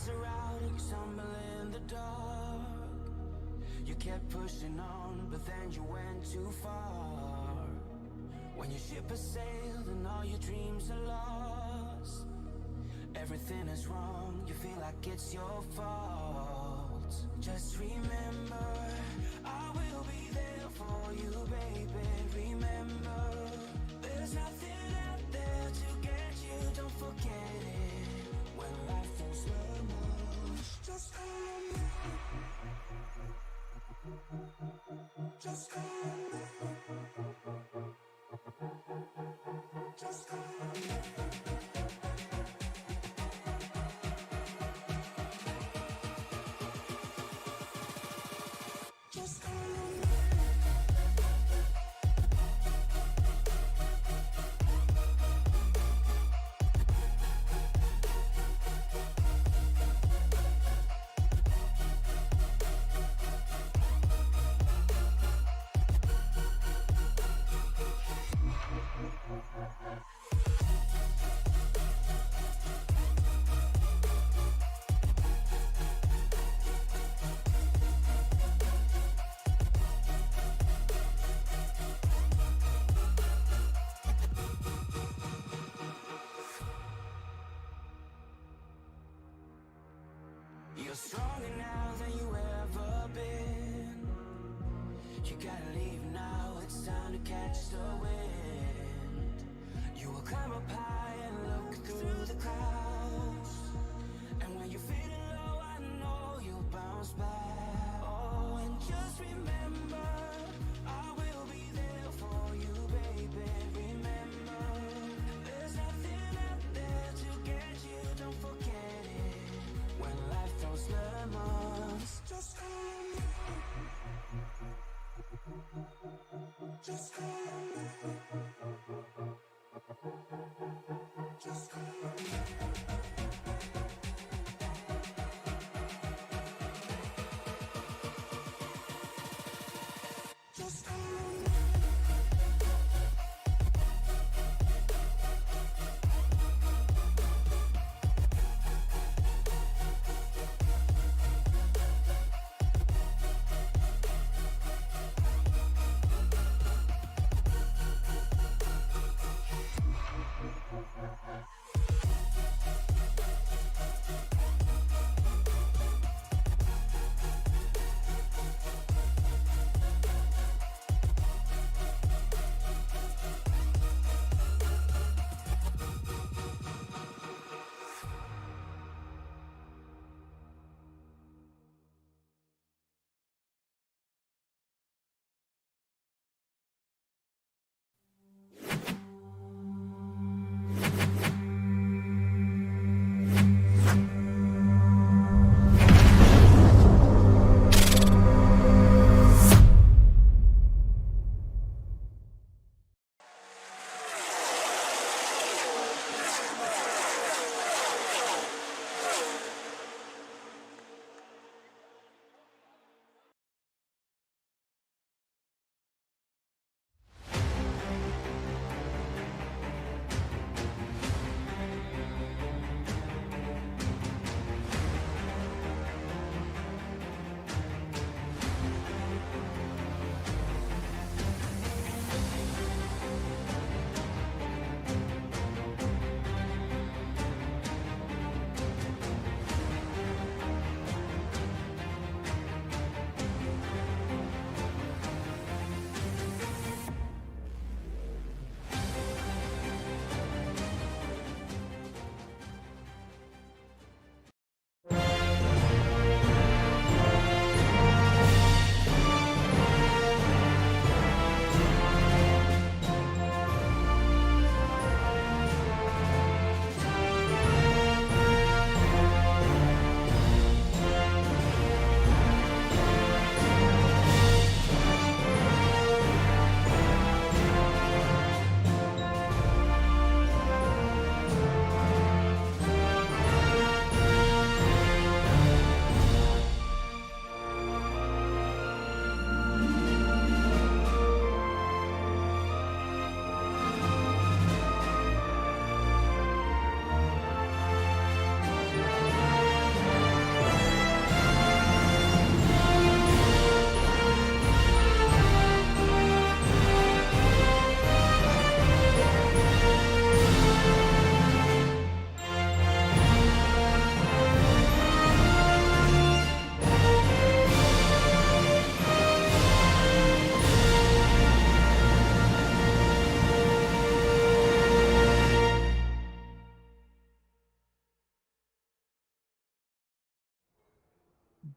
lights are out and you stumble in the dark. You kept pushing on, but then you went too far. When your ship has sailed and all your dreams are lost, everything is wrong, you feel like it's your fault. Just remember, I will be there for you, baby. Remember, there's nothing out there to get you, don't forget it. When life throws lemons, just call me. Just call me. Just call me. Just call me. You're stronger now than you ever been. You gotta leave now, it's time to catch the wind. You will climb up high and look through the clouds. And when you're feeling low, I know you'll bounce back. Oh, and just remember, I will be there for you, baby. Remember, there's nothing out there to get you, don't forget it. When life throws lemons, just call me. Just call me. Just call me.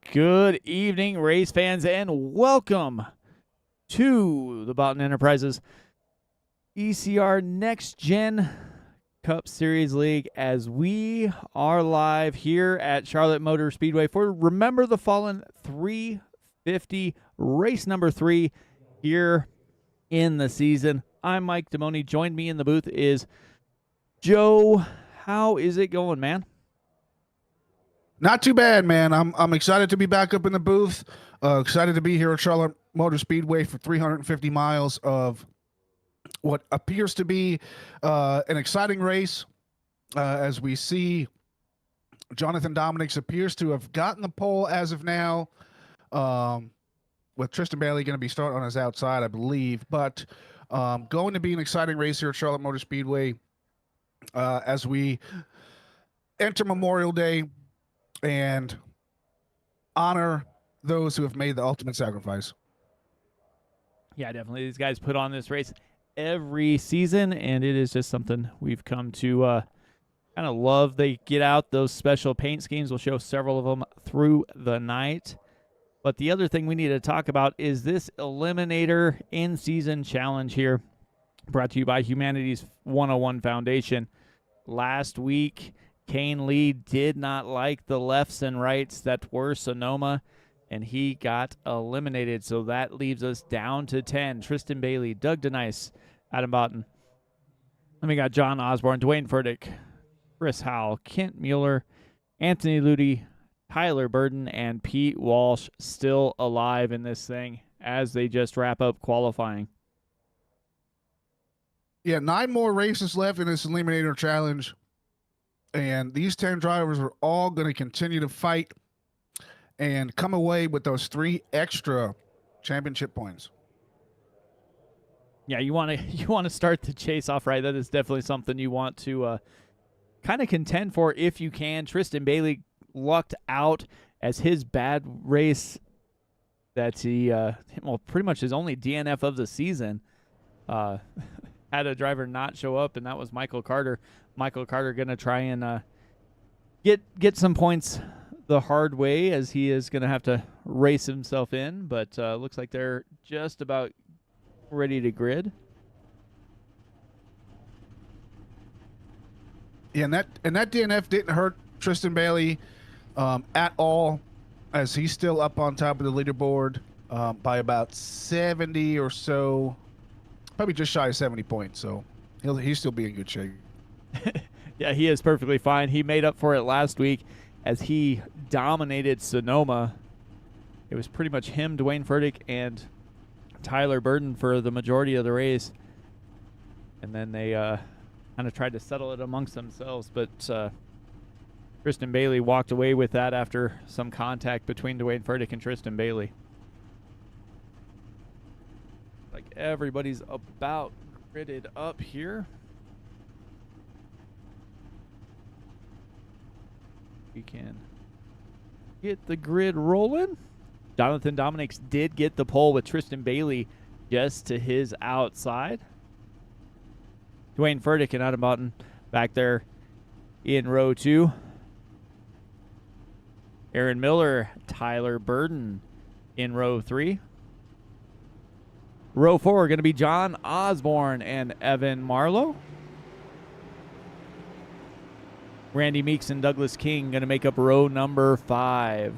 Good evening, race fans, and welcome to the Boughton Enterprises ECR NextGen Cup Series League as we are live here at Charlotte Motor Speedway for Remember the Fallen 350 race number 3 here in the season. I'm Mike Demoni. Joined me in the booth is Joe. How is it going, man? Not too bad, man. I'm excited to be back up in the booth. Excited to be here at Charlotte Motor Speedway for 350 miles of what appears to be an exciting race. As we see, Jonathan Dominics appears to have gotten the pole as of now, with Tristan Bailey going to be starting on his outside, I believe. But going to be an exciting race here at Charlotte Motor Speedway as we enter Memorial Day and honor those who have made the ultimate sacrifice. Yeah, definitely. These guys put on this race every season, and it is just something we've come to kind of love. They get out those special paint schemes. We'll show several of them through the night. But the other thing we need to talk about is this Eliminator in-season challenge here, brought to you by Humanities 101 Foundation. Last week, Kane Lee did not like the lefts and rights that were Sonoma, and he got eliminated. So that leaves us down to 10. Tristan Bailey, Doug Denise, Adam Boughton. Then we got John Osborne, Dwayne Furtick, Chris Howell, Kent Mueller, Anthony Ludi, Tyler Burden, and Pete Walsh still alive in this thing as they just wrap up qualifying. Yeah, 9 more races left in this Eliminator challenge. And these 10 drivers are all going to continue to fight and come away with those 3 extra championship points. Yeah, you want to start the chase off right. That is definitely something you want to kind of contend for if you can. Tristan Bailey lucked out as his bad race that he pretty much his only DNF of the season had a driver not show up, and that was Michael Carter. Michael Carter going to try and get some points the hard way, as he is going to have to race himself in, but looks like they're just about ready to grid. Yeah, and that DNF didn't hurt Tristan Bailey at all, as he's still up on top of the leaderboard by about 70 or so, probably just shy of 70 points, so he'll still be in good shape. Yeah, he is perfectly fine. He made up for it last week as he dominated Sonoma. It was pretty much him, Dwayne Furtick, and Tyler Burden for the majority of the race. And then they kind of tried to settle it amongst themselves. But Tristan Bailey walked away with that after some contact between Dwayne Furtick and Tristan Bailey. Like everybody's about gridded up here. We can get the grid rolling. Jonathan Dominics did get the pole with Tristan Bailey just to his outside. Dwayne Furtick and Adam Boughton back there in row 2. Aaron Miller, Tyler Burden in row 3. Row 4 going to be John Osborne and Evan Marlowe. Randy Meeks and Douglas King going to make up row number 5.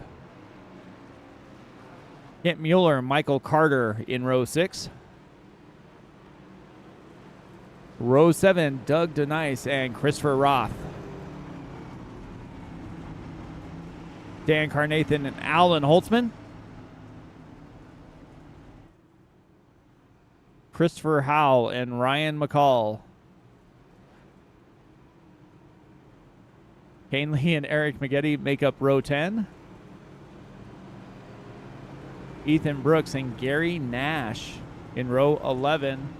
Kent Mueller and Michael Carter in row 6. Row 7, Doug Denise and Christopher Roth. Dan Carnathan and Alan Holtzman. Christopher Howell and Ryan McCall. Kane Lee and Eric Maggette make up row 10. Ethan Brooks and Gary Nash in row 11.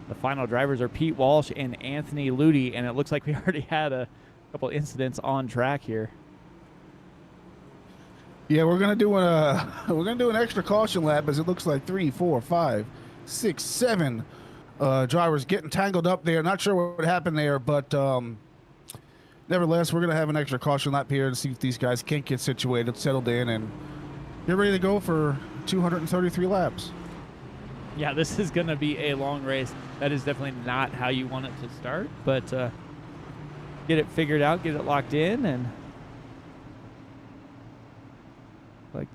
The final drivers are Pete Walsh and Anthony Ludi, and it looks like we already had a couple incidents on track here. Yeah, we're gonna do an extra caution lap, as it looks like 3, 4, 5, 6, 7 drivers getting tangled up there. Not sure what happened there, but nevertheless, we're going to have an extra caution lap here to see if these guys can't get situated, settled in, and get ready to go for 233 laps. Yeah, this is going to be a long race. That is definitely not how you want it to start, but get it figured out, get it locked in, and like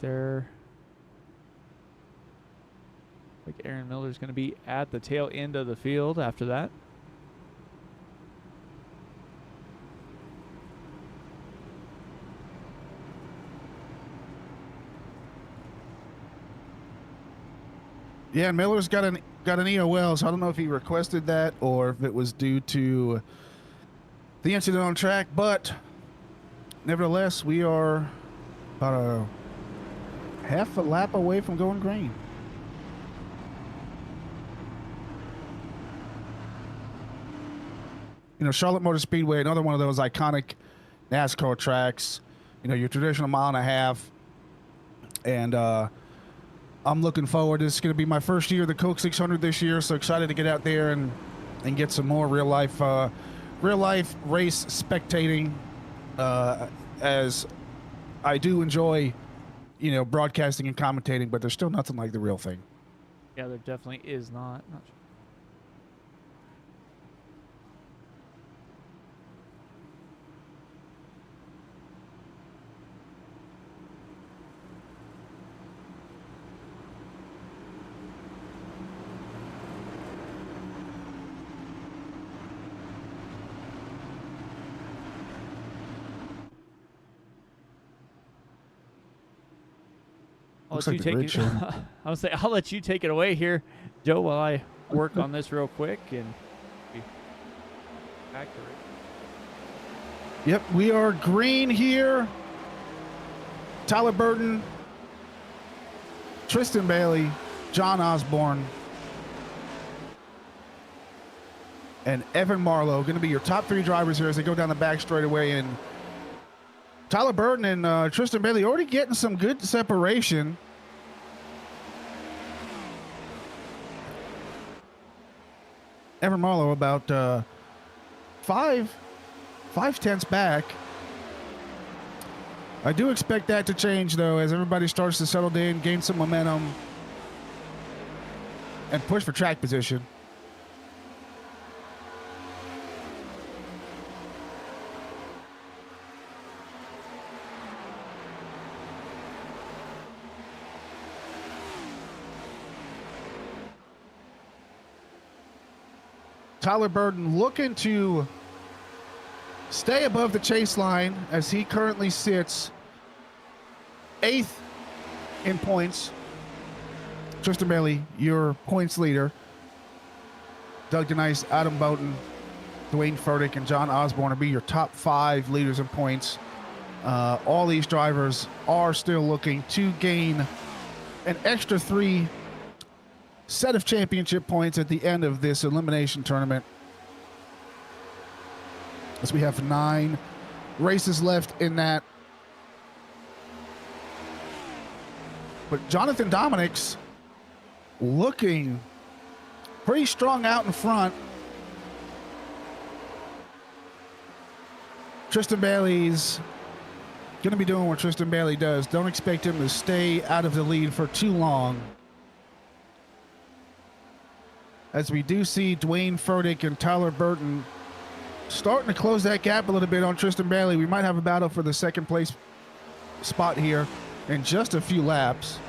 Aaron Miller's going to be at the tail end of the field after that. Yeah, Miller's got an EOL, so I don't know if he requested that or if it was due to the incident on track, but nevertheless, we are about a half a lap away from going green. You know, Charlotte Motor Speedway, another one of those iconic NASCAR tracks, you know, your traditional mile and a half, and I'm looking forward. This is going to be my first year of the Coke 600 this year, so excited to get out there and get some more real life race spectating, as I do enjoy, you know, broadcasting and commentating, but there's still nothing like the real thing. Yeah, there definitely is not. Not sure. Looks like the grid showing. I would say I'll let you take it away here, Joe, while I work on this real quick and be accurate. Yep, we are green here. Tyler Burton, Tristan Bailey, John Osborne, and Evan Marlowe going to be your top three drivers here as they go down the back straightaway. And Tyler Burton and Tristan Bailey already getting some good separation. Evan Marlowe about 5/10 back. I do expect that to change, though, as everybody starts to settle in, gain some momentum, and push for track position. Tyler Burton looking to stay above the chase line as he currently sits 8th in points. Tristan Bailey, your points leader. Doug Denise, Adam Boughton, Dwayne Furtick, and John Osborne will be your top 5 leaders in points. All these drivers are still looking to gain an extra 3 set of championship points at the end of this elimination tournament, as we have 9 races left in that. But Jonathan Dominick's looking pretty strong out in front. Tristan Bailey's going to be doing what Tristan Bailey does. Don't expect him to stay out of the lead for too long, as we do see Dwayne Furtick and Tyler Burton starting to close that gap a little bit on Tristan Bailey. We might have a battle for the second place spot here in just a few laps.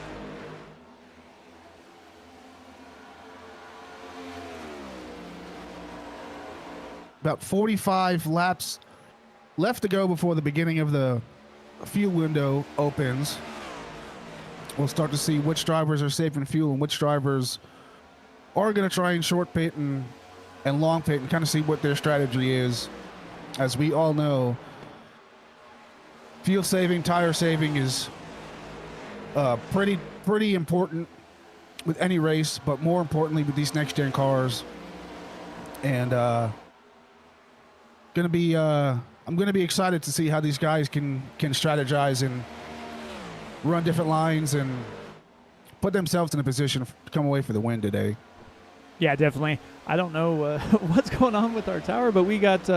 About 45 laps left to go before the beginning of the fuel window opens. We'll start to see which drivers are saving fuel and which drivers are going to try and short pit and long pit, and kind of see what their strategy is. As we all know, fuel saving, tire saving is pretty important with any race, but more importantly with these next gen cars. And I'm gonna be excited to see how these guys can strategize and run different lines and put themselves in a position to come away for the win today. Yeah, definitely. I don't know what's going on with our tower, but we got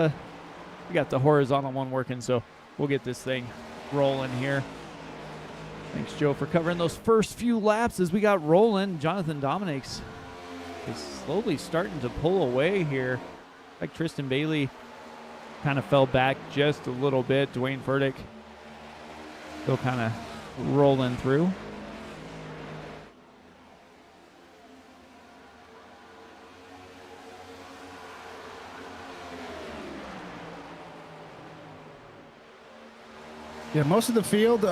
We got the horizontal one working, so we'll get this thing rolling here. Thanks, Joe, for covering those first few laps as we got rolling. Jonathan Dominics is slowly starting to pull away here. Like Tristan Bailey kind of fell back just a little bit. Dwayne Furtick still kind of rolling through. Yeah, most of the field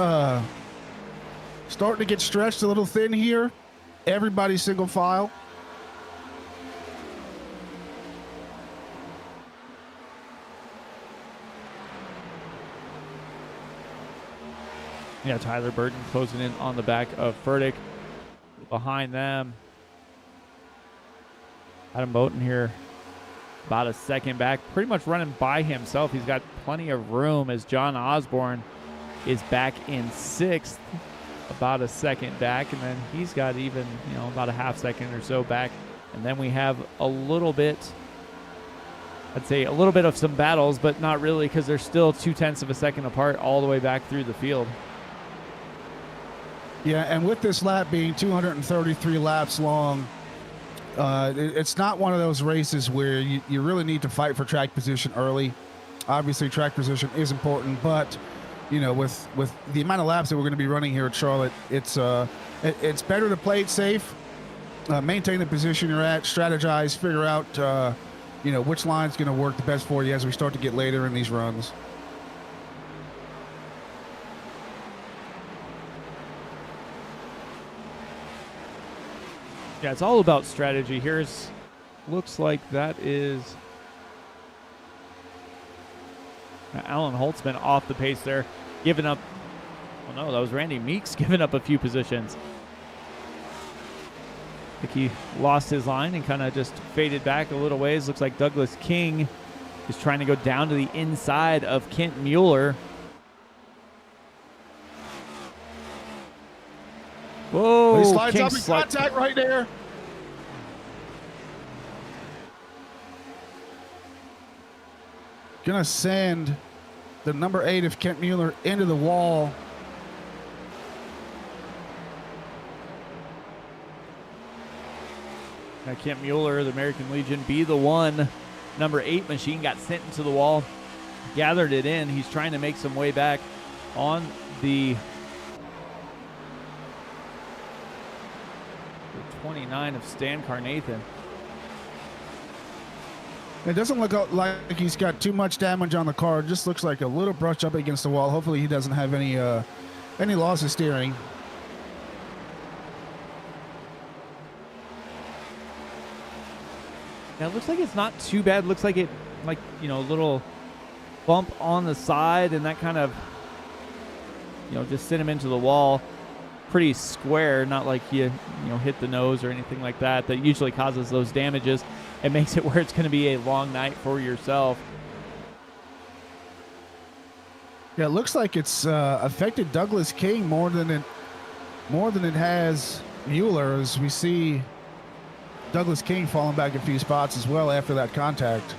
starting to get stretched a little thin here. Everybody's single file. Yeah, Tyler Burton closing in on the back of Furtick. Behind them, Adam Boughton here, about a second back, pretty much running by himself. He's got plenty of room as John Osborne is back in sixth, about a second back, and then he's got even, about a half second or so back. And then we have a little bit, I'd say a little bit of some battles, but not really, because they're still 0.2 of a second apart all the way back through the field. Yeah, and with this lap being 233 laps long, it's not one of those races where you really need to fight for track position early. Obviously, track position is important, but with the amount of laps that we're going to be running here at Charlotte, it's better to play it safe, maintain the position you're at, strategize, figure out which line's going to work the best for you as we start to get later in these runs. Yeah, it's all about strategy. Looks like that is Alan Holtzman off the pace there, giving up. Oh no, that was Randy Meeks giving up a few positions. I think he lost his line and kind of just faded back a little ways. Looks like Douglas King is trying to go down to the inside of Kent Mueller. Whoa, he slides King up in contact right there. Gonna send the number 8 of Kent Mueller into the wall. Now Kent Mueller, the American Legion, be the one. Number 8 machine got sent into the wall, gathered it in. He's trying to make some way back on the 29 of Stan Carnathan. It doesn't look like he's got too much damage on the car. It just looks like a little brush up against the wall. Hopefully he doesn't have any loss of steering. Yeah, it looks like it's not too bad. Looks like a little bump on the side, and that kind of, just sent him into the wall. Pretty square, not like you hit the nose or anything like that. That usually causes those damages. It makes it where it's going to be a long night for yourself. Yeah, it looks like it's affected Douglas King more than it has Mueller, as we see Douglas King falling back a few spots as well after that contact.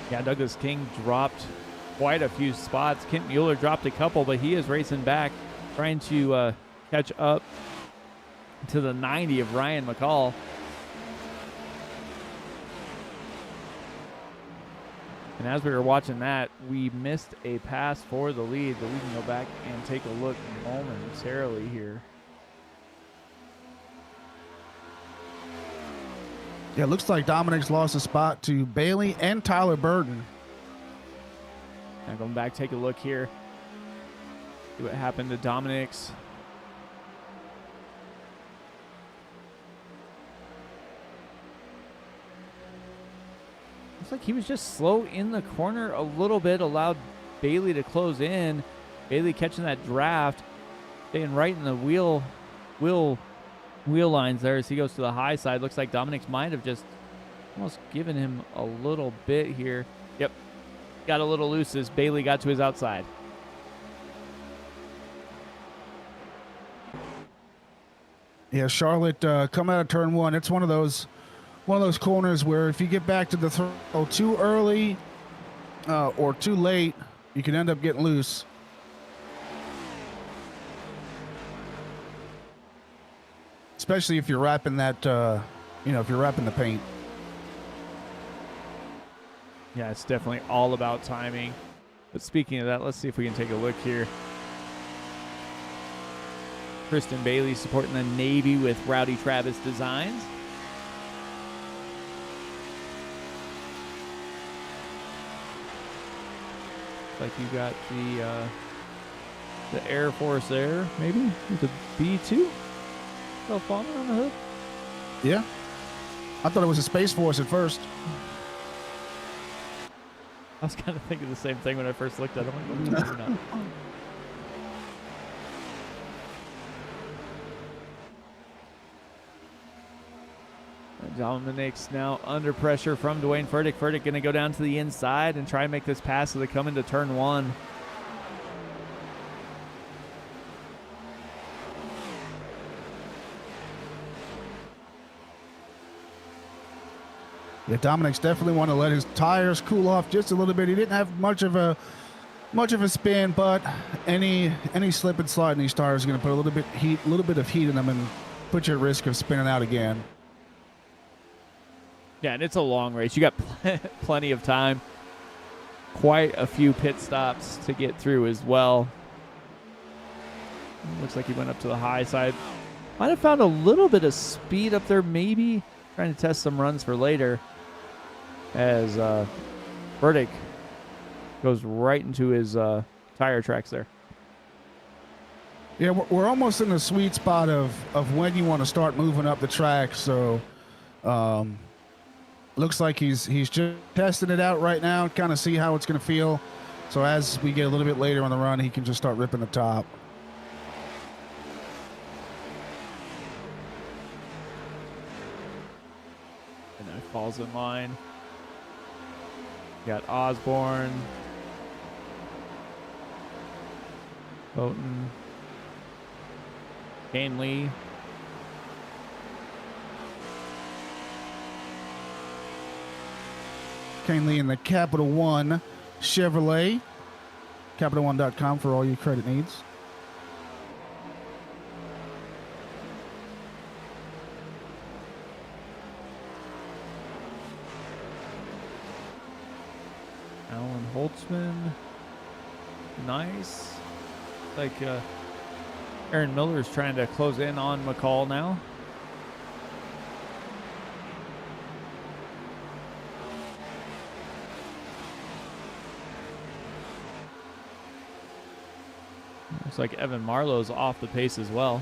Yeah, Douglas King dropped quite a few spots. Kent Mueller dropped a couple, but he is racing back, trying to catch up to the 90 of Ryan McCall. And as we were watching that, we missed a pass for the lead, but we can go back and take a look momentarily here. Yeah, it looks like Dominic's lost a spot to Bailey and Tyler Burton. Now going back, take a look here. See what happened to Dominic's. Looks like he was just slow in the corner a little bit, allowed Bailey to close in. Bailey catching that draft, staying right in the wheel lines there as he goes to the high side. Looks like Dominic's might have just almost given him a little bit here. Yep, got a little loose as Bailey got to his outside. Yeah, Charlotte coming out of turn 1. It's one of those corners where if you get back to the throw too early, or too late, you can end up getting loose. Especially if you're wrapping that, if you're wrapping the paint. Yeah, it's definitely all about timing. But speaking of that, let's see if we can take a look here. Kristen Bailey supporting the Navy with Rowdy Travis Designs. Like you got the Air Force there, maybe with the B2 self-bomber on the hood. Yeah, I thought it was a Space Force at first. I was kind of thinking the same thing when I first looked at it. I'm like, maybe not. Dominic's now under pressure from Dwayne Furtick. Furtick going to go down to the inside and try and make this pass as they come into turn one. Yeah, Dominic's definitely want to let his tires cool off just a little bit. He didn't have much of a spin, but any slip and slide in these tires is going to put a little bit of heat in them and put you at risk of spinning out again. Yeah, and it's a long race. You got plenty of time. Quite a few pit stops to get through as well. Looks like he went up to the high side. Might have found a little bit of speed up there, maybe. Trying to test some runs for later. As Burdick goes right into his tire tracks there. Yeah, we're almost in the sweet spot of when you want to start moving up the track. So looks like he's just testing it out right now, kind of see how it's going to feel. So as we get a little bit later on the run, he can just start ripping the top. And then it falls in line. Got Osborne, Boughton, Kane Lee. Kane Lee in the Capital One Chevrolet. CapitalOne.com for all your credit needs. Alan Holtzman. Nice. Like Aaron Miller is trying to close in on McCall now. Looks like Evan Marlowe's off the pace as well.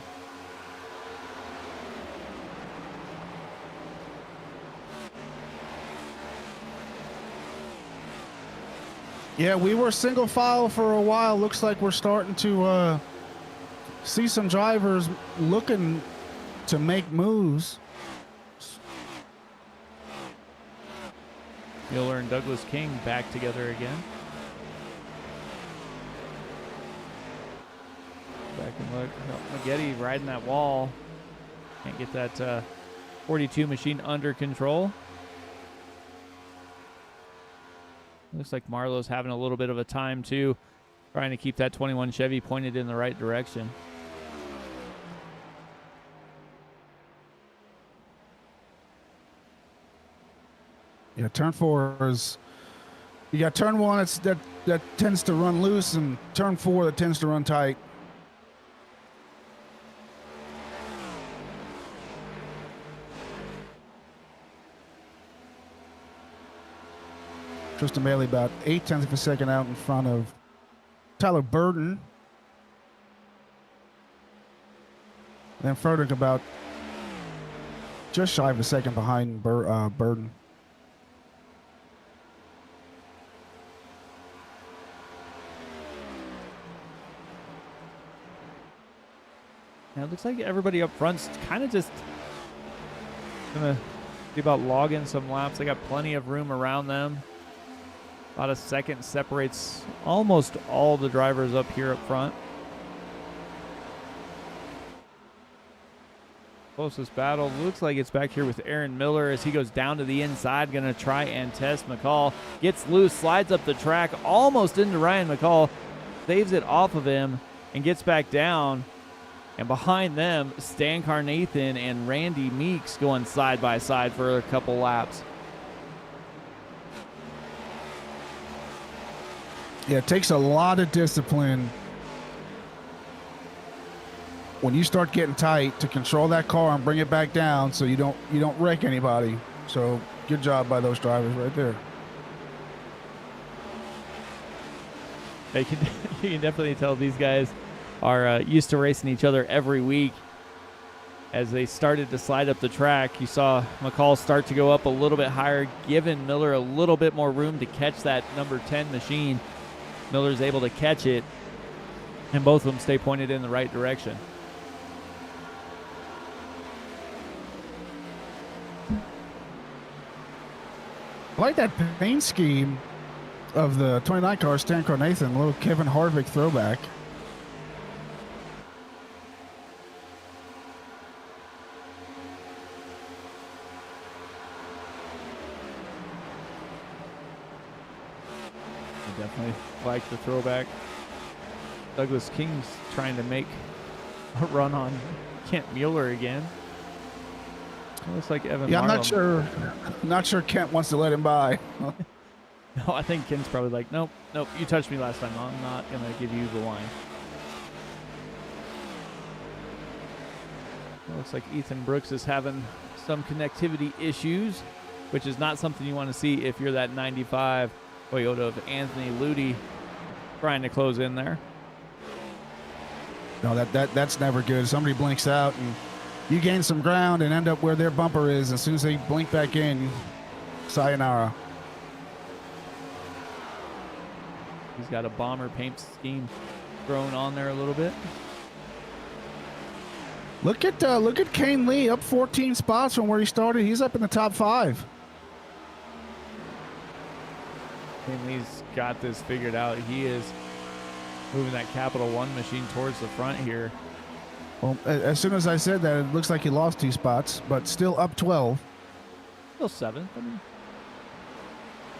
Yeah, we were single file for a while. Looks like we're starting to see some drivers looking to make moves. Mueller and Douglas King back together again. Back and look. Maggette riding that wall. Can't get that 42 machine under control. Looks like Marlowe's having a little bit of a time too, trying to keep that 21 Chevy pointed in the right direction. Yeah, turn four is, you got turn one that tends to run loose, and turn four that tends to run tight. Tristan Bailey about 0.8 of a second out in front of Tyler Burden. Then Furtick about just shy of a second behind Burden. Now it looks like everybody up front's kind of just gonna be about logging some laps. They got plenty of room around them. About a second separates almost all the drivers up here up front. Closest battle looks like it's back here with Aaron Miller as he goes down to the inside, going to try and test McCall. Gets loose, slides up the track, almost into Ryan McCall, saves it off of him, and gets back down. And behind them, Stan Carnathan and Randy Meeks going side by side for a couple laps. Yeah, it takes a lot of discipline when you start getting tight to control that car and bring it back down so you don't wreck anybody. So good job by those drivers right there. You can definitely tell these guys are used to racing each other every week. As they started to slide up the track, you saw McCall start to go up a little bit higher, giving Miller a little bit more room to catch that number 10 machine. Miller's able to catch it, and both of them stay pointed in the right direction. I like that paint scheme of the 29 car, Stan Carnathan, a little Kevin Harvick throwback. I definitely like the throwback. Douglas King's trying to make a run on Kent Mueller again. It looks like Evan Yeah, Marlin. I'm not sure Kent wants to let him by. No, I think Kent's probably like, nope, you touched me last time. I'm not going to give you the line. It looks like Ethan Brooks is having some connectivity issues, which is not something you want to see if you're that 95 Toyota of Anthony Ludi trying to close in there. No, that's never good. Somebody blinks out and you gain some ground and end up where their bumper is. As soon as they blink back in, sayonara. He's got a bomber paint scheme thrown on there a little bit. Look at Kane Lee up 14 spots from where he started. He's up in the top 5. Kane Lee's got this figured out. He is moving that Capital One machine towards the front here. Well, as soon as I said that, it looks like he lost 2 spots, but still up 12. Still 7th. I mean,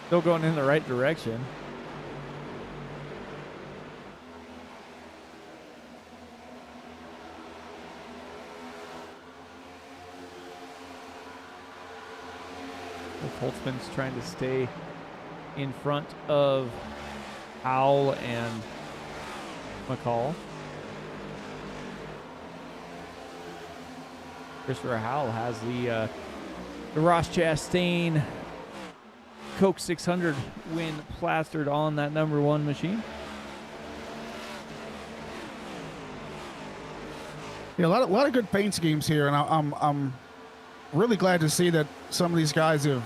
still going in the right direction. Holtzman's trying to stay in front of Howell and McCall. Christopher Howell has the Ross Chastain Coke 600 win plastered on that number 1 machine. Yeah, a lot of good paint schemes here, and I'm really glad to see that some of these guys have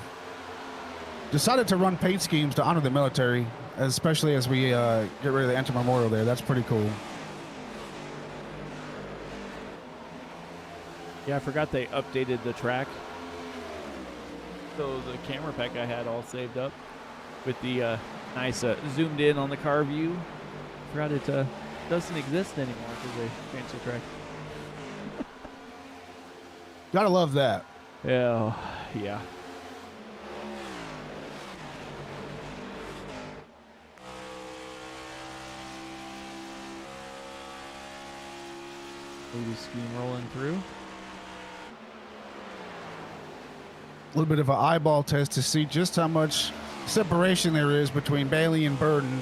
decided to run paint schemes to honor the military, especially as we get ready to enter Memorial there. That's pretty cool. Yeah, I forgot they updated the track. So the camera pack I had all saved up with the nice zoomed in on the car view. Forgot it doesn't exist anymore because they changed the track. Gotta love that. Yeah. Movie scheme rolling through. A little bit of an eyeball test to see just how much separation there is between Bailey and Boughton.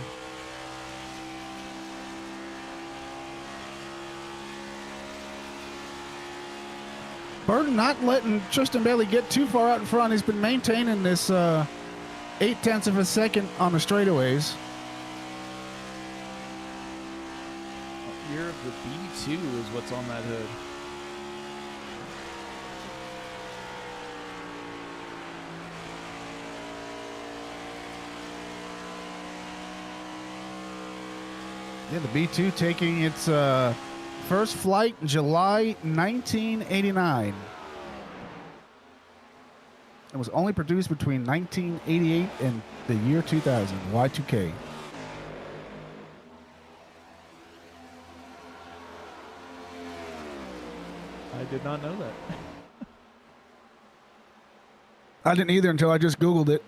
Boughton not letting Tristan Bailey get too far out in front. He's been maintaining this 0.8 of a second on the straightaways. Year of the B2 is what's on that hood. Yeah, the B2 taking its first flight in July 1989. It was only produced between 1988 and the year 2000, Y2K. I did not know that. I didn't either until I just Googled it.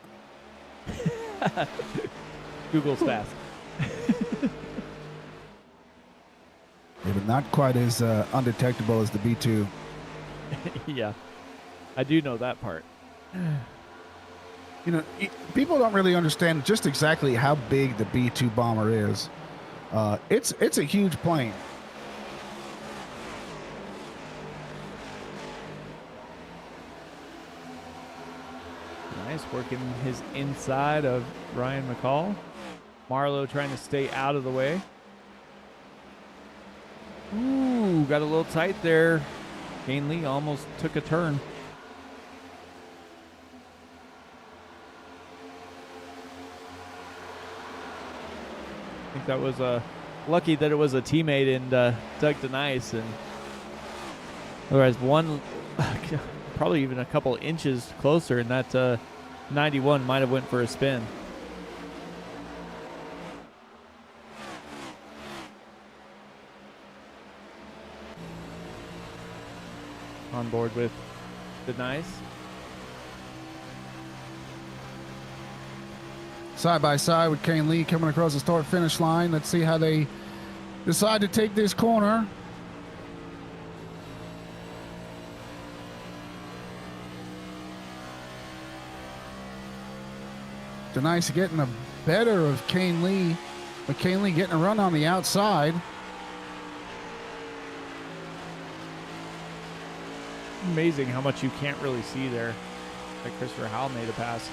Google's fast. Yeah, but not quite as undetectable as the B2. Yeah, I do know that part. You know, people don't really understand just exactly how big the B2 bomber is. It's a huge plane. Nice working his inside of Ryan McCall. Marlowe trying to stay out of the way. Ooh, got a little tight there. Kane Lee almost took a turn. I think that was lucky that it was a teammate in Doug Denise, and otherwise one probably even a couple inches closer, and that 91 might have went for a spin. On board with Denise. Side by side with Kane Lee coming across the start-finish line. Let's see how they decide to take this corner. Denise getting the better of Kane Lee, but Kane Lee getting a run on the outside. Amazing how much you can't really see there. Like Christopher Howell made a pass.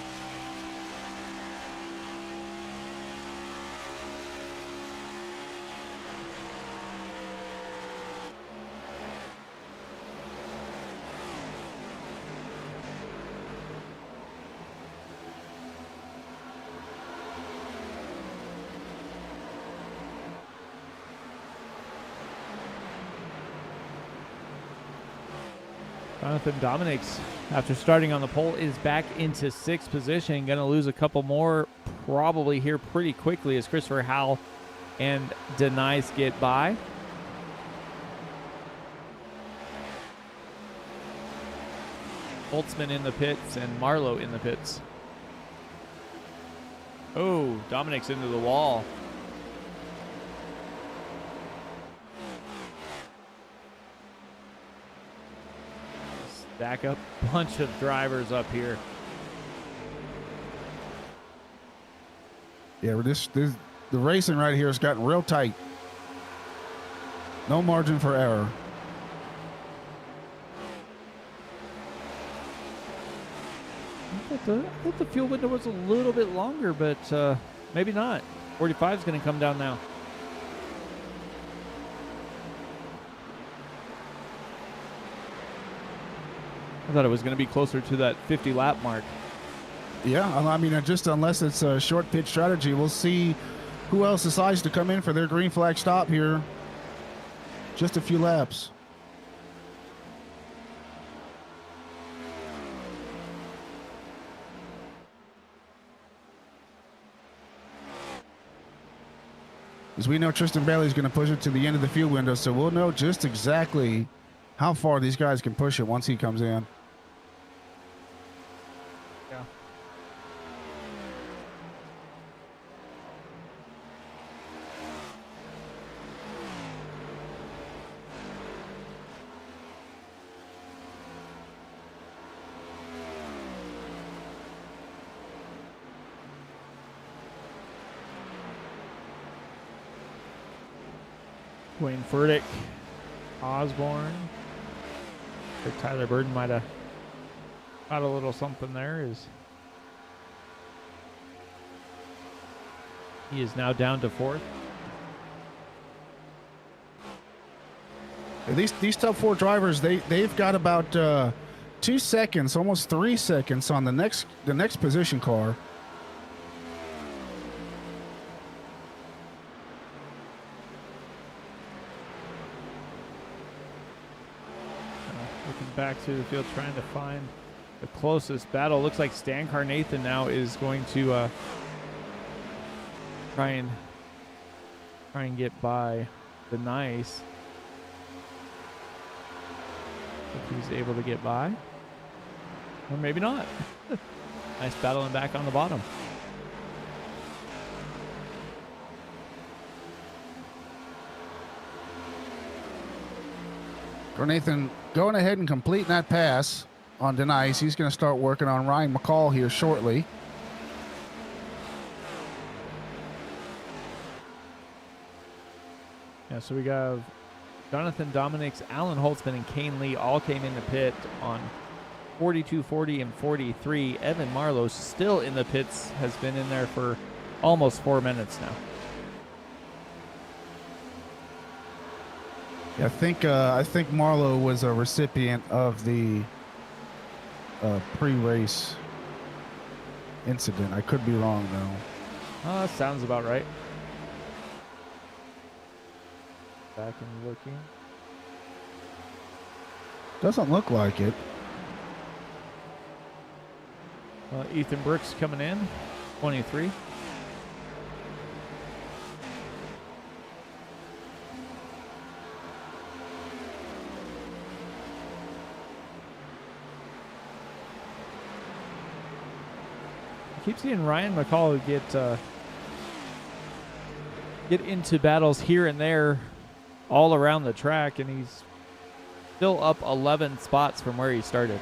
Jonathan Dominics, after starting on the pole, is back into 6th position. Going to lose a couple more probably here pretty quickly as Christopher Howell and Denise get by. Holtzman in the pits and Marlowe in the pits. Oh, Dominics into the wall. Stack up a bunch of drivers up here. Yeah, the racing right here has gotten real tight. No margin for error. I thought the fuel window was a little bit longer, but maybe not. 45 is going to come down now. I thought it was going to be closer to that 50 lap mark. Yeah, I mean, just unless it's a short pitch strategy, we'll see who else decides to come in for their green flag stop here. Just a few laps. As we know, Tristan Bailey's going to push it to the end of the fuel window, so we'll know just exactly how far these guys can push it once he comes in. Yeah. Wayne Furtick, Osborne. Tyler Burden might have got a little something there. He is now down to 4th. These top 4 drivers, they've got about 2 seconds, almost 3 seconds on the next position car. Looking back to the field, trying to find the closest battle. Looks like Stan Carnathan now is going to try and get by the Nice. If he's able to get by. Or maybe not. Nice battling back on the bottom. Nathan going ahead and completing that pass on Denise. He's going to start working on Ryan McCall here shortly. Yeah, so we got Jonathan Dominics, Alan Holtzman, and Kane Lee all came in the pit on 42, 40, and 43. Evan Marlowe still in the pits, has been in there for almost 4 minutes now. Yeah, I think Marlowe was a recipient of the pre-race incident. I could be wrong though. Sounds about right. Back and looking. Doesn't look like it. Ethan Brooks coming in, 23. Keep seeing Ryan McCall get into battles here and there all around the track, and he's still up 11 spots from where he started.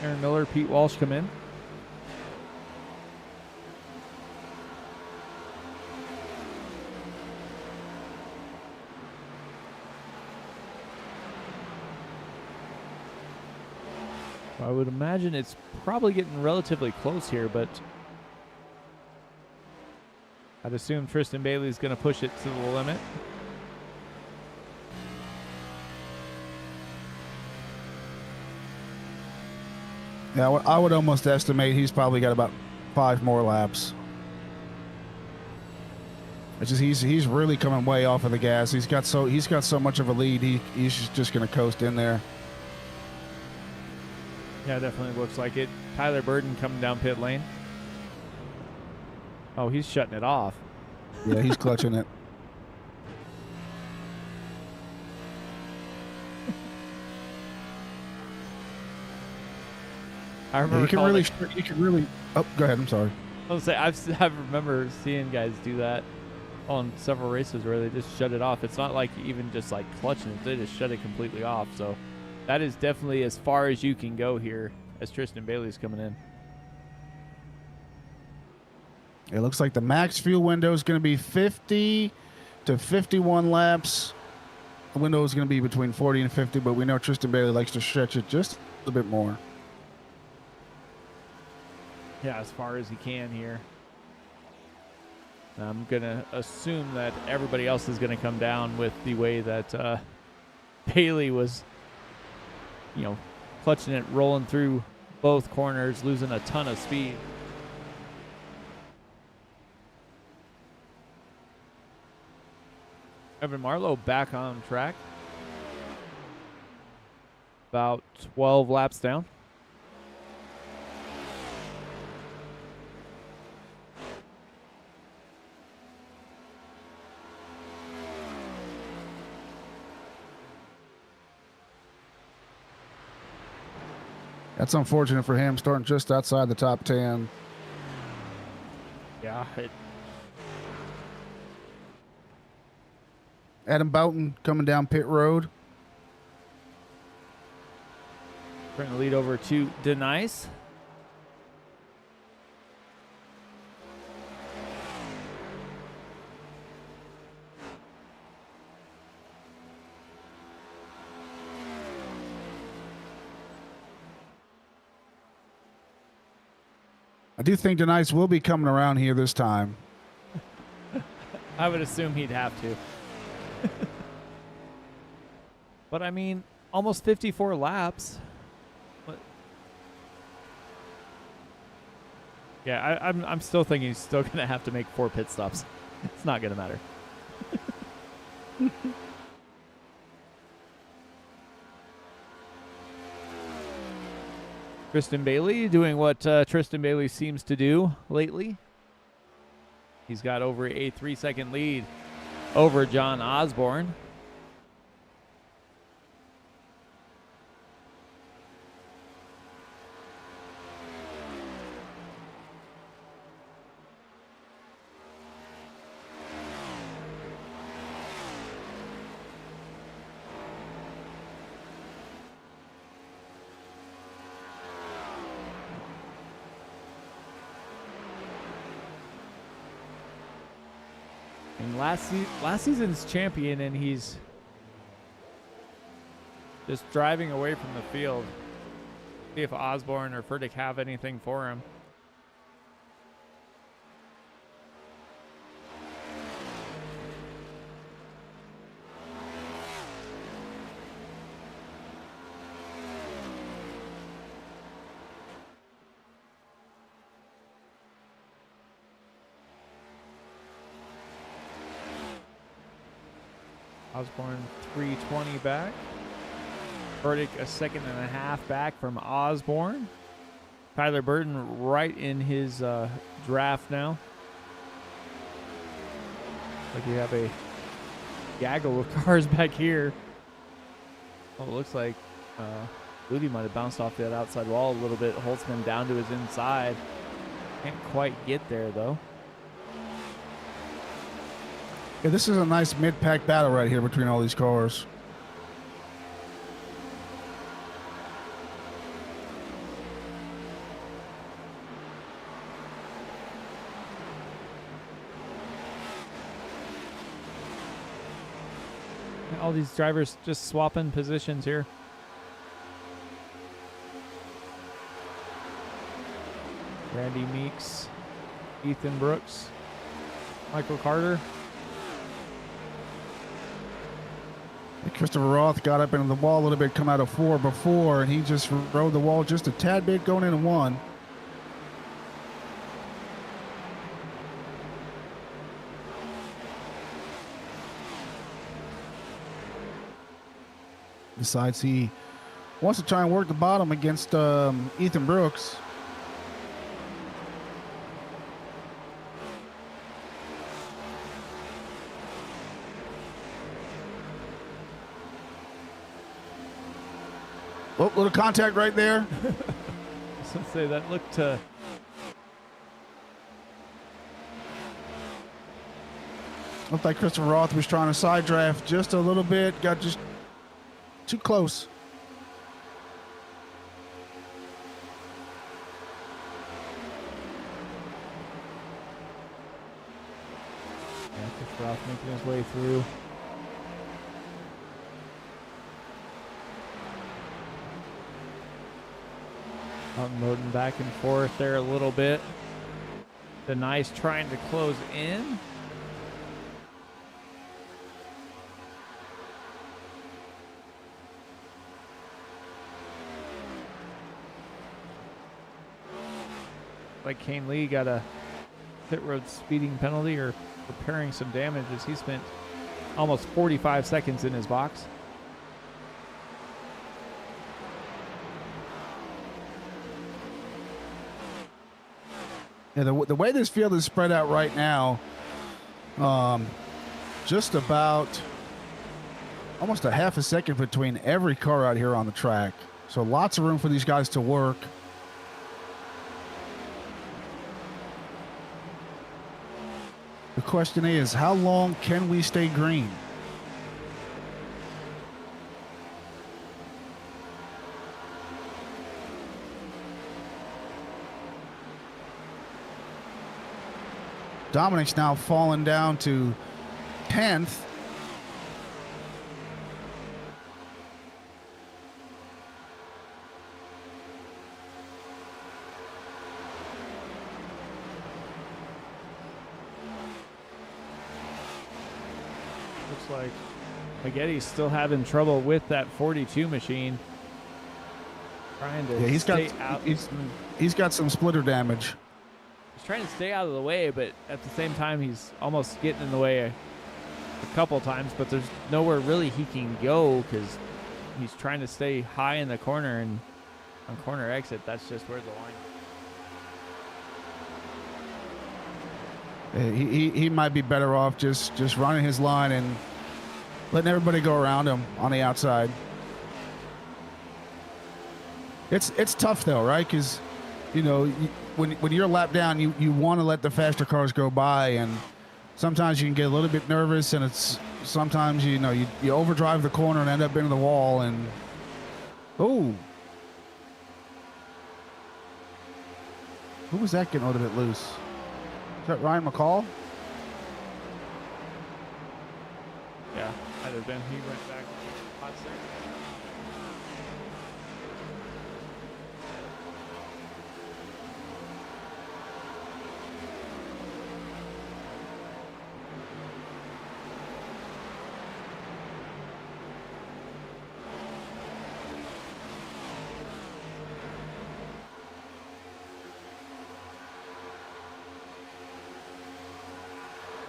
Aaron Miller, Pete Walsh come in. I would imagine it's probably getting relatively close here, but I'd assume Tristan Bailey's going to push it to the limit. Yeah, I would almost estimate he's probably got about 5 more laps. It's just he's really coming way off of the gas. He's got so much of a lead. He's just going to coast in there. Yeah, definitely looks like it. Tyler Burden coming down pit lane. Oh, he's shutting it off. Yeah, he's clutching it. I remember. You can really. Oh, go ahead. I'm sorry. I was say I remember seeing guys do that on several races where they just shut it off. It's not like even just like clutching it; they just shut it completely off. So that is definitely as far as you can go here as Tristan Bailey's coming in. It looks like the max fuel window is going to be 50 to 51 laps. The window is going to be between 40 and 50, but we know Tristan Bailey likes to stretch it just a bit more. Yeah, as far as he can here. I'm going to assume that everybody else is going to come down with the way that Bailey was, clutching it, rolling through both corners, losing a ton of speed. Evan Marlowe back on track. About 12 laps down. That's unfortunate for him, starting just outside the top 10. Yeah. Adam Boughton coming down pit road. Turn the lead over to Denise. I do think Denise will be coming around here this time. I would assume he'd have to. But I mean, almost 54 laps. Yeah, I'm still thinking he's still going to have to make 4 pit stops. It's not going to matter. Tristan Bailey doing what Tristan Bailey seems to do lately. He's got over a 3-second lead. over John Osborne. And last season's champion, and he's just driving away from the field. See if Osborne or Furtick have anything for him. Osborne 320 back. Furtick a second and a half back from Osborne. Tyler Burton right in his draft now. Like we have a gaggle of cars back here. Oh, it looks like Moody might have bounced off that outside wall a little bit. Holtzman down to his inside. Can't quite get there though. Yeah, this is a nice mid-pack battle right here between all these cars. All these drivers just swapping positions here. Randy Meeks, Ethan Brooks, Michael Carter. Christopher Roth got up into the wall a little bit, come out of 4 before, and he just rode the wall just a tad bit going into 1. Decides he wants to try and work the bottom against Ethan Brooks. Oh, little contact right there. I was going to say that looked Looked like Christopher Roth was trying to side draft just a little bit. Got just too close. Yeah, Christopher Roth making his way through. Moden back and forth there a little bit. The nice trying to close in. Like Kane Lee got a pit road speeding penalty or repairing some damage as he spent almost 45 seconds in his box. Yeah, the way this field is spread out right now, just about almost a half a second between every car out here on the track. So lots of room for these guys to work. The question is, how long can we stay green? Dominic's now fallen down to 10th. Looks like Maggotti's still having trouble with that 42 machine. Trying to Yeah, stay out. he's got some splitter damage. He's trying to stay out of the way, but at the same time, he's almost getting in the way a couple times, but there's nowhere really he can go because he's trying to stay high in the corner, and on corner exit, that's just where the line He might be better off just running his line and letting everybody go around him on the outside. It's tough though, right? Because when you're lapped down, you want to let the faster cars go by, and sometimes you can get a little bit nervous, and sometimes you overdrive the corner and end up into the wall. And who was that getting a little bit loose? Is that Ryan McCall? Yeah, might have been. He went back hot second.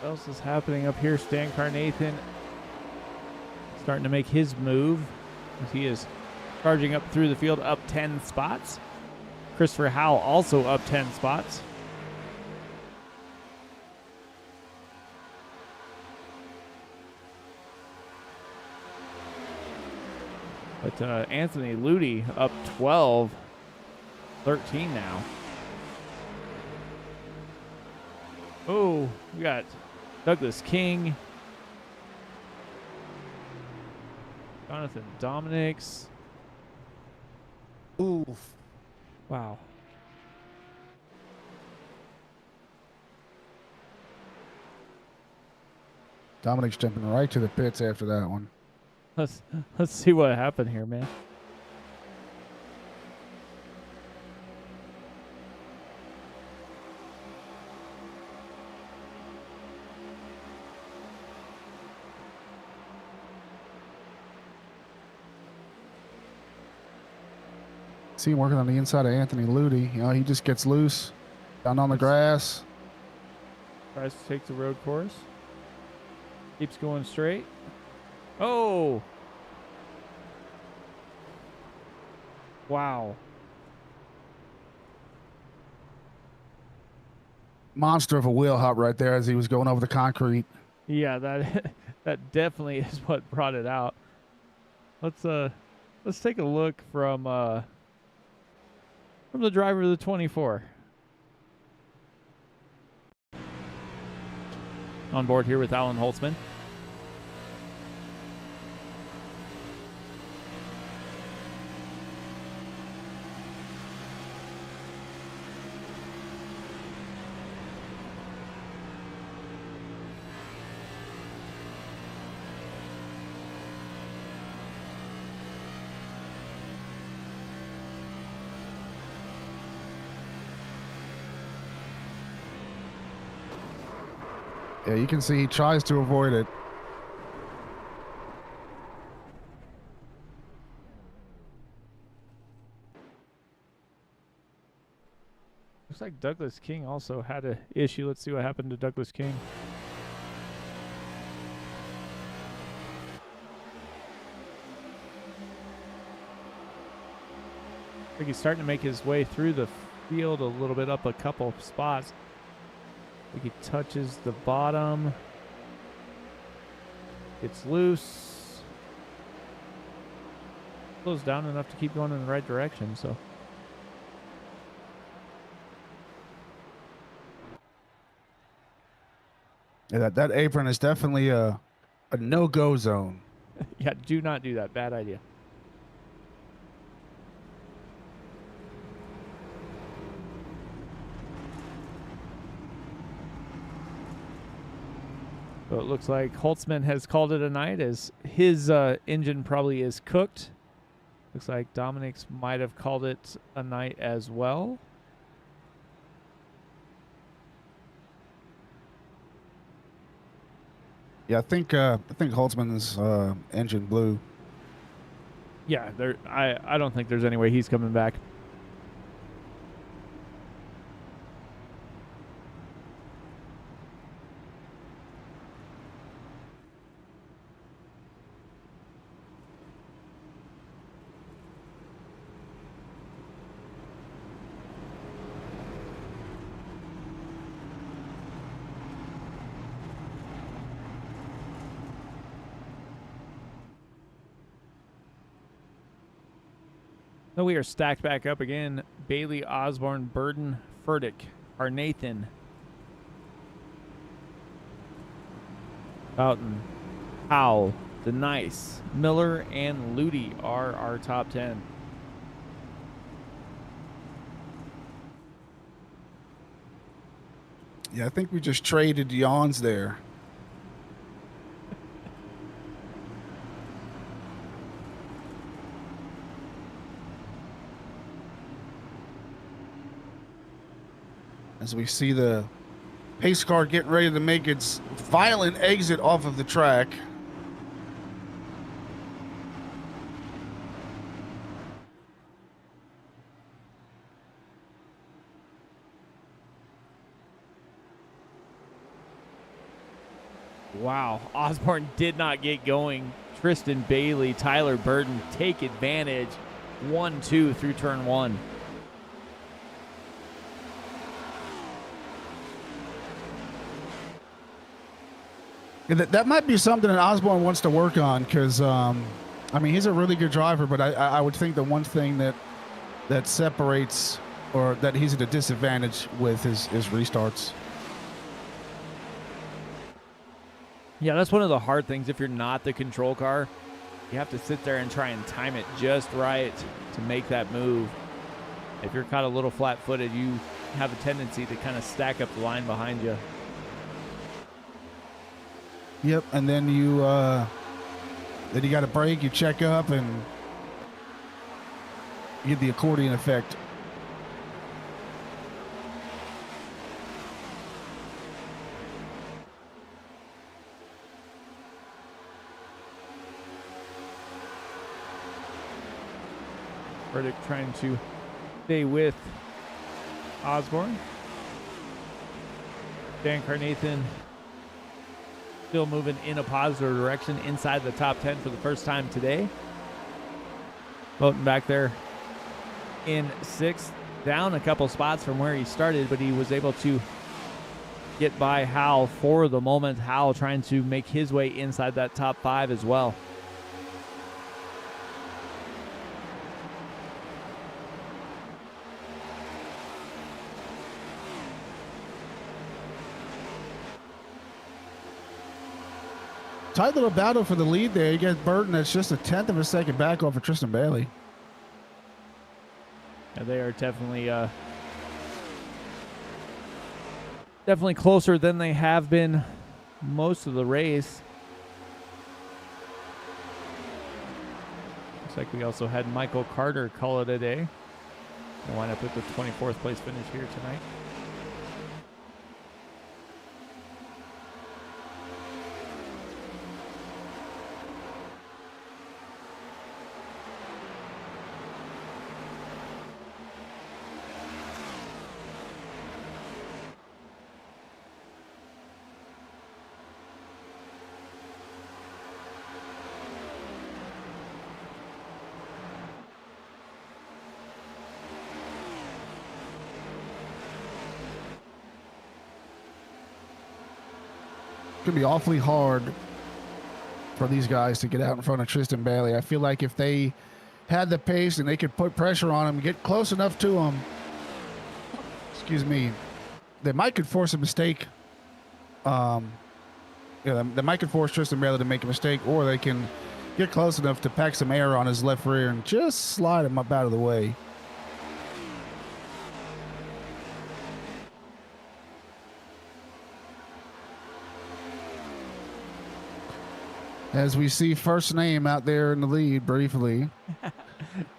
What else is happening up here? Stan Carnathan starting to make his move as he is charging up through the field, up 10 spots. Christopher Howell also up 10 spots. But Anthony Ludi up 12, 13 now. Oh, we got Douglas King, Jonathan Dominics. Oof. Wow. Dominic's jumping right to the pits after that one. Let's see what happened here, man. See him working on the inside of Anthony Ludi. He just gets loose down on the grass. Tries to take the road course. Keeps going straight. Oh! Wow. Monster of a wheel hop right there as he was going over the concrete. Yeah, that definitely is what brought it out. Let's take a look from the driver of the 24. On board here with Alan Holtzman. Yeah, you can see he tries to avoid it. Looks like Douglas King also had an issue. Let's see what happened to Douglas King. I think he's starting to make his way through the field a little bit, up a couple spots. I think he touches the bottom. It's loose. Slows down enough to keep going in the right direction, so. Yeah, that apron is definitely a no-go zone. Yeah, do not do that. Bad idea. So it looks like Holtzman has called it a night as his engine probably is cooked. Looks like Dominic's might have called it a night as well. Yeah, I think Holtzman's engine blew. Yeah, I don't think there's any way he's coming back. So we are stacked back up again. Bailey, Osborne, Burden, Furtick, Harnathan, Boughton, Howell, Denise, Miller, and Ludi are our top 10. Yeah, I think we just traded yawns there. As we see the pace car getting ready to make its violent exit off of the track. Wow, Osborne did not get going. Tristan Bailey, Tyler Burden take advantage. 1-2 through turn 1. Yeah, that might be something that Osborne wants to work on because, I mean, he's a really good driver, but I would think the one thing that separates or that he's at a disadvantage with is restarts. Yeah, that's one of the hard things. If you're not the control car, you have to sit there and try and time it just right to make that move. If you're caught a little flat-footed, you have a tendency to kind of stack up the line behind you. Yep, and then you got to brake, you check up, and you get the accordion effect. Burdick trying to stay with Osborne. Dan Carnathan still moving in a positive direction inside the top 10 for the first time today. Boughton back there in 6th, down a couple spots from where he started, but he was able to get by Howell for the moment. Howell trying to make his way inside that top 5 as well. Tight little battle for the lead there. You get Burton that's just 1/10 of a second back off of Tristan Bailey. Yeah, they are definitely closer than they have been most of the race. Looks like we also had Michael Carter call it a day. We'll wind up with the 24th place finish here tonight. Could be awfully hard for these guys to get out in front of Tristan Bailey. I feel like if they had the pace and they could put pressure on him, get close enough to him, excuse me, they might could force a mistake. They might could force Tristan Bailey to make a mistake, or they can get close enough to pack some air on his left rear and just slide him up out of the way. As we see first name out there in the lead briefly.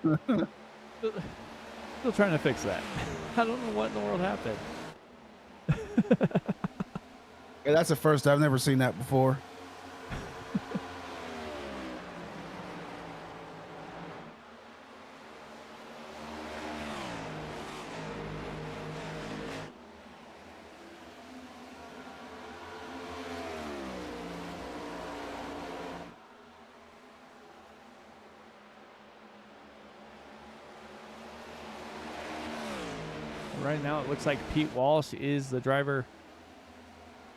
Still trying to fix that. I don't know what in the world happened. Yeah, that's a first. I've never seen that before. Right now, it looks like Pete Walsh is the driver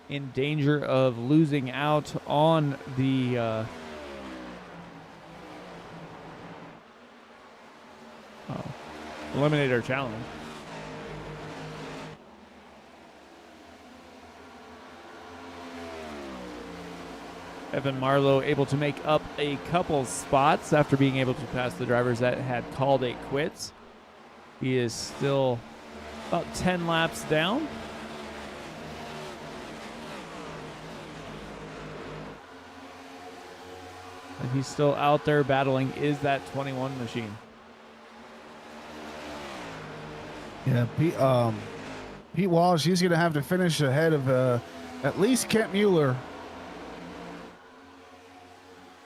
in danger of losing out on the Eliminator challenge. Evan Marlowe able to make up a couple spots after being able to pass the drivers that had called it quits. He is still about 10 laps down. And he's still out there battling is that 21 machine. Yeah, Pete Walsh, he's going to have to finish ahead of at least Kent Mueller.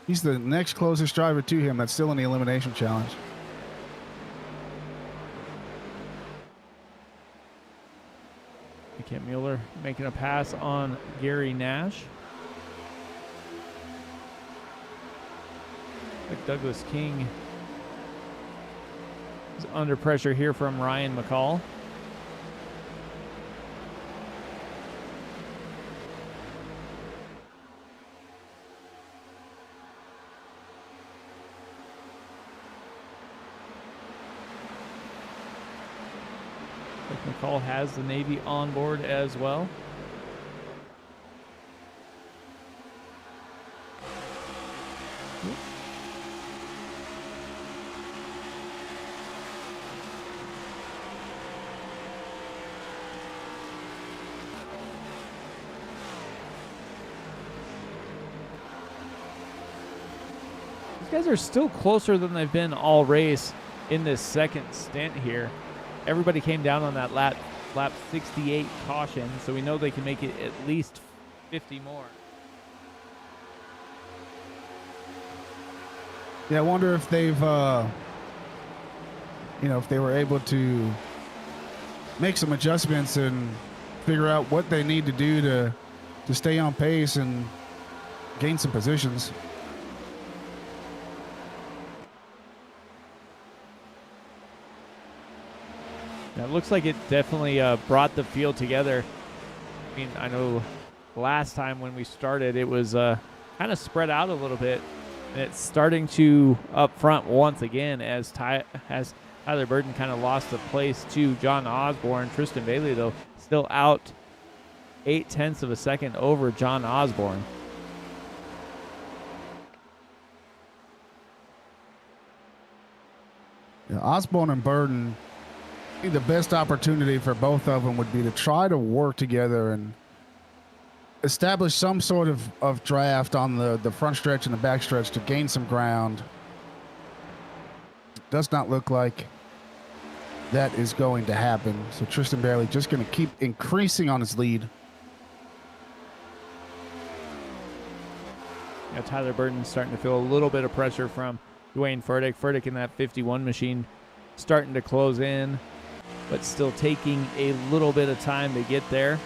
He's the next closest driver to him that's still in the elimination challenge. Kent Mueller making a pass on Gary Nash. Like Douglas King is under pressure here from Ryan McCall. McCall has the Navy on board as well. These guys are still closer than they've been all race in this second stint here. Everybody came down on that lap 68 caution, so we know they can make it at least 50 more. Yeah, I wonder if they've, if they were able to make some adjustments and figure out what they need to do to stay on pace and gain some positions. It looks like it definitely brought the field together. I mean, I know last time when we started, it was kind of spread out a little bit. And it's starting to up front once again as Tyler Burton kind of lost the place to John Osborne. Tristan Bailey, though, still out 0.8 of a second over John Osborne. Yeah, Osborne and Burton, the best opportunity for both of them would be to try to work together and establish some sort of draft on the front stretch and the back stretch to gain some ground. Does not look like that is going to happen. So Tristan Bailey just going to keep increasing on his lead. Yeah, Tyler Burton starting to feel a little bit of pressure from Dwayne Furtick. Furtick in that 51 machine starting to close in, but still taking a little bit of time to get there.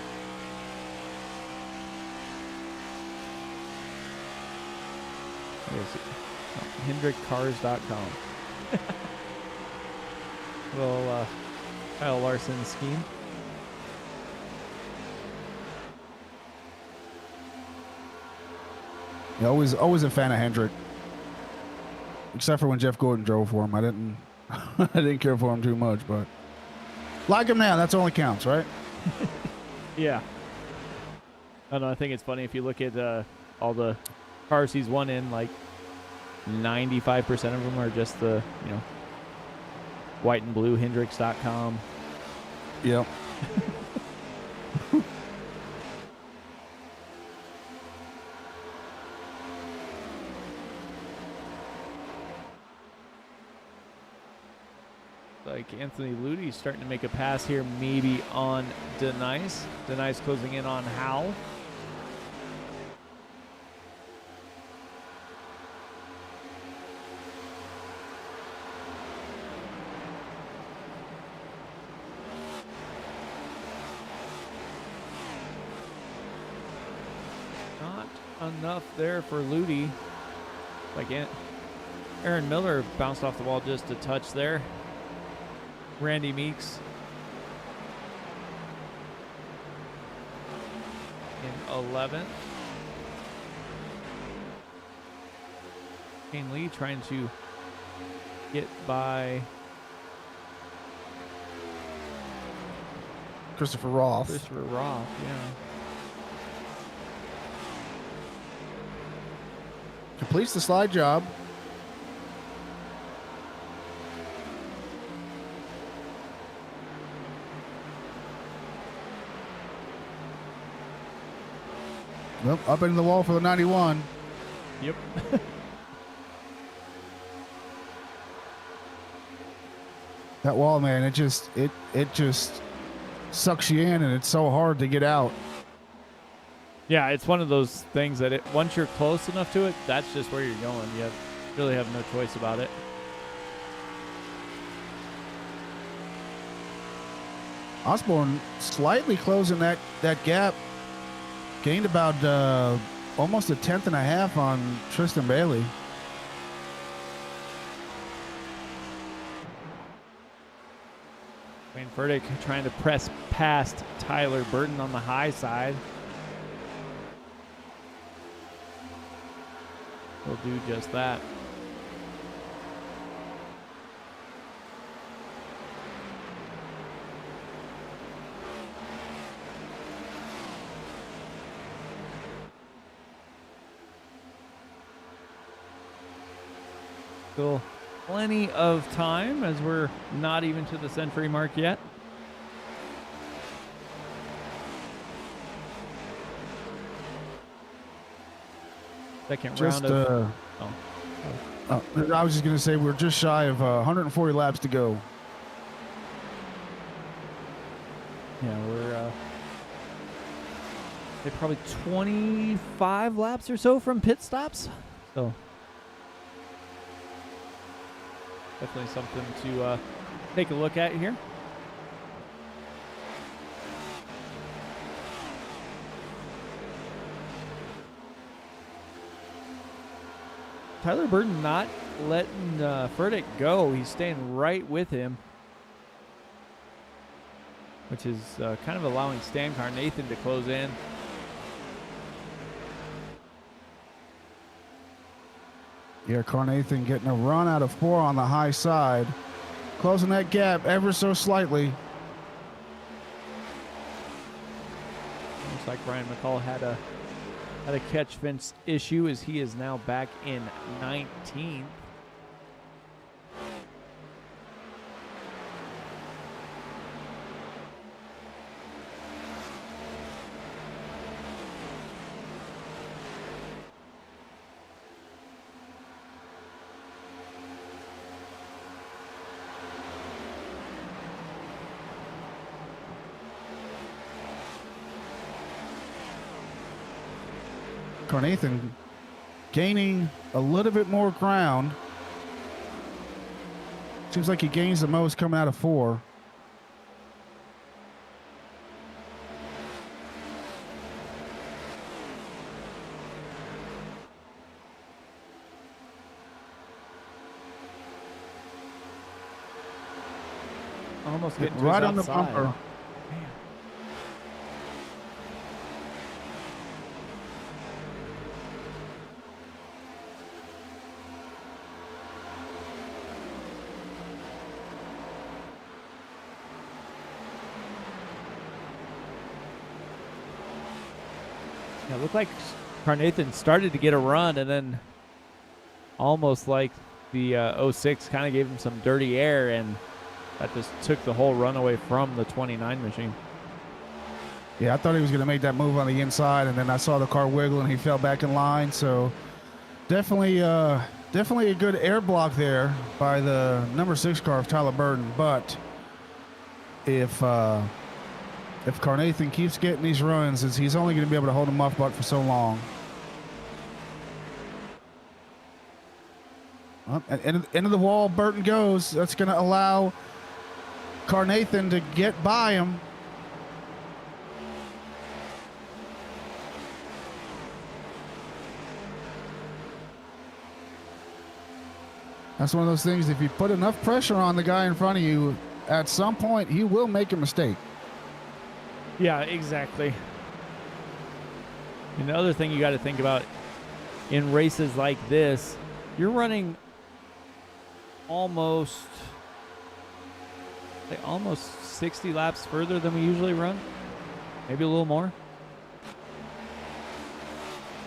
HendrickCars.com. Little Kyle Larson scheme. Yeah, always a fan of Hendrick, except for when Jeff Gordon drove for him. I didn't care for him too much, but like him now. That's all that counts, right? Yeah. I don't know. I think it's funny if you look at all the cars he's won in, like 95% of them are just the, white and blue Hendricks.com. Yep. Like Anthony Ludy starting to make a pass here, maybe on Denise. Denise closing in on Howell. Not enough there for Ludy. Like Aaron Miller bounced off the wall just a touch there. Randy Meeks in 11th. Kane Lee trying to get by Christopher Roth. Christopher Roth, yeah. Completes the slide job. Well, up into the wall for the 91. Yep. That wall, man, it just sucks you in, and it's so hard to get out. Yeah, it's one of those things that once you're close enough to it, that's just where you're going. You really have no choice about it. Osborne slightly closing that gap. Gained about almost a 10th and a half on Tristan Bailey. Wayne Furtick trying to press past Tyler Burton on the high side. He'll do just that. Still plenty of time as we're not even to the century mark yet. Second round of... I was just going to say we're just shy of 140 laps to go. Yeah, we're they're probably 25 laps or so from pit stops. So definitely something to take a look at here. Tyler Burton not letting Furtick go. He's staying right with him, which is kind of allowing Stan Carnathan to close in. Yeah, Carnathan getting a run out of 4 on the high side. Closing that gap ever so slightly. Looks like Ryan McCall had a catch fence issue as he is now back in 19th. Carnathan gaining a little bit more ground. Seems like he gains the most coming out of 4. Almost getting to right his on the outside. bumper. Man. Yeah, it looked like Carnathan started to get a run, and then almost like the 06 kind of gave him some dirty air, and that just took the whole run away from the 29 machine. Yeah, I thought he was going to make that move on the inside, and then I saw the car wiggle, and he fell back in line. So definitely a good air block there by the number 6 car of Tyler Burton. But if Carnathan keeps getting these runs, he's only going to be able to hold him off but for so long. And into the wall, Burton goes. That's going to allow Carnathan to get by him. That's one of those things, if you put enough pressure on the guy in front of you, at some point he will make a mistake. Yeah, exactly. And the other thing you got to think about in races like this, you're running almost like almost 60 laps further than we usually run, maybe a little more.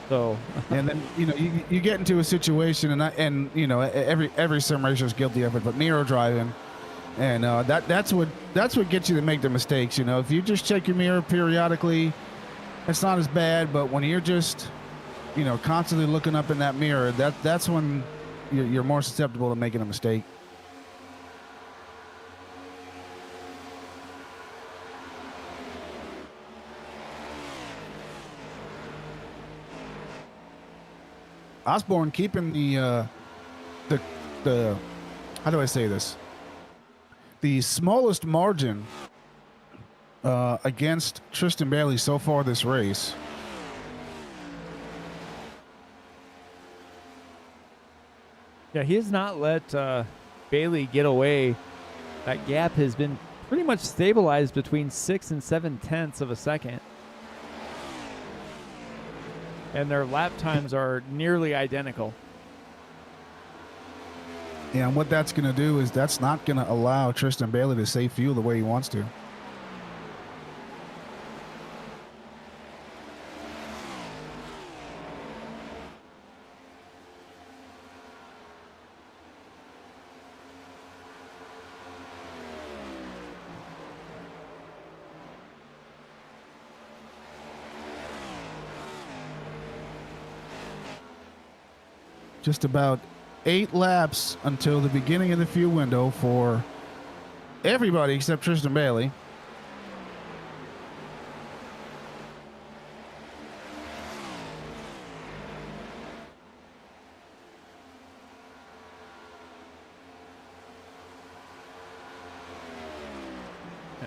So, and then you get into a situation, and every sim racer is guilty of it, but Nero driving, and that's what gets you to make the mistakes. If you just check your mirror periodically, it's not as bad. But when you're just constantly looking up in that mirror, that's when you're more susceptible to making a mistake. Osborne keeping the how do I say this? The smallest margin against Tristan Bailey so far this race. yeah, he has not let Bailey get away. That gap has been pretty much stabilized between 6 and 7/10 of a second. And their lap times are nearly identical. Yeah, and what that's going to do is that's not going to allow Tristan Bailey to save fuel the way he wants to. Just about 8 laps until the beginning of the fuel window for everybody except Tristan Bailey.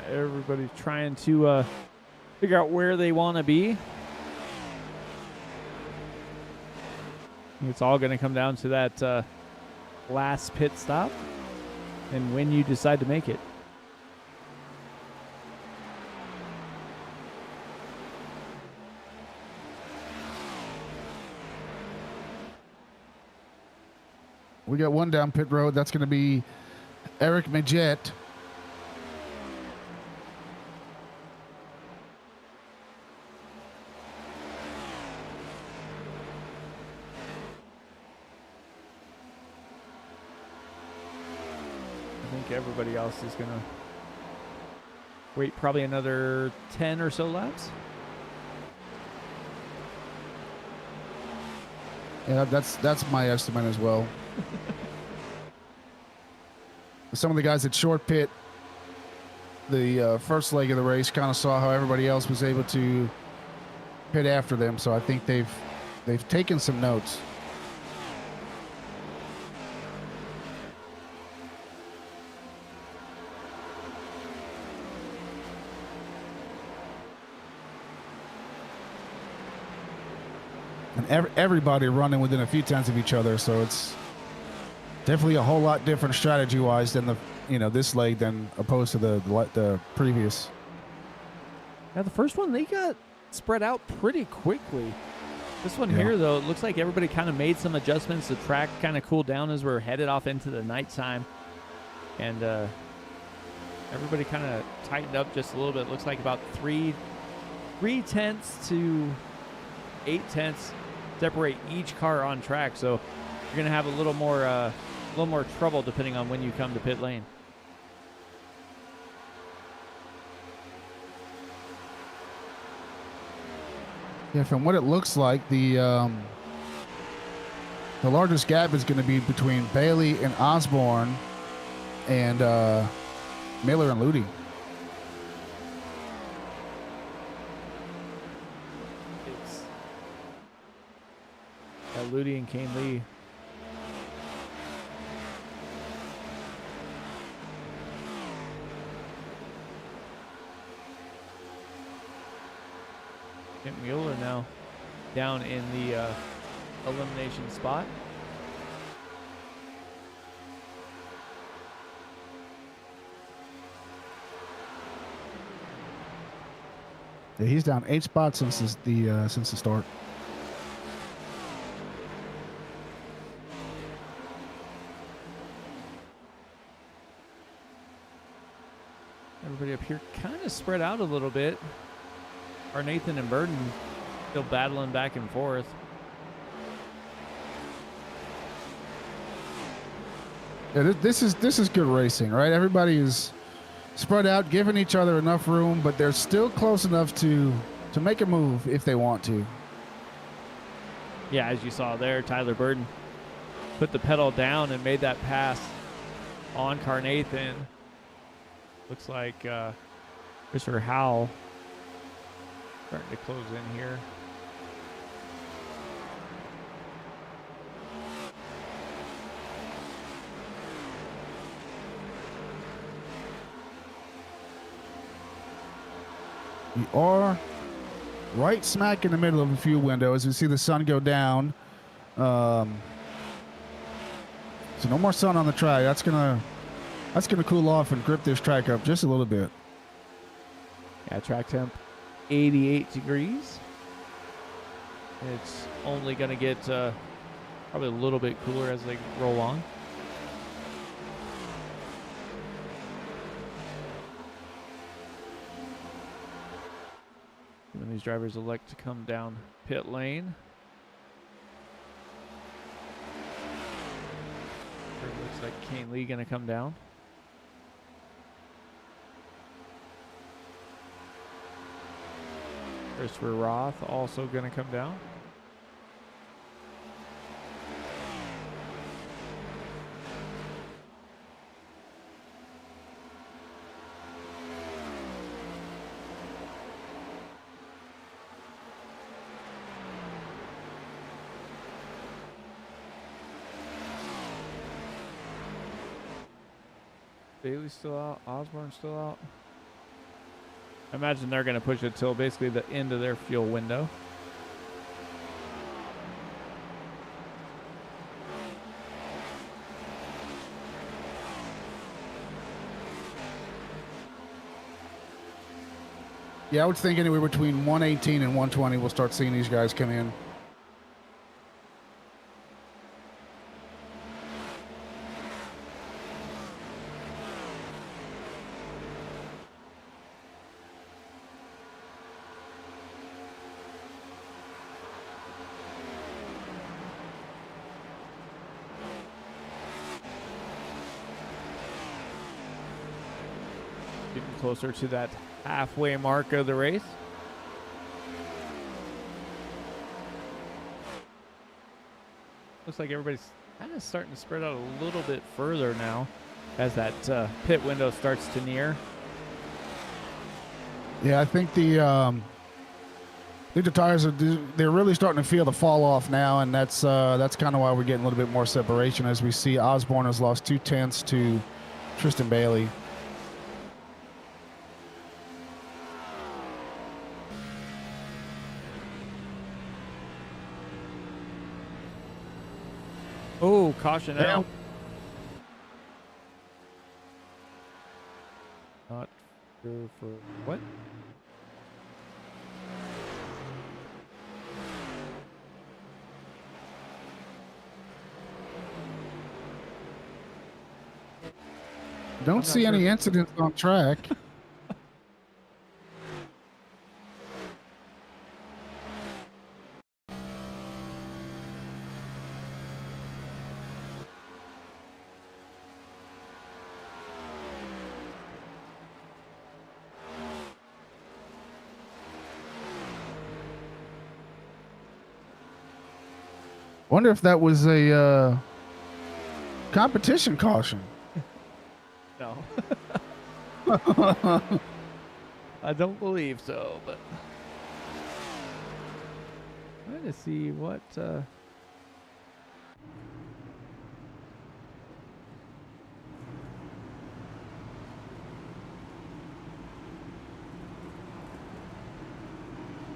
Everybody's trying to figure out where they want to be. It's all going to come down to that last pit stop and when you decide to make it. We got one down pit road. That's going to be Eric Majet. Everybody else is going to wait probably another 10 or so laps. Yeah, that's my estimate as well. Some of the guys at short pit, the first leg of the race, kind of saw how everybody else was able to pit after them, so I think they've taken some notes. And everybody running within a few tenths of each other, so it's definitely a whole lot different strategy-wise than this leg than opposed to the previous. Now the first one, they got spread out pretty quickly. This one here, though, it looks like everybody kind of made some adjustments. The track kind of cooled down as we're headed off into the nighttime, and everybody kind of tightened up just a little bit. It looks like about 3/10 to 8/10 separate each car on track, so you're gonna have a little more trouble depending on when you come to pit lane. Yeah, from what it looks like, the largest gap is going to be between Bailey and Osborne, and Miller and Ludi. Ludi and Kane Lee. Kent Mueller now down in the elimination spot. Yeah, he's down 8 spots since the start. here kind of spread out a little bit. Our Nathan and Boughton still battling back and forth. Yeah, this is good racing, right? Everybody is spread out, giving each other enough room, but they're still close enough to make a move if they want to. Yeah, as you saw there, Tyler Boughton put the pedal down and made that pass on Carnathan. Looks like Christopher Howell starting to close in here. We are right smack in the middle of a fuel window as we see the sun go down. So no more sun on the track. That's gonna cool off and grip this track up just a little bit. Yeah, track temp 88 degrees. It's only going to get probably a little bit cooler as they roll on. When these drivers elect to come down pit lane. It looks like Kane Lee going to come down. Christopher Roth also going to come down. Bailey's still out. Osborne's still out. I imagine they're going to push it till basically the end of their fuel window. Yeah, I would think anywhere between 118 and 120 we'll start seeing these guys come in. Getting closer to that halfway mark of the race. Looks like everybody's kind of starting to spread out a little bit further now as that pit window starts to near. Yeah, I think the tires they're really starting to feel the fall off now, and that's kind of why we're getting a little bit more separation as we see Osborne has lost 0.2 to Tristan Bailey. Oh, caution out. Not sure for what? Don't see any incidents on track. Wonder if that was a competition caution. No. I don't believe so, but trying to see what the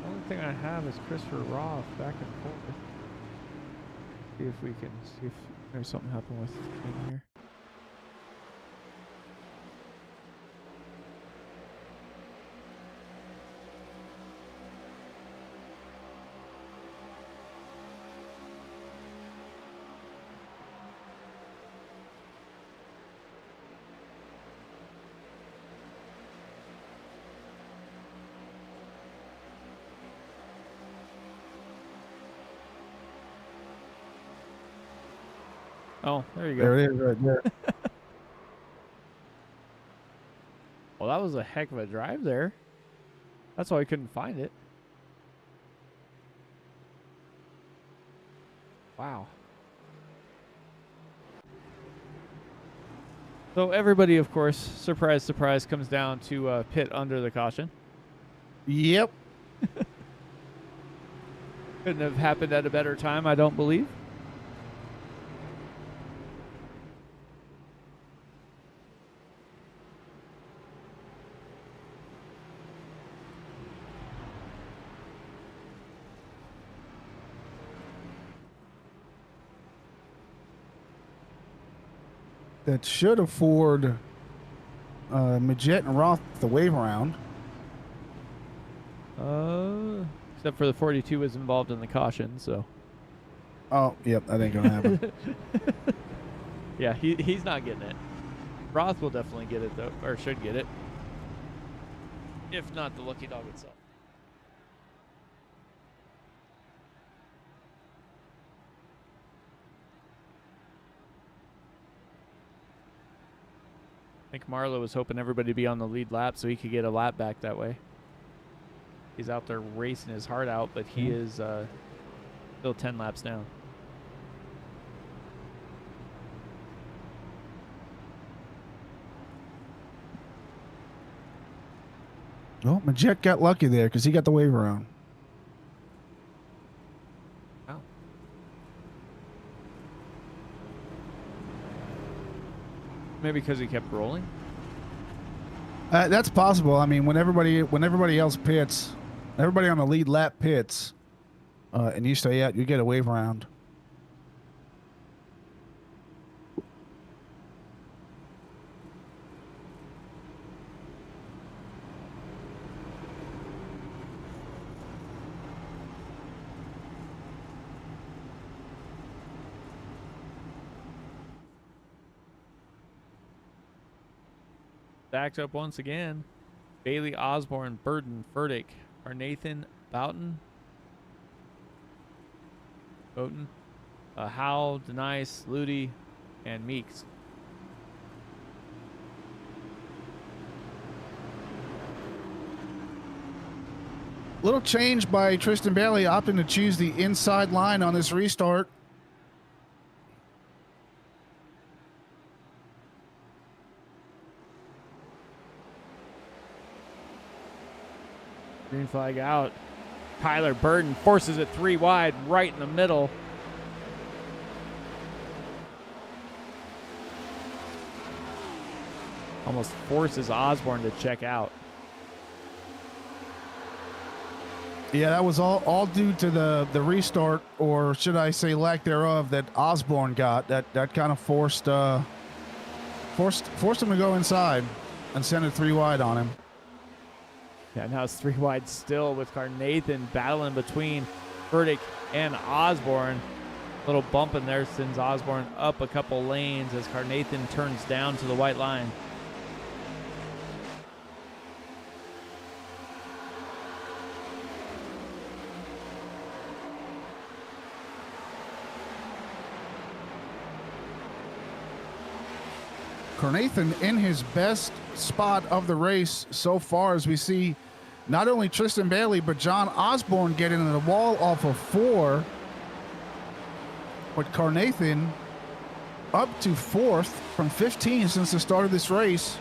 only thing I have is Christopher Roth back and forth. See if we can see if there's something happened with in here. Oh, there you go. There it is right there. Well, that was a heck of a drive there. That's why I couldn't find it. Wow. So everybody, of course, surprise, surprise, comes down to pit under the caution. Yep. Couldn't have happened at a better time, I don't believe. That should afford Majet and Roth the wave around. Except for the 42 was involved in the caution, so. Oh, yep, that ain't gonna happen. Yeah, he's not getting it. Roth will definitely get it, though, or should get it. If not, the lucky dog itself. I think Marlowe was hoping everybody to be on the lead lap so he could get a lap back that way. He's out there racing his heart out, but he is still 10 laps down. Well, Majet got lucky there because he got the wave around. Wow. Maybe because he kept rolling? That's possible. I mean, when everybody else pits, everybody on the lead lap pits, and you stay out, you get a wave round. Stacked up once again. Bailey, Osborne, Burden, Furtick, Nathan, Boughton, Howell, Denise, Ludi, and Meeks. Little change by Tristan Bailey opting to choose the inside line on this restart. Green flag out. Tyler Burden forces it 3 wide right in the middle. Almost forces Osborne to check out. Yeah, that was all due to the restart, or should I say lack thereof, that Osborne got. That kind of forced him to go inside and send it 3 wide on him. Yeah, now it's 3 wide still with Carnathan battling between Furtick and Osborne. Little bump in there sends Osborne up a couple lanes as Carnathan turns down to the white line. Carnathan in his best spot of the race so far, as we see not only Tristan Bailey but John Osborne getting into the wall off of 4, but Carnathan up to 4th from 15 since the start of this race.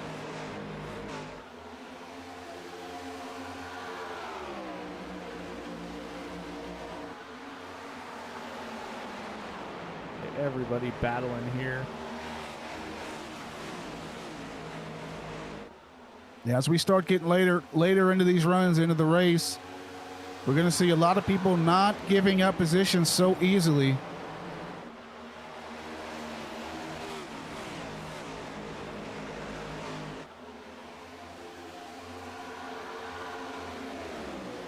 Everybody battling here. Yeah, as we start getting later into these runs into the race, we're going to see a lot of people not giving up positions so easily.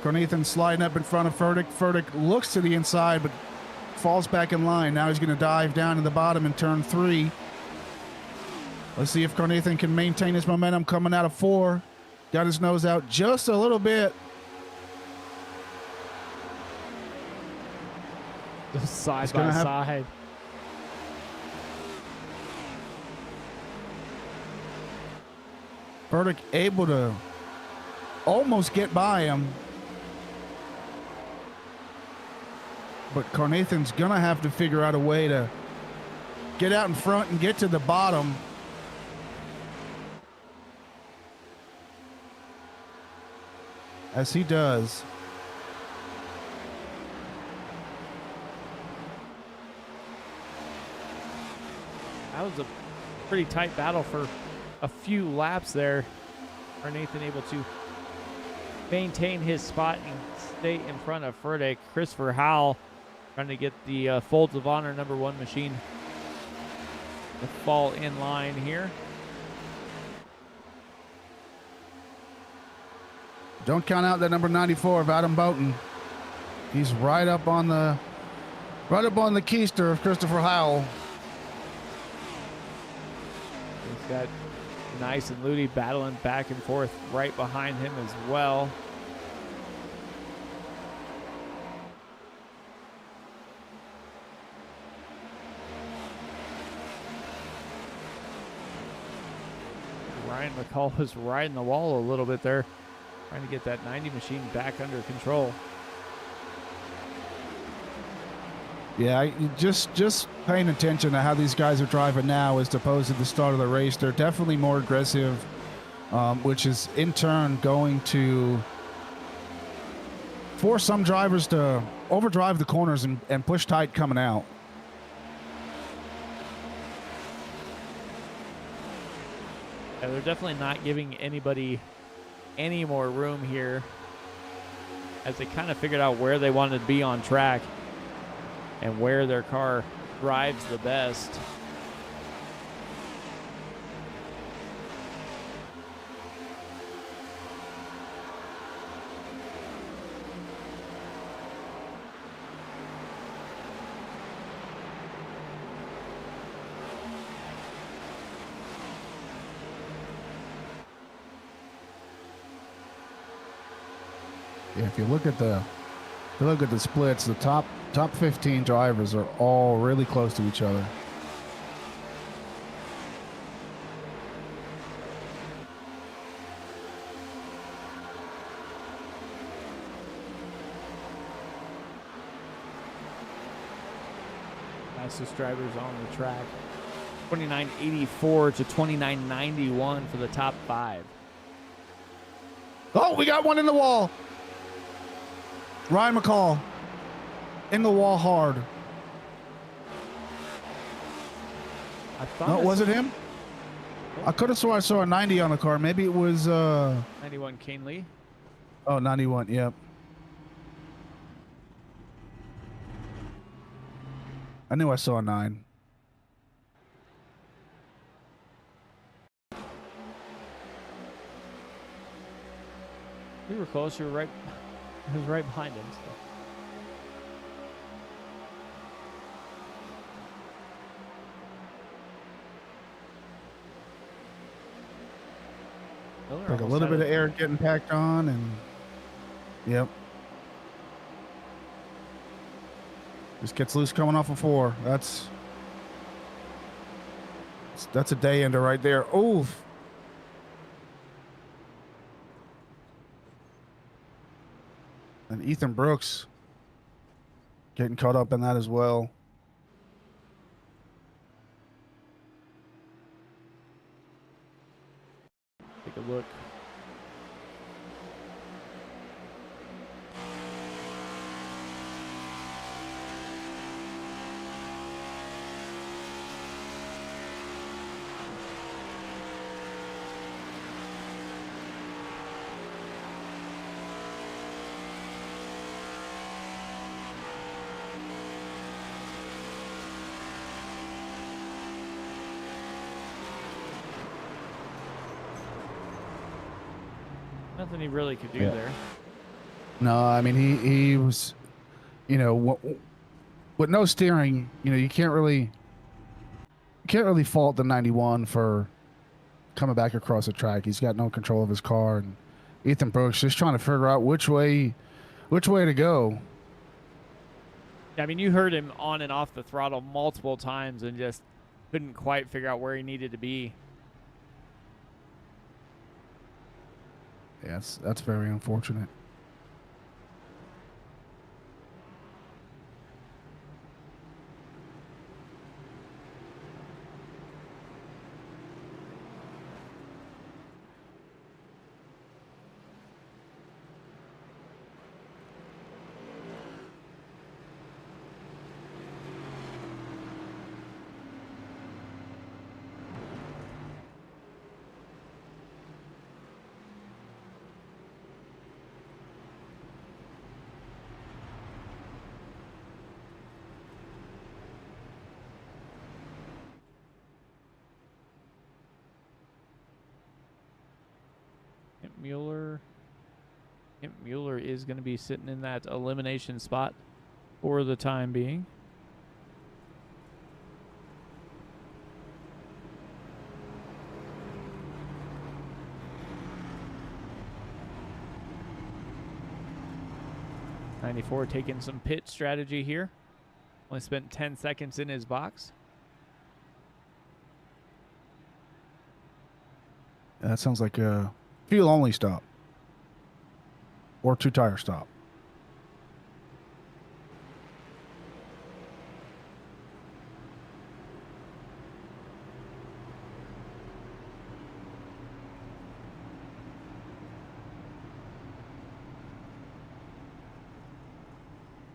Carnathan sliding up in front of Furtick. Furtick looks to the inside, but falls back in line. Now he's going to dive down to the bottom in turn 3. Let's see if Carnathan can maintain his momentum coming out of 4. Got his nose out just a little bit. Side by side. Burdick able to almost get by him. But Carnathan's going to have to figure out a way to get out in front and get to the bottom. As he does. That was a pretty tight battle for a few laps there. Nathan able to maintain his spot and stay in front of Furtick. Christopher Howell trying to get the Folds of Honor #1 machine to fall in line here. Don't count out that number 94 of Adam Boughton. He's right up on the keister of Christopher Howell. He's got Nice and Ludi battling back and forth right behind him as well. Ryan McCall was riding the wall a little bit there, trying to get that 90 machine back under control. Yeah, just paying attention to how these guys are driving now as opposed to the start of the race. They're definitely more aggressive, which is in turn going to force some drivers to overdrive the corners and push tight coming out. Yeah, they're definitely not giving anybody any more room here as they kind of figured out where they wanted to be on track and where their car drives the best. Yeah, if you look at the splits, the top 15 drivers are all really close to each other. Fastest drivers on the track. 29.84 to 29.91 for the top 5. Oh, we got one in the wall. Ryan McCall in the wall hard. I thought No, was it him? I could have swore I saw a 90 on the car. Maybe it was 91 Kane Lee. Oh, 91, yep. I knew I saw a 9. We were close. You were right. He was right behind him. So. Like a little bit of air getting packed on, and yep. Just gets loose coming off of 4. That's a day ender right there. Oof. And Ethan Brooks getting caught up in that as well. Take a look. Nothing he really could do there. No, I mean he was, with no steering, you can't really fault the 91 for coming back across the track. He's got no control of his car, and Ethan Brooks just trying to figure out which way to go. I mean, you heard him on and off the throttle multiple times and just couldn't quite figure out where he needed to be. Yeah, that's very unfortunate. Kent Mueller is going to be sitting in that elimination spot for the time being. '94 taking some pit strategy here. Only spent 10 seconds in his box. That sounds like a fuel only stop or 2-tire stop.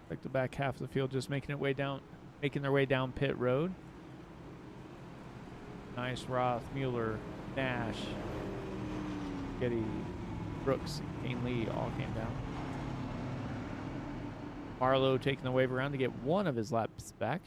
Like the back half of the field just making their way down pit road. Nice, Roth, Mueller, Nash, Getty, Brooks, Kane Lee all came down. Barlow taking the wave around to get one of his laps back.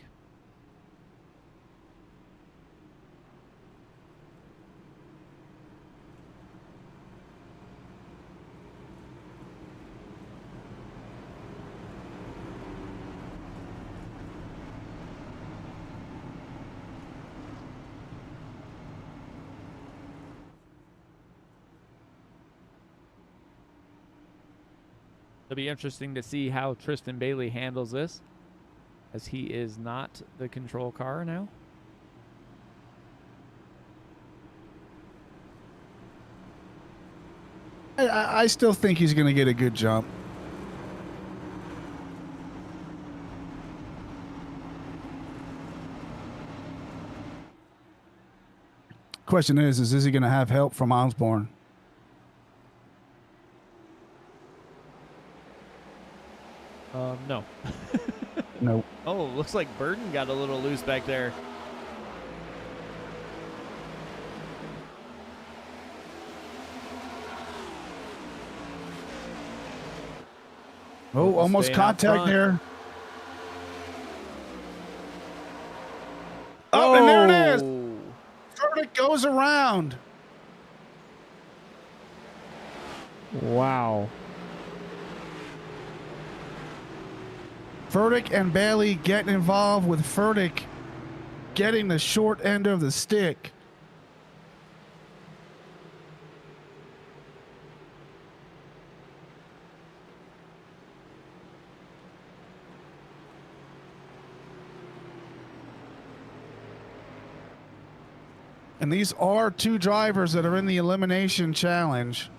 It'll be interesting to see how Tristan Bailey handles this, as he is not the control car now. I still think he's going to get a good jump. Question is he going to have help from Osborne? No. No. Oh, looks like Burton got a little loose back there. Oh, almost Staying out contact front. there. Oh, and there it is. Verdict goes around. Wow. Furtick and Bailey getting involved, with Furtick getting the short end of the stick. And these are two drivers that are in the elimination challenge.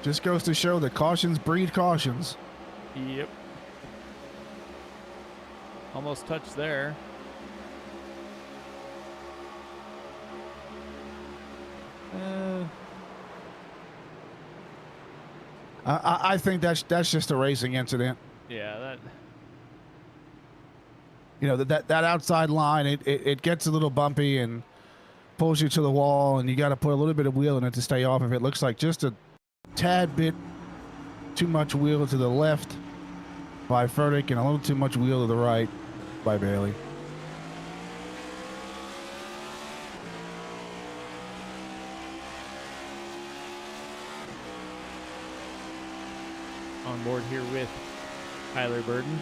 Just goes to show that cautions breed cautions. Yep. Almost touched there. I think that's just a racing incident. Yeah, that. You know, that outside line, it gets a little bumpy and pulls you to the wall, and you got to put a little bit of wheel in it to stay off of it. Looks like just a tad bit too much wheel to the left by Furtick and a little too much wheel to the right by Bailey. On board here with Tyler Burton.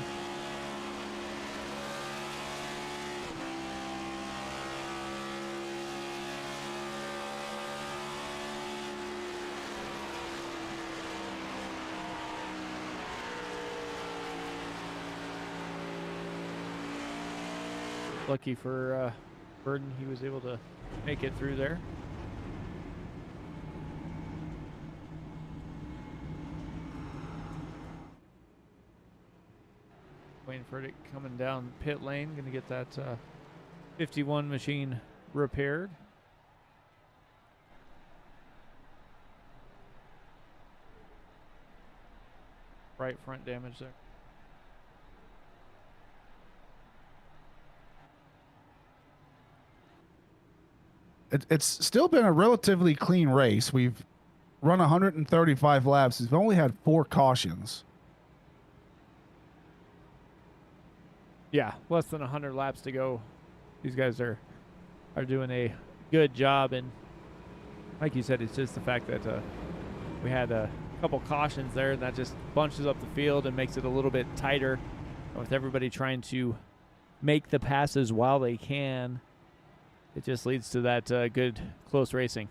lucky for Boughton, he was able to make it through there. Wayne Furtick coming down pit lane, going to get that 51 machine repaired. Right front damage there. It's still been a relatively clean race. We've run 135 laps. We've only had 4 cautions. Yeah, less than 100 laps to go. These guys are doing a good job, and like you said, it's just the fact that we had a couple cautions there, and that just bunches up the field and makes it a little bit tighter with everybody trying to make the passes while they can. It just leads to that good close racing.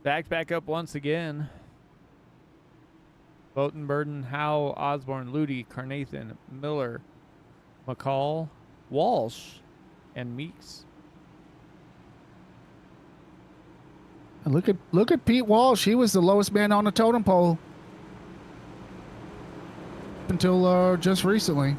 Back up once again. Boughton, Boughton, Howe, Osborne, Ludi, Carnathan, Miller, McCall, Walsh, and Meeks. And look at Pete Walsh. He was the lowest man on the totem pole until just recently.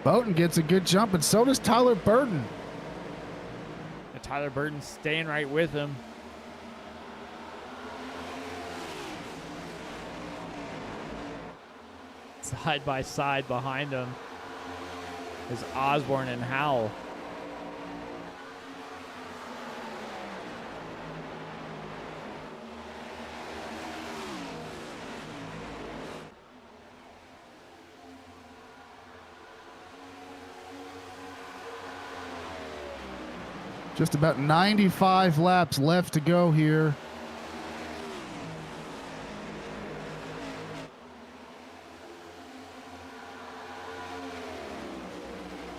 Boughton gets a good jump, and so does Tyler Boughton. And Tyler Boughton staying right with him. Side by side behind him is Osborne and Howell. Just about 95 laps left to go here.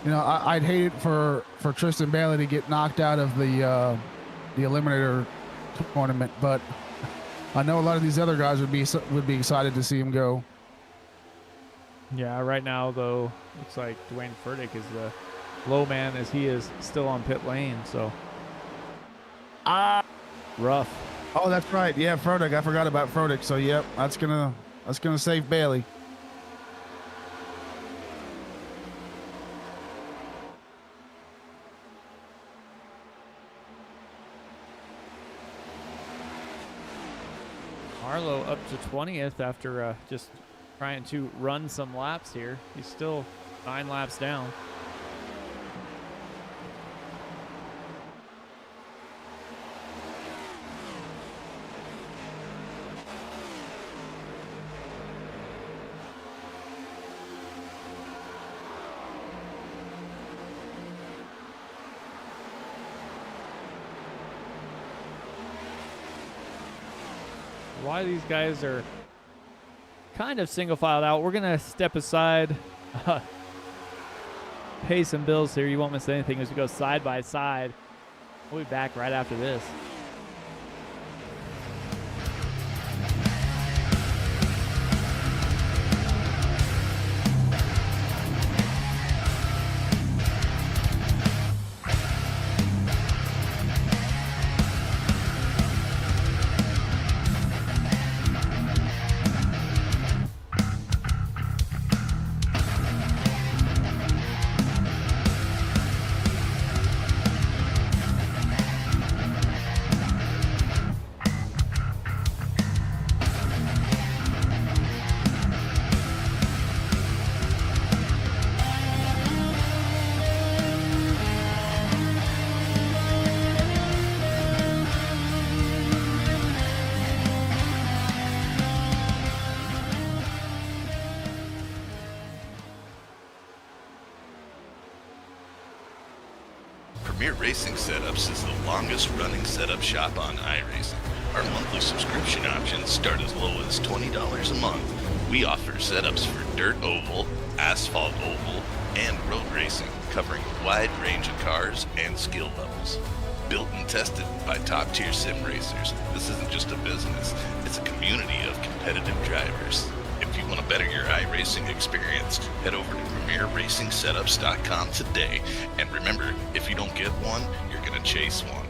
You know, I'd hate it for Tristan Bailey to get knocked out of the Eliminator tournament, but I know a lot of these other guys would be excited to see him go. Yeah, right now though, looks like Dwayne Furtick is the low man, as he is still on pit lane. So rough. Oh, that's right. Yeah, Furtick. I forgot about Furtick. So yep, that's gonna save Bailey. Marlowe up to 20th after just trying to run some laps here. He's still 9 laps down. A lot of these guys are kind of single filed out. We're gonna step aside, pay some bills here. You won't miss anything as we go side by side. We'll be back right after this. Premier Racing Setups is the longest running setup shop on iRacing. Our monthly subscription options start as low as $20 a month. We offer setups for dirt oval, asphalt oval, and road racing, covering a wide range of cars and skill levels. Built and tested by top-tier sim racers, this isn't just a business, it's a community of competitive drivers. If you want to better your iRacing experience, head over to PremierRacingSetups.com today. And remember, if you don't get one, you're going to chase one.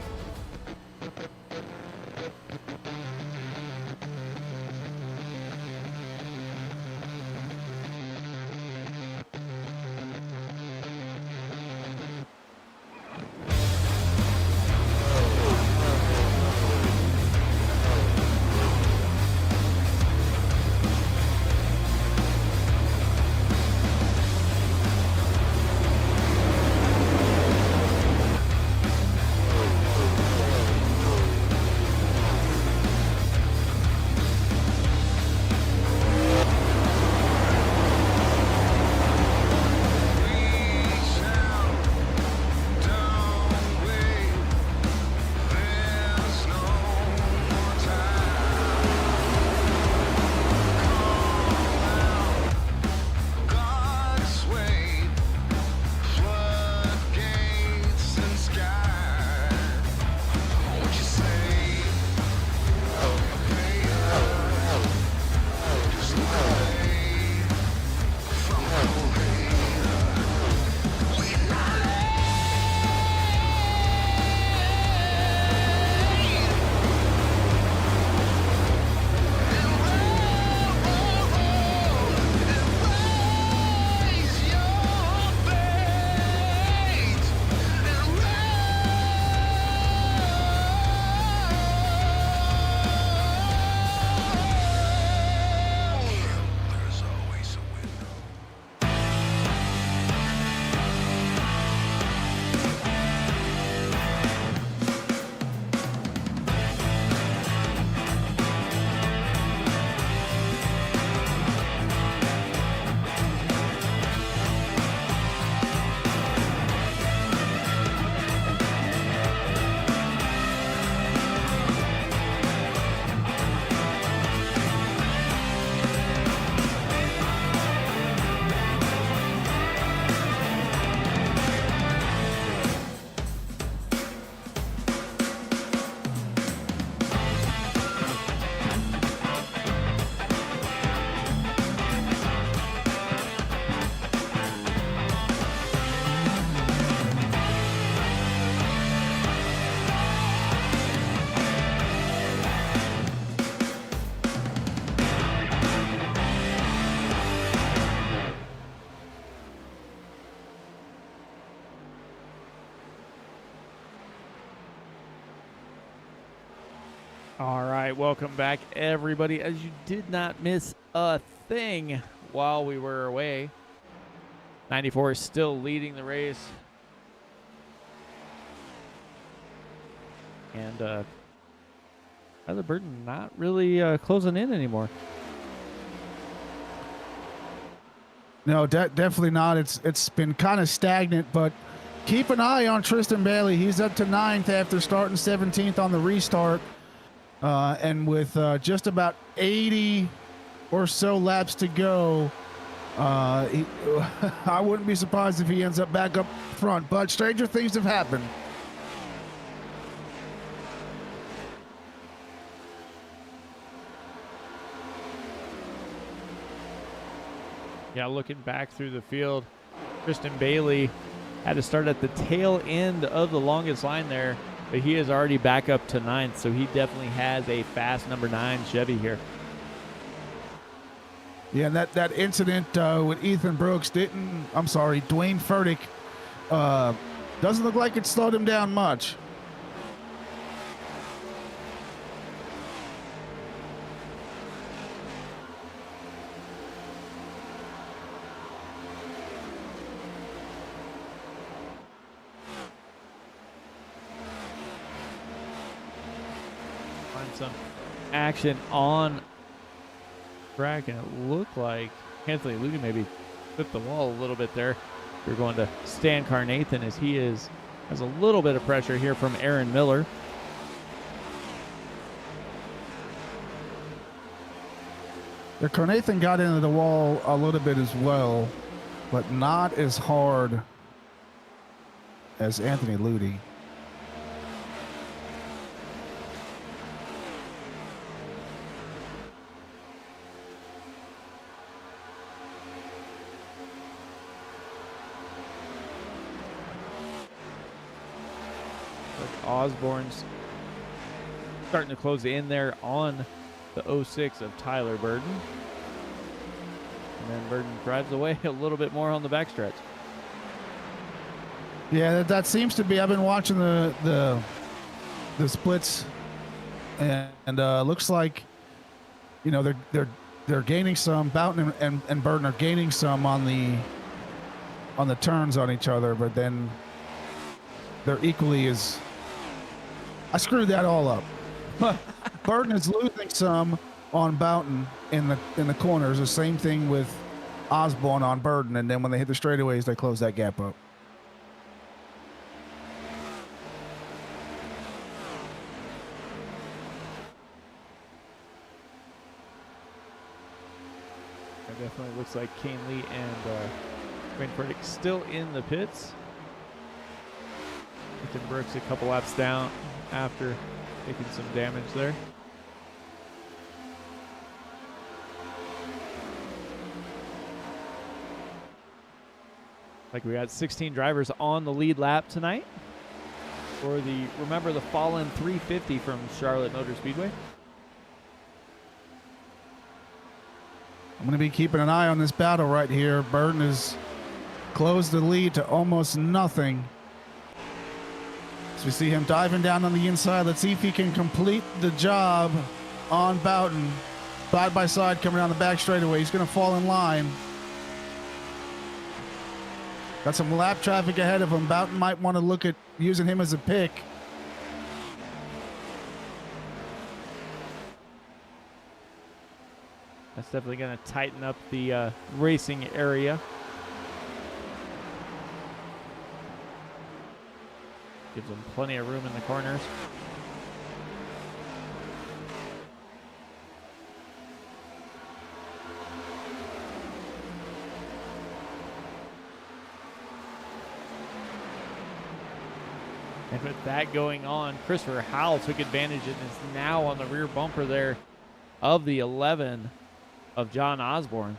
All right, welcome back, everybody. As you did not miss a thing while we were away, 94 is still leading the race. And Tyler Burton not really closing in anymore. No, definitely not. It's been kind of stagnant, but keep an eye on Tristan Bailey. He's up to 9th after starting 17th on the restart. And with just about 80 or so laps to go, I wouldn't be surprised if he ends up back up front. But stranger things have happened. Yeah, looking back through the field, Tristan Bailey had to start at the tail end of the longest line there, but he is already back up to 9th, so he definitely has a fast number 9 Chevy here. Yeah, and that incident with Ethan Brooks Dwayne Furtick, doesn't look like it slowed him down much. Some action on track, and it looked like Anthony Lugan maybe flipped the wall a little bit there. We're going to Stan Carnathan as he is Has a little bit of pressure here from Aaron Miller. The Carnathan got into the wall a little bit as well, but not as hard as Anthony Ludi. Osborne's starting to close in there on the 06 of Tyler Burden. And then Burden drives away a little bit more on the backstretch. Yeah, that seems to be. I've been watching the splits, and looks like, you know, they're gaining some. Boughton and Burden are gaining some on the turns on each other, but then they're equally as. I screwed that all up. Burden is losing some on Boughton in the corners. The same thing with Osborne on Burden, and then when they hit the straightaways, they close that gap up. It definitely looks like Kane Lee and Wayne Furtick still in the pits. Ethan Brooks a couple laps down after taking some damage there. Like we got 16 drivers on the lead lap tonight for the Remember the Fallen 350 from Charlotte Motor Speedway. I'm going to be keeping an eye on this battle right here. Burden has closed the lead to almost nothing. So we see him diving down on the inside. Let's see if he can complete the job on Boughton. Side by side coming down the back straightaway. He's going to fall in line. Got some lap traffic ahead of him. Boughton might want to look at using him as a pick. That's definitely going to tighten up the racing area. Gives them plenty of room in the corners. And with that going on, Christopher Howell took advantage and is now on the rear bumper there of the 11 of John Osborne.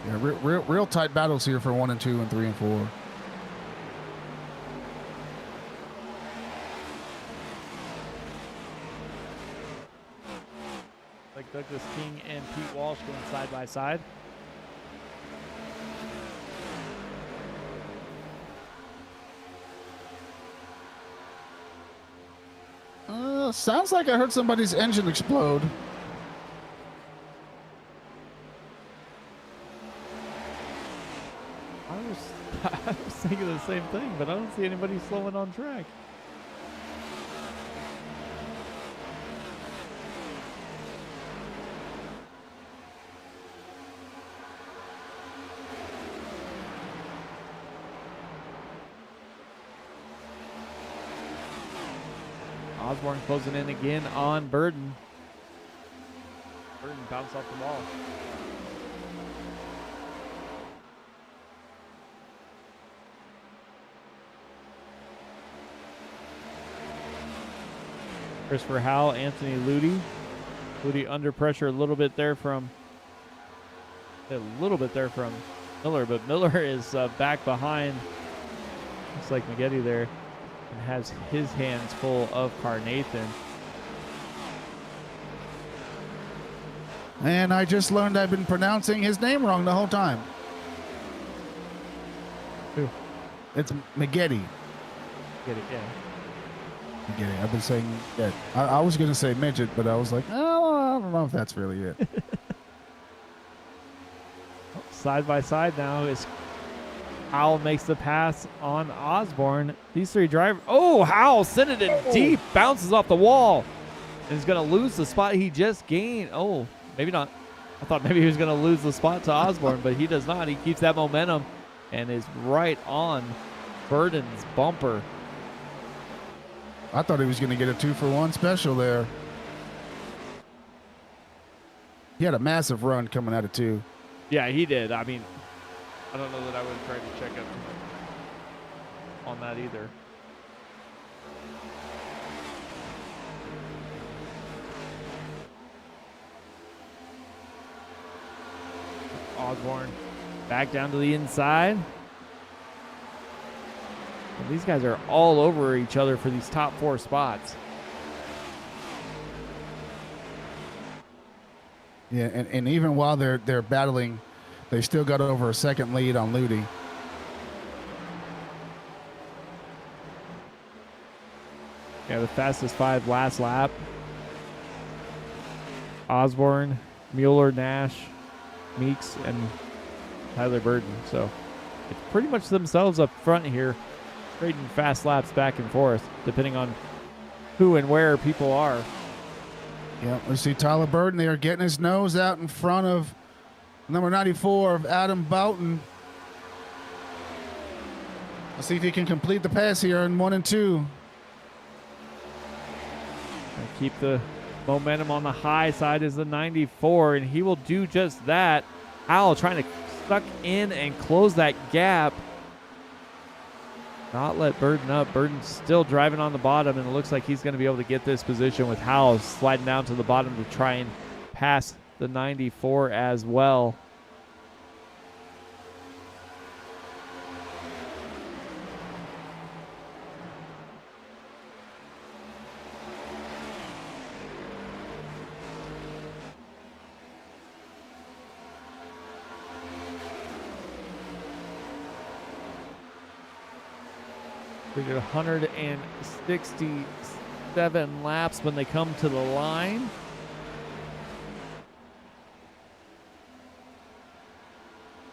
Yeah, real tight battles here for 1 and 2 and 3 and 4. Like Douglas King and Pete Walsh going side by side. Sounds like I heard somebody's engine explode. I was thinking the same thing, but I don't see anybody slowing on track. Osborne closing in again on Burden. Burden bounced off the ball. Christopher Howell, Anthony Ludi. Ludi under pressure a little bit there from Miller, but Miller is back behind. Looks like Maggette there and has his hands full of Carnathan. And I just learned I've been pronouncing his name wrong the whole time. Who? It's Maggette. Get it, yeah. Maggette. I've been saying that. I was going to say midget, but I was like, oh, I don't know if that's really it. Side by side now is Howell makes the pass on Osborne. These three drivers. Oh, Howell sent it in deep. Bounces off the wall. And he's going to lose the spot he just gained. Oh, maybe not. I thought maybe he was going to lose the spot to Osborne, but he does not. He keeps that momentum and is right on Burden's bumper. I thought he was going to get a 2-for-1 special there. He had a massive run coming out of 2. Yeah, he did. I mean, I don't know that I would have tried to check up on that either. Osborne back down to the inside. And these guys are all over each other for these top 4 spots. Yeah, and even while they're battling, they still got over a second lead on Ludi. Yeah, the fastest 5 last lap. Osborne, Mueller, Nash, Meeks, and Tyler Burden. So it's pretty much themselves up front here, trading fast laps back and forth, depending on who and where people are. Yeah, we see Tyler Burden there getting his nose out in front of number 94 of Adam Boughton. Let's see if he can complete the pass here in 1 and 2. And keep the momentum on the high side is the 94, and he will do just that. Howell trying to suck in and close that gap. Not let Burden up. Burden's still driving on the bottom, and it looks like he's going to be able to get this position with Howell sliding down to the bottom to try and pass the 94 as well. We did 167 laps when they come to the line.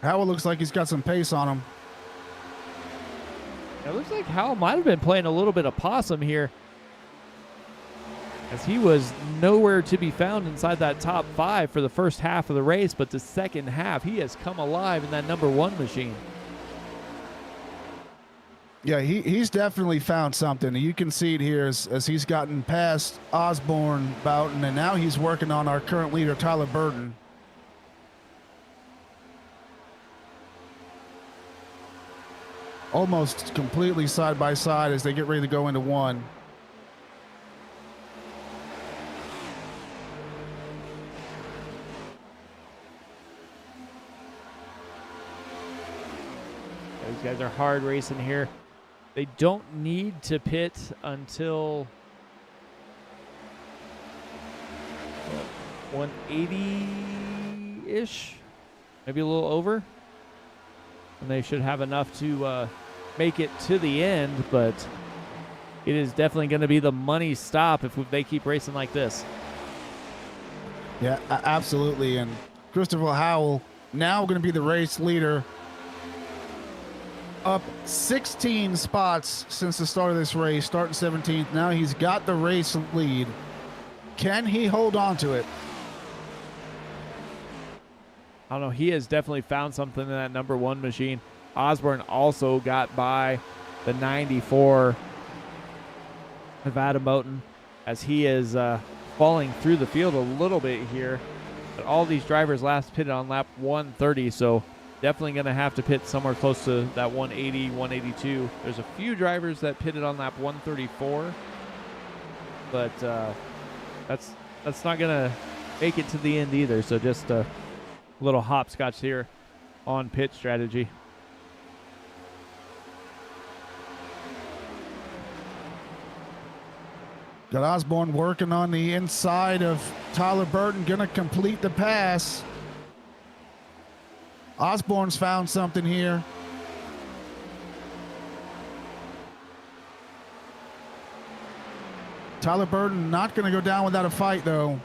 Howell looks like he's got some pace on him. It looks like Howell might have been playing a little bit of possum here, as he was nowhere to be found inside that top 5 for the first half of the race, but the second half he has come alive in that number 1 machine. Yeah, he's definitely found something. You can see it here as he's gotten past Osborne, Boughton, and now he's working on our current leader, Tyler Burden. Almost completely side by side as they get ready to go into 1. These guys are hard racing here. They don't need to pit until 180-ish, maybe a little over. And they should have enough to make it to the end, but it is definitely going to be the money stop if they keep racing like this. Yeah, absolutely. And Christopher Howell now going to be the race leader, up 16 spots since the start of this race, starting 17th. Now he's got the race lead. Can he hold on to it? I don't know. He has definitely found something in that number 1 machine. Osborne also got by the 94 Nevada Boughton, as he is falling through the field a little bit here. But all these drivers last pitted on lap 130, so definitely going to have to pit somewhere close to that 180, 182. There's a few drivers that pitted on lap 134, but that's not going to make it to the end either. So just a little hopscotch here on pit strategy. Got Osborne working on the inside of Tyler Burden, going to complete the pass. Osborne's found something here. Tyler Burden not going to go down without a fight, though.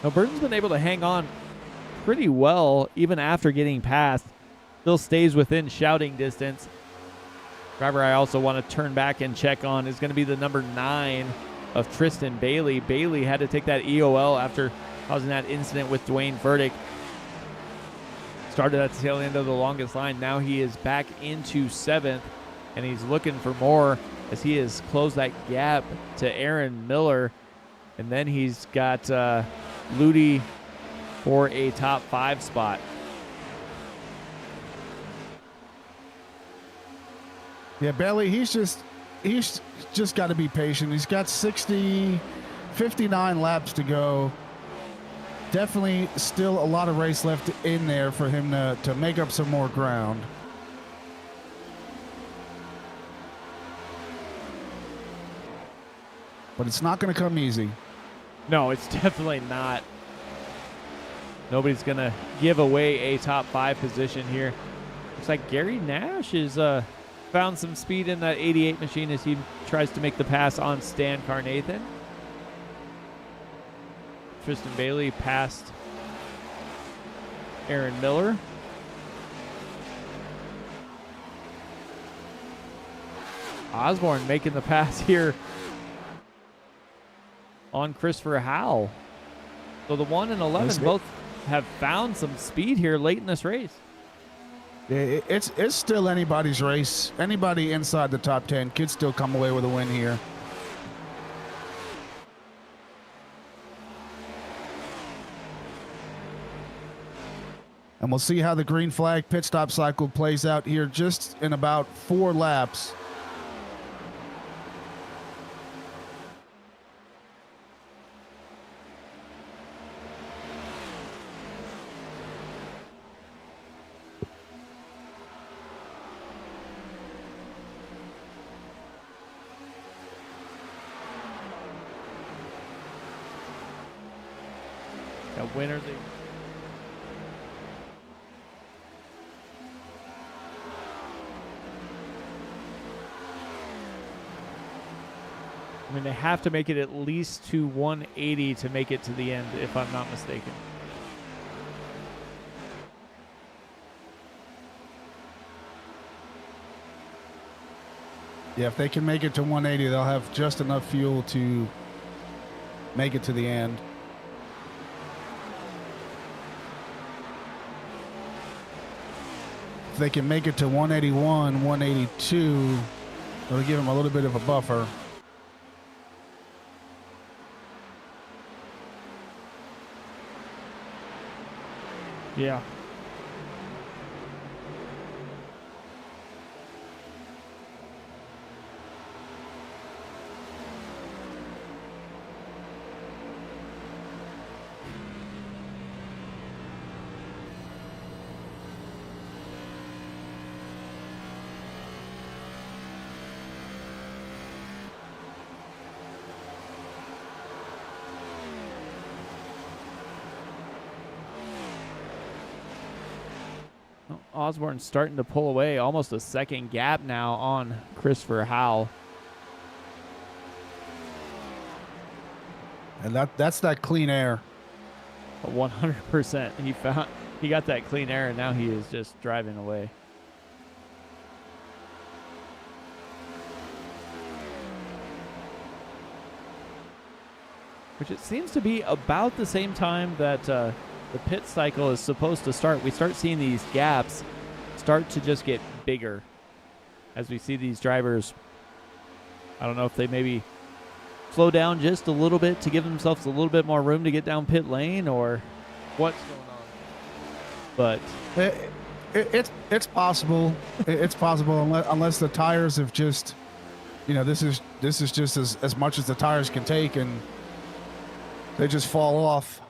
Now, Burden's been able to hang on pretty well even after getting past. still stays within shouting distance. Driver I also want to turn back and check on is going to be the number 9 of Tristan Bailey. Bailey had to take that EOL after causing that incident with Dwayne Furtick. Started at the tail end of the longest line. Now he is back into 7th, and he's looking for more as he has closed that gap to Aaron Miller. And then he's got Ludi for a top 5 spot. Yeah, Bailey, he's just got to be patient. He's got 59 laps to go. Definitely still a lot of race left in there for him to make up some more ground. But it's not going to come easy. No, it's definitely not. Nobody's going to give away a top 5 position here. Looks like Gary Nash is found some speed in that 88 machine as he tries to make the pass on Stan Carnathan. Tristan Bailey passed Aaron Miller. Osborne making the pass here on Christopher Howell. So the 1 and 11 both have found some speed here late in this race. Yeah, it's still anybody's race. Anybody inside the top 10 could still come away with a win here. And we'll see how the green flag pit stop cycle plays out here just in about 4 laps. Got winners. I mean, they have to make it at least to 180 to make it to the end, if I'm not mistaken. Yeah, if they can make it to 180, they'll have just enough fuel to make it to the end. If they can make it to 181, 182, it'll give them a little bit of a buffer. Yeah. Osborne's starting to pull away, almost a second gap now on Christopher Howell. And that's that clean air. 100%. He got that clean air, and now he is just driving away. Which it seems to be about the same time that the pit cycle is supposed to start. We start seeing these gaps start to just get bigger as we see these drivers. I don't know if they maybe slow down just a little bit to give themselves a little bit more room to get down pit lane or what's going on. But it's possible. It's possible unless the tires have just, this is just as much as the tires can take and they just fall off.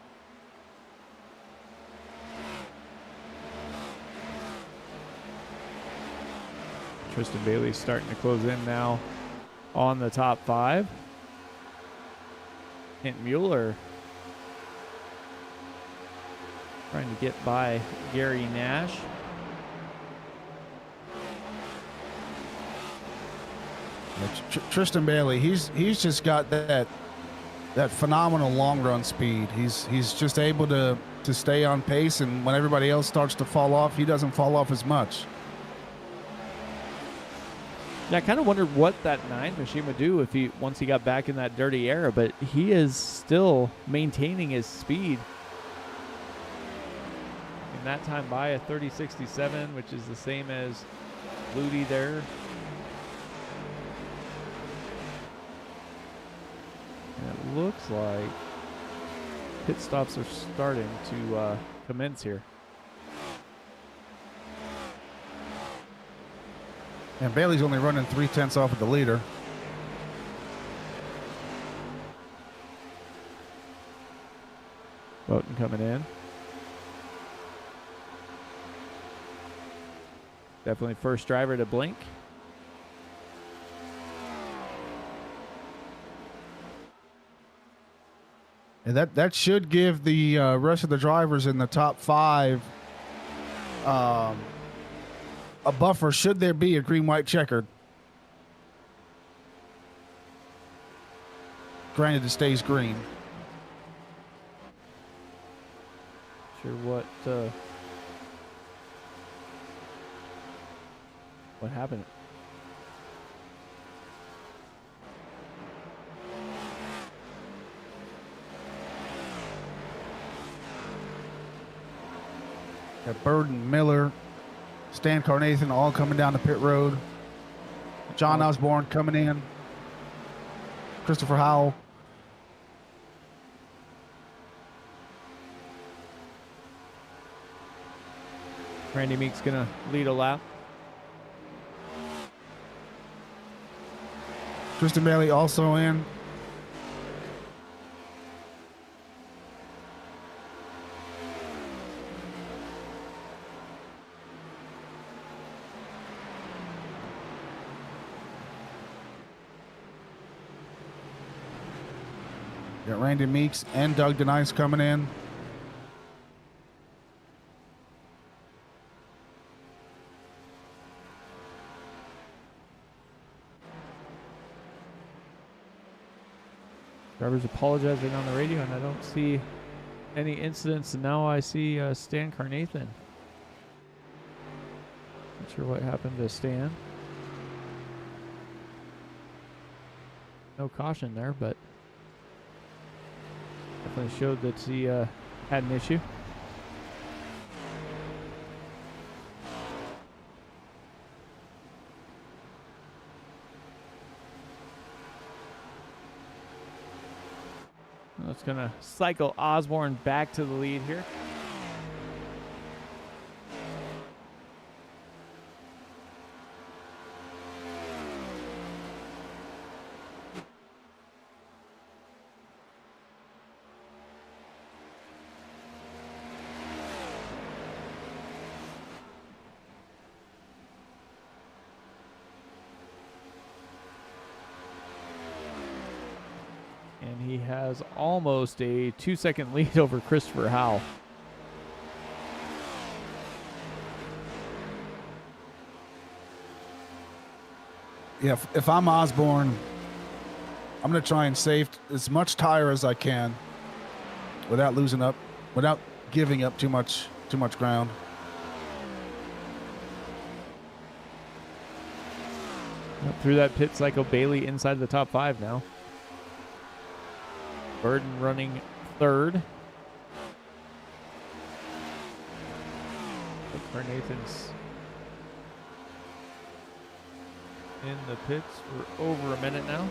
Tristan Bailey's starting to close in now on the top 5. Kent Mueller trying to get by Gary Nash. Tristan Bailey, he's just got that that phenomenal long run speed. He's just able to stay on pace, and when everybody else starts to fall off, he doesn't fall off as much. Yeah, I kind of wondered what that 9 machine would do if once he got back in that dirty era, but he is still maintaining his speed. In that time by a 30.67, which is the same as Ludi there. And it looks like pit stops are starting to commence here. And Bailey's only running 0.3 off of the leader. Boughton coming in. Definitely first driver to blink. And that should give the rest of the drivers in the top 5 a buffer should there be a green-white checkered. Granted, it stays green. Sure what happened. Got Boughton, Miller, Stan Carnathan all coming down the pit road. John Osborne coming in. Christopher Howell. Randy Meek's gonna lead a lap. Tristan Bailey also in. Got Randy Meeks and Doug Denise coming in. Drivers apologizing on the radio, and I don't see any incidents. And now I see Stan Carnathan. Not sure what happened to Stan. No caution there, but definitely showed that he had an issue. It's going to cycle Osborne back to the lead here. And he has almost a 2-second lead over Christopher Howell. Yeah, if I'm Osborne, I'm going to try and save as much tire as I can without giving up too much ground. Through that pit cycle, Bailey inside the top 5 now. Boughton running third. Carnathan's in the pits for over a minute now.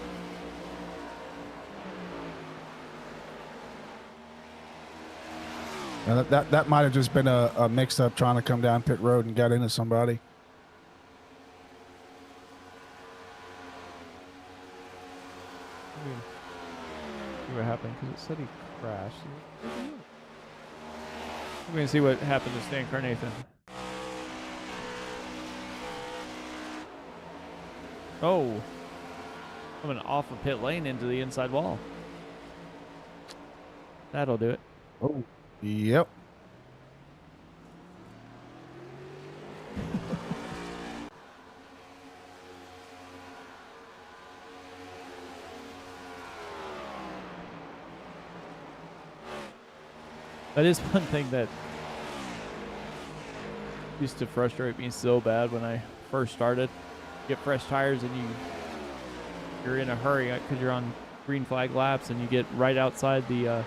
Now that might have just been a mix-up trying to come down pit road and got into somebody. See what happened because it said he crashed. We're going to see what happened to Stan Carnathan. Oh, coming off of pit lane into the inside wall. That'll do it. Oh, yep. That is one thing that used to frustrate me so bad when I first started. Get fresh tires and you're in a hurry because you're on green flag laps and you get right outside the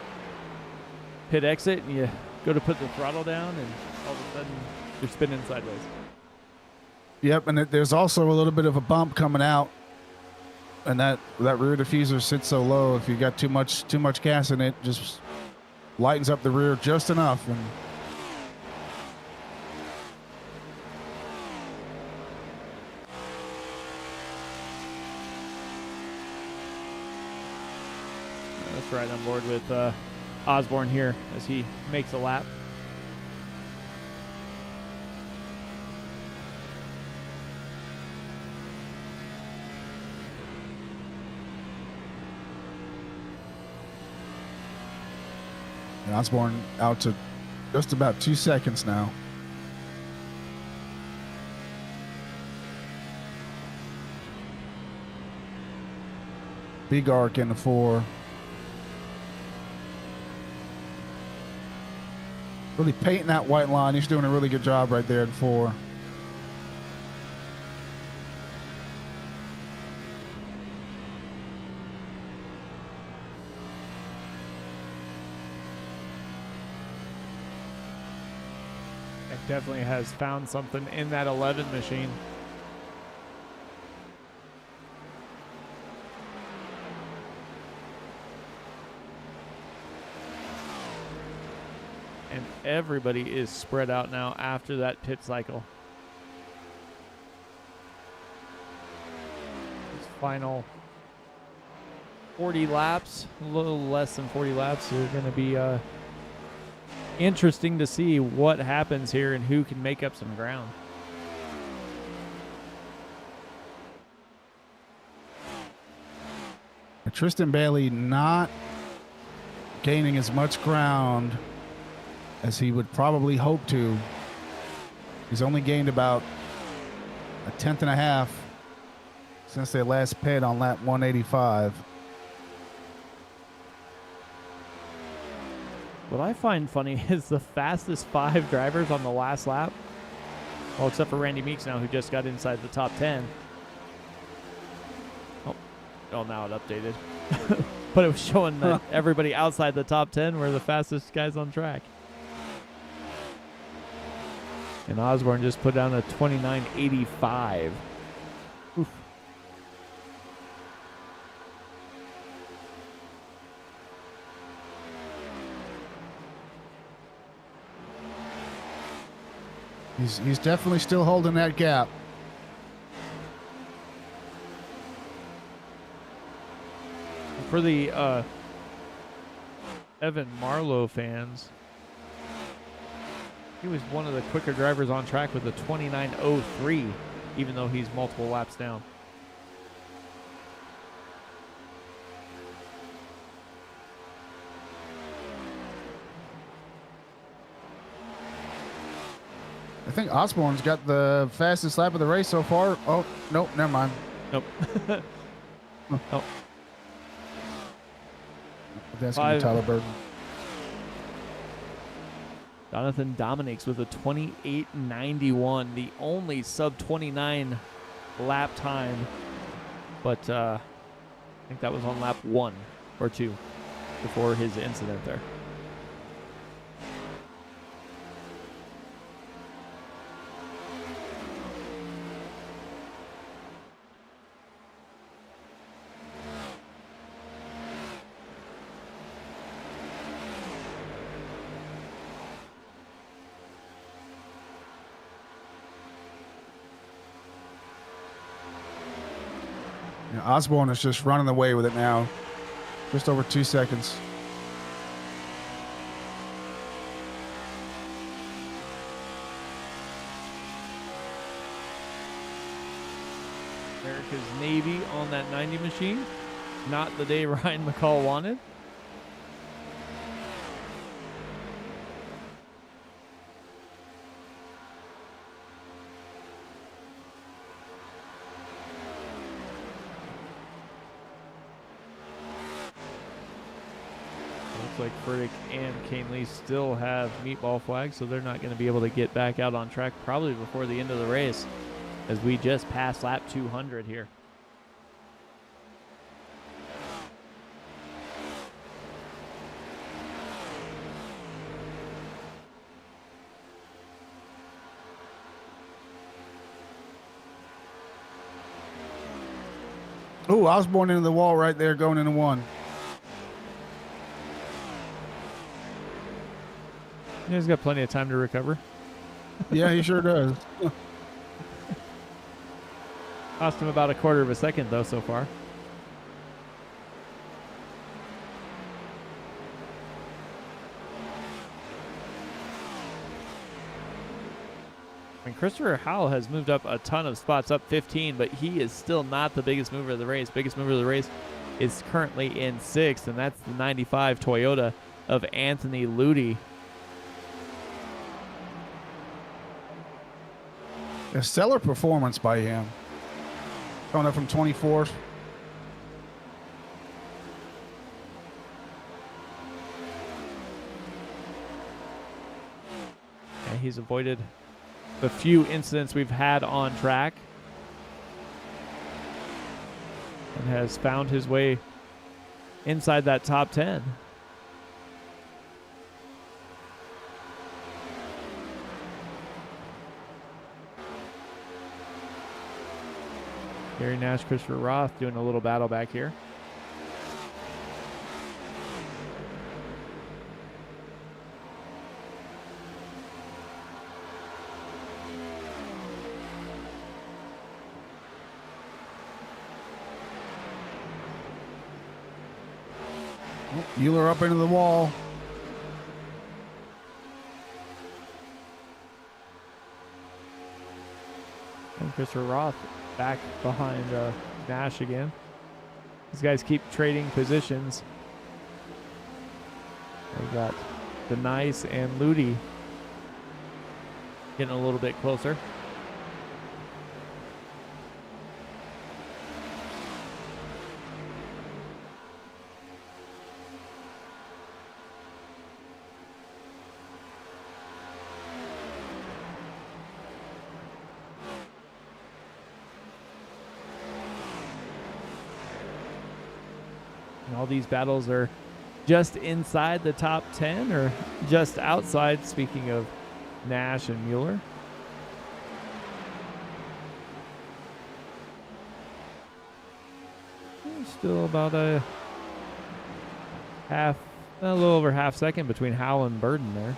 pit exit and you go to put the throttle down and all of a sudden you're spinning sideways. Yep, and there's also a little bit of a bump coming out, and that rear diffuser sits so low. If you got too much gas in it, just lightens up the rear just enough. And That's right on board with Osborne here as he makes a lap. And Osborne out to just about 2 seconds now. Big arc in the 4. Really painting that white line. He's doing a really good job right there in 4. Definitely has found something in that 11 machine. And everybody is spread out now after that pit cycle. This final 40 laps, a little less than 40 laps, are going to be interesting to see what happens here and who can make up some ground. Tristan Bailey not gaining as much ground as he would probably hope to. He's only gained about a tenth and a half since they last pit on lap 185. What I find funny is the fastest 5 drivers on the last lap, well, except for Randy Meeks now, who just got inside the top 10. Oh, now it updated. But it was showing that everybody outside the top 10 were the fastest guys on track. And Osborne just put down a 29.85. Oof. He's definitely still holding that gap. For the Evan Marlowe fans, he was one of the quicker drivers on track with a 29.03, even though he's multiple laps down. I think Osborne's got the fastest lap of the race so far. Oh, nope, never mind. Nope. Oh. That's going to be Tyler Burton. Jonathan Dominics with a 28.91, the only sub-29 lap time. But I think that was on lap 1 or 2 before his incident there. Osborne is just running away with it now. Just over 2 seconds. America's Navy on that 90 machine. Not the day Ryan McCall wanted. Looks like Furtick and Kane Lee still have meatball flags, so they're not going to be able to get back out on track probably before the end of the race, as we just passed lap 200 here. Oh, Osborne into the wall right there, going into one. He's got plenty of time to recover. Yeah, he sure does. Cost him about a quarter of a second, though, so far. And Christopher Howell has moved up a ton of spots, up 15, but he is still not the biggest mover of the race. Biggest mover of the race is currently in 6th, and that's the 95 Toyota of Anthony Ludi. A stellar performance by him. Going up from 24th. And he's avoided the few incidents we've had on track and has found his way inside that top 10. Gary Nash, Christopher Roth doing a little battle back here. Euler up into the wall. And Christopher Roth back behind Nash again. These guys keep trading positions. We got Denise and Ludi getting a little bit closer. And all these battles are just inside the top 10 or just outside, speaking of Nash and Mueller. Still about a little over half second between Howell and Burden there.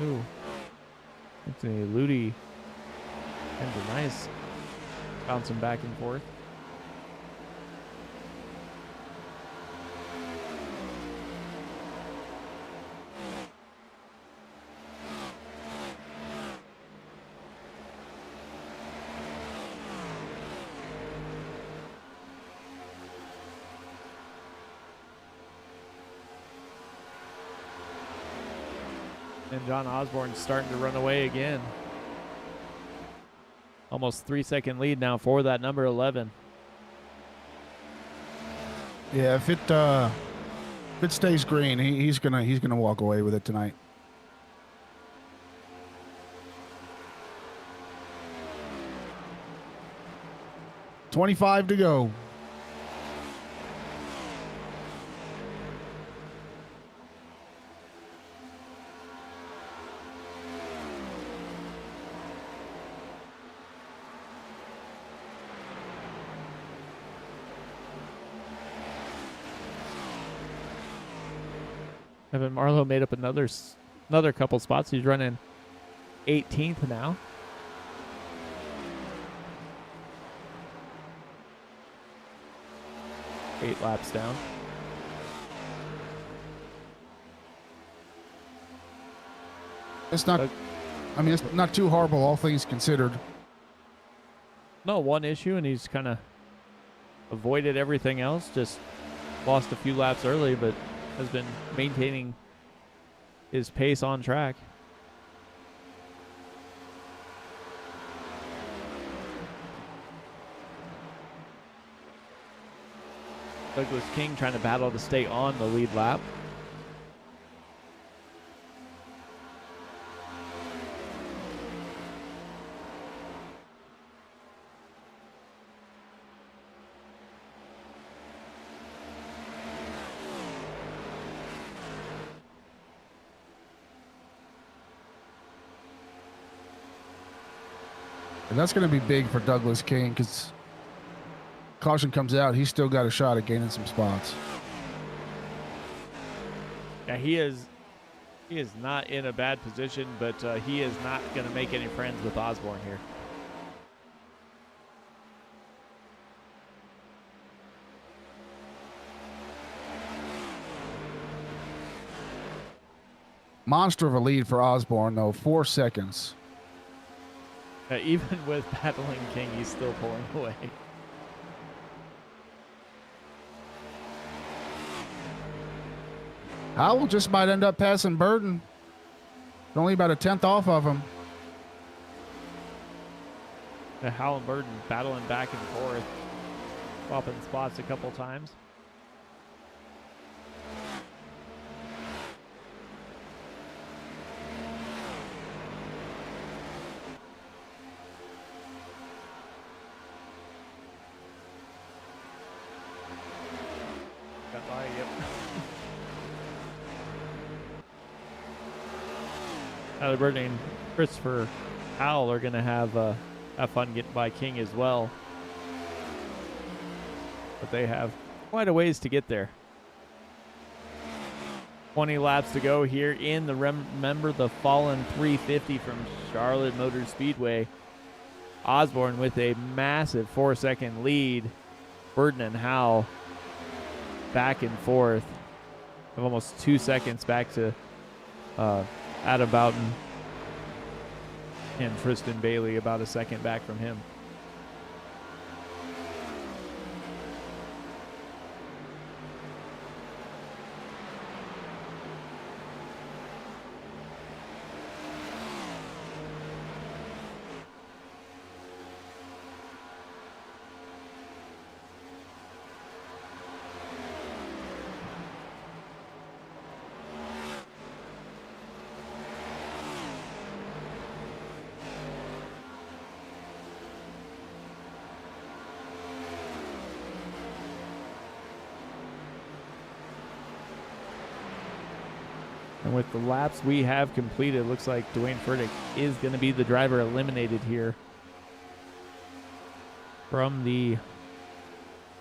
Ooh. Anthony Ludi and Denise bouncing back and forth. And John Osborne's starting to run away again. Almost 3-second lead now for that number 11. Yeah, if it stays green, he's gonna walk away with it tonight. $25 to go. Evan Marlowe made up another couple spots. He's running 18th now. Eight laps down. It's not. I mean, it's not too horrible, all things considered. No, one issue, and he's kind of avoided everything else. Just lost a few laps early, but has been maintaining his pace on track. Douglas King trying to battle to stay on the lead lap. And that's going to be big for Douglas King because caution comes out. He's still got a shot at gaining some spots. Yeah, he is not in a bad position, but he is not going to make any friends with Osborne here. Monster of a lead for Osborne, though. 4 seconds. Even with battling King, he's still pulling away. Howell just might end up passing Boughton. Only about a 10th off of him. Howell and Boughton battling back and forth, swapping spots a couple times. Got by, yep. Tyler Boughton and Christopher Howell are going to have fun getting by King as well. But they have quite a ways to get there. 20 laps to go here in the Remember the Fallen 350 from Charlotte Motor Speedway. Osborne with a massive 4-second lead. Boughton and Howell back and forth of almost 2 seconds back to Adam Boughton and Tristan Bailey, about a second back from him. And with the laps we have completed, it looks like Dwayne Furtick is going to be the driver eliminated here from the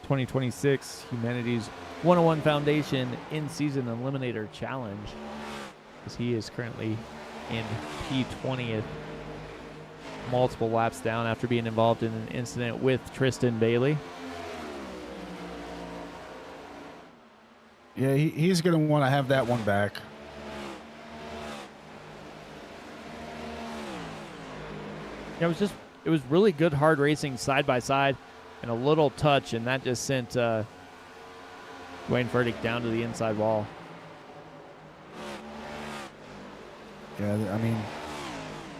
2026 Humanities 101 Foundation In-Season Eliminator Challenge, as he is currently in P20th, multiple laps down after being involved in an incident with Tristan Bailey. Yeah, he's going to want to have that one back. Yeah, it was really good hard racing side by side and a little touch, and that just sent Dwayne Furtick down to the inside wall. Yeah, I mean,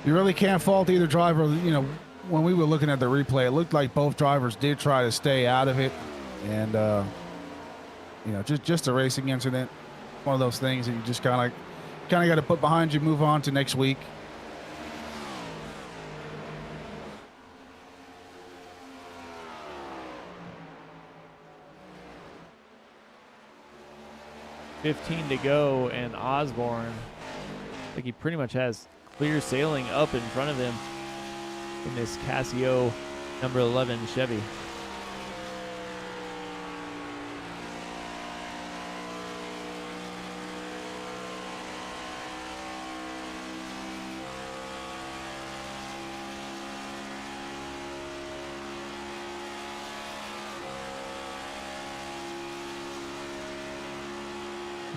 you really can't fault either driver. You know, when we were looking at the replay, it looked like both drivers did try to stay out of it. And, you know, just a racing incident. One of those things that you just kind of got to put behind you, move on to next week. $15 to go, and Osborne, like he pretty much has clear sailing up in front of him in this Casio number 11 Chevy.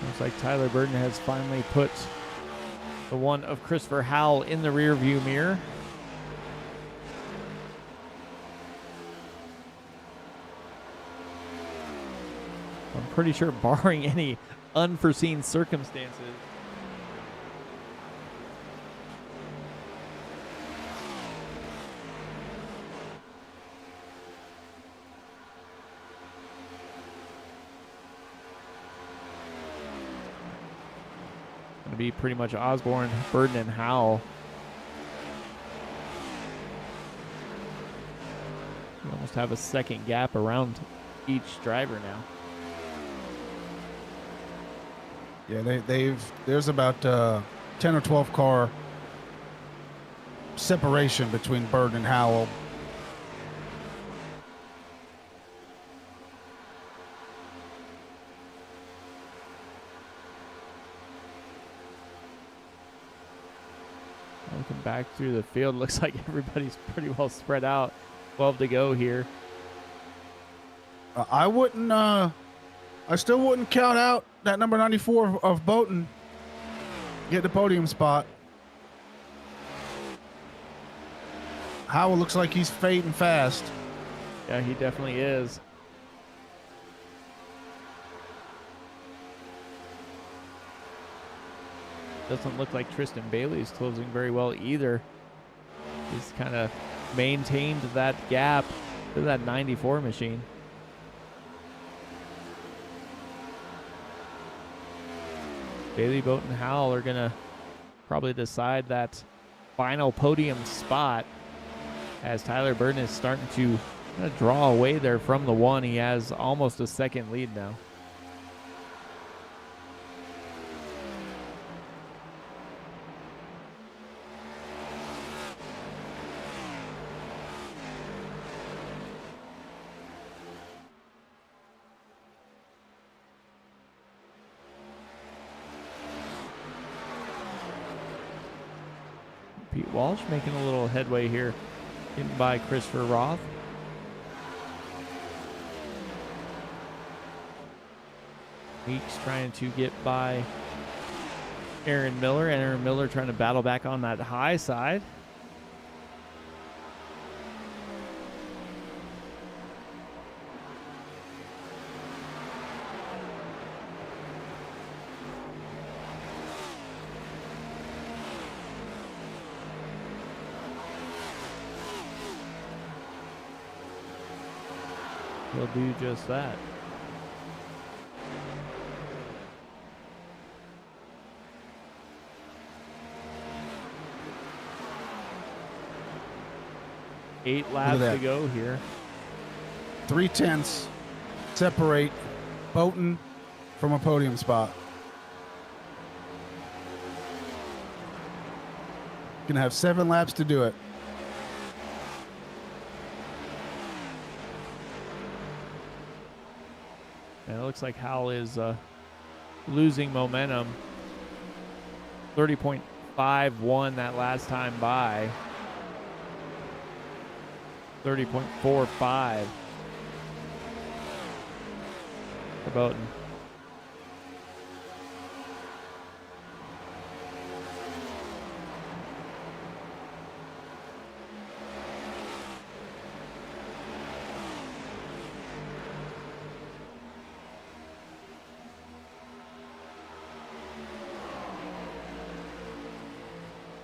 Looks like Tyler Boughton has finally put the one of Christopher Howell in the rear view mirror. I'm pretty sure, barring any unforeseen circumstances, Going to be pretty much Osborne, Boughton, and Howell. We almost have a second gap around each driver now. Yeah, there's about 10 or 12 car separation between Boughton and Howell. Looking back through the field, looks like everybody's pretty well spread out. 12 to go here. I wouldn't. I still wouldn't count out that number 94 of Boughton. Get the podium spot. Howell looks like he's fading fast. Yeah, he definitely is. Doesn't look like Tristan Bailey's closing very well either. He's kind of maintained that gap to that 94 machine. Bailey, Boughton, Howell are going to probably decide that final podium spot as Tyler Boughton is starting to kind of draw away there from the one. He has almost a second lead now. Pete Walsh making a little headway here, getting by Christopher Roth. Meeks trying to get by Aaron Miller. Aaron Miller trying to battle back on that high side. He'll do just that. Eight laps to go here. 3/10 separate Boughton from a podium spot. Gonna have 7 laps to do it. And it looks like Howell is losing momentum. 30.51 that last time by. 30.45 for Boughton.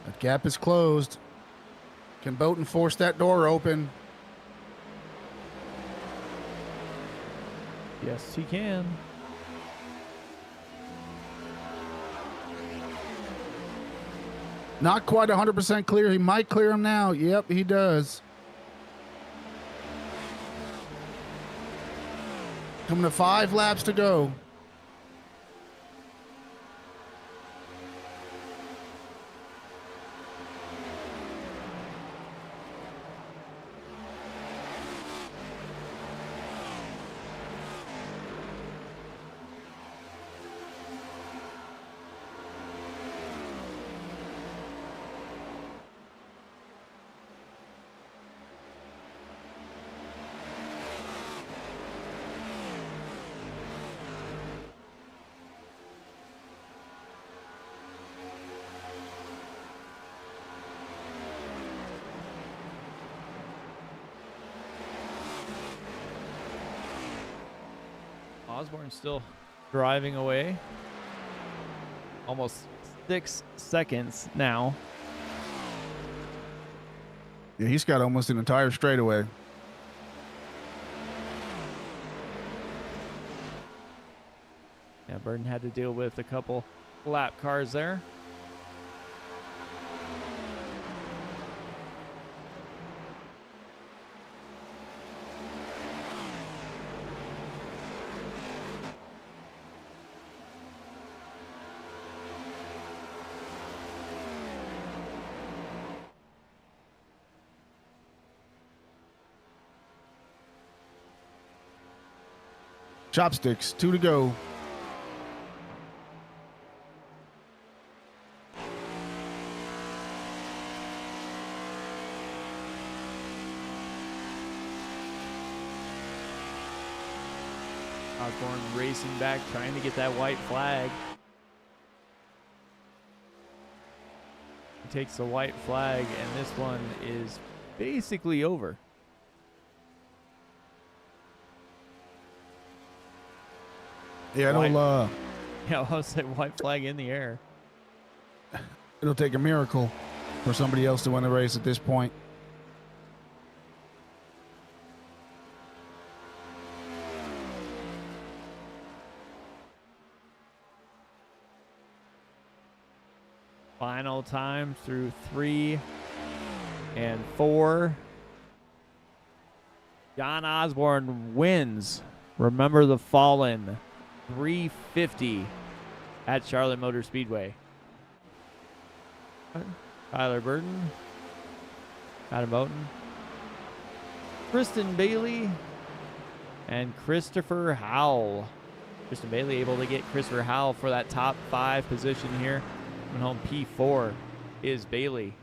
That gap is closed. Can Boughton force that door open? Yes, he can. Not quite 100% clear. He might clear him now. Yep, he does. Coming to 5 laps to go. Osborne still driving away. Almost 6 seconds now. Yeah, he's got almost an entire straightaway. Yeah, Boughton had to deal with a couple lap cars there. Chopsticks, 2 to go. Osborne racing back, trying to get that white flag. He takes the white flag, and this one is basically over. Yeah, Yeah, I'll say white flag in the air. it'll take a miracle for somebody else to win the race at this point. Final time through 3 and 4. John Osborne wins. Remember the Fallen 350 at Charlotte Motor Speedway. Tyler Burton, Adam Boughton, Kristen Bailey, and Christopher Howell. Kristen Bailey able to get Christopher Howell for that top 5 position here. And home P4 is Bailey.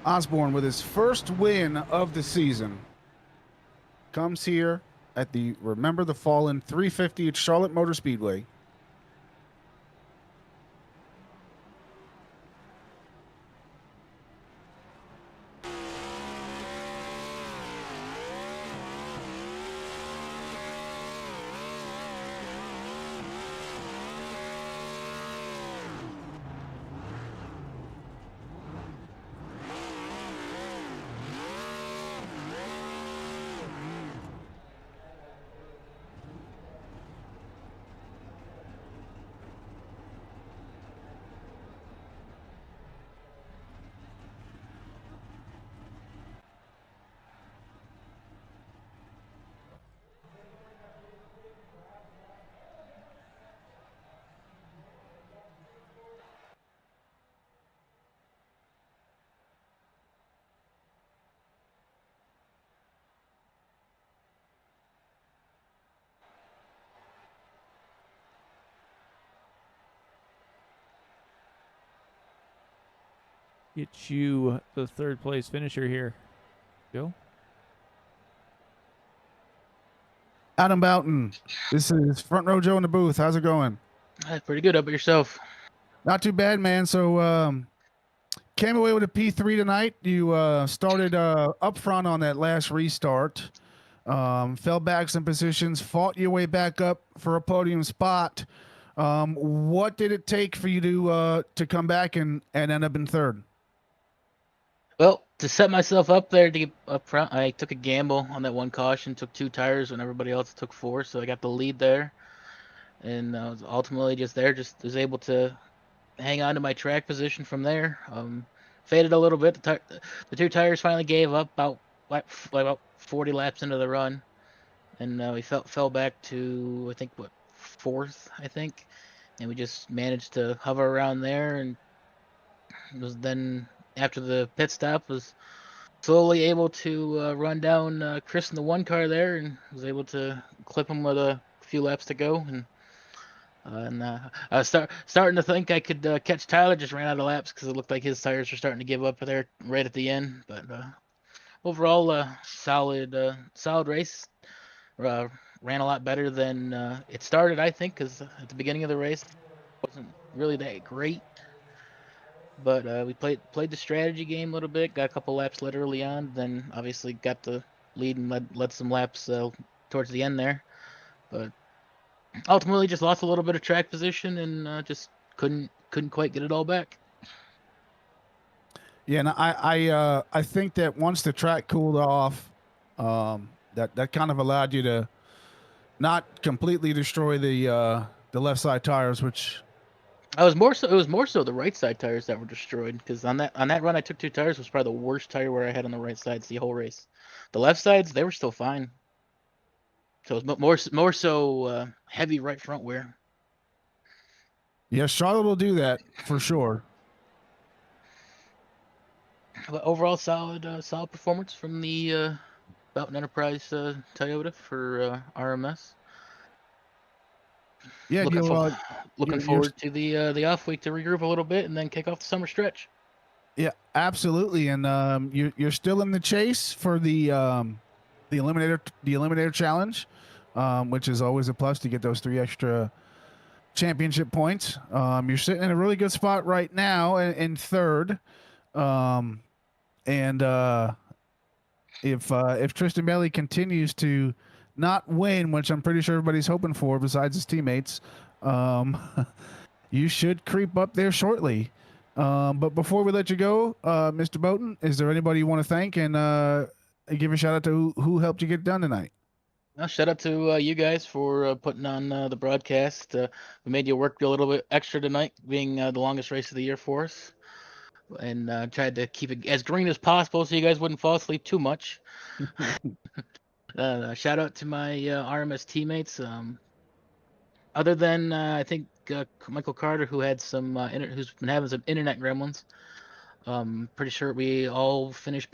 Osborne with his first win of the season comes here at the Remember the Fallen 350 at Charlotte Motor Speedway. Get you the 3rd place finisher here. Joe? Adam Boughton, this is Front Row Joe in the booth. How's it going? Pretty good. How about yourself? Not too bad, man. So came away with a P3 tonight. You started up front on that last restart. Fell back some positions, fought your way back up for a podium spot. What did it take for you to come back and end up in 3rd? Well, to set myself up there to get up front, I took a gamble on that one caution, took 2 tires when everybody else took 4, so I got the lead there. And I was ultimately just was able to hang on to my track position from there. Faded a little bit. The 2 tires finally gave up about 40 laps into the run. And we fell back to, I think, 4th, I think. And we just managed to hover around there, and it was then after the pit stop was slowly able to run down Chris in the 1 car there, and was able to clip him with a few laps to go. And I was starting to think I could catch Tyler. Just ran out of laps because it looked like his tires were starting to give up there right at the end. But overall, solid race. Ran a lot better than it started, I think, because at the beginning of the race it wasn't really that great. But we played the strategy game a little bit, got a couple laps led early on, then obviously got the lead and led some laps towards the end there, but ultimately just lost a little bit of track position and just couldn't quite get it all back. Yeah, and I think that once the track cooled off, that kind of allowed you to not completely destroy the left side tires, which It was more so the right side tires that were destroyed, because on that run I took 2 tires was probably the worst tire wear I had on the right sides the whole race. The left sides, they were still fine. So it was more so heavy right front wear. yeah, Charlotte will do that for sure. But overall, solid performance from the Boughton Enterprise Toyota for RMS. Yeah, Looking you're forward to the off week to regroup a little bit and then kick off the summer stretch. yeah, absolutely, and you're still in the chase for the eliminator challenge, which is always a plus to get those 3 extra championship points. You're sitting in a really good spot right now in third, and if Tristan Bailey continues to not win, which I'm pretty sure everybody's hoping for, besides his teammates, you should creep up there shortly. But before we let you go, Mr. Boughton, is there anybody you want to thank and give a shout out to who helped you get it done tonight? Well, shout out to you guys for putting on the broadcast. We made you work a little bit extra tonight, being the longest race of the year for us, and tried to keep it as green as possible so you guys wouldn't fall asleep too much. Shout out to my RMS teammates. Other than I think Michael Carter, who had some who's been having some internet gremlins. Pretty sure we all finished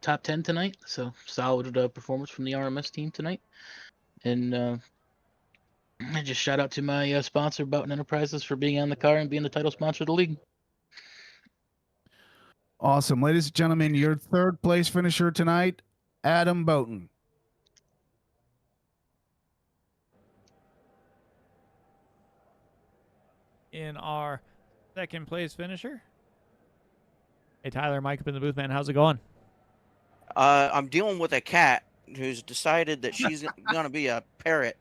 top 10 tonight. So solid performance from the RMS team tonight. And just shout out to my sponsor, Boughton Enterprises, for being on the car and being the title sponsor of the league. Awesome. Ladies and gentlemen, your third place finisher tonight, Adam Boughton. In our second place finisher, hey Tyler, Mike up in the booth, man. How's it going? I'm dealing with a cat who's decided that she's gonna be a parrot.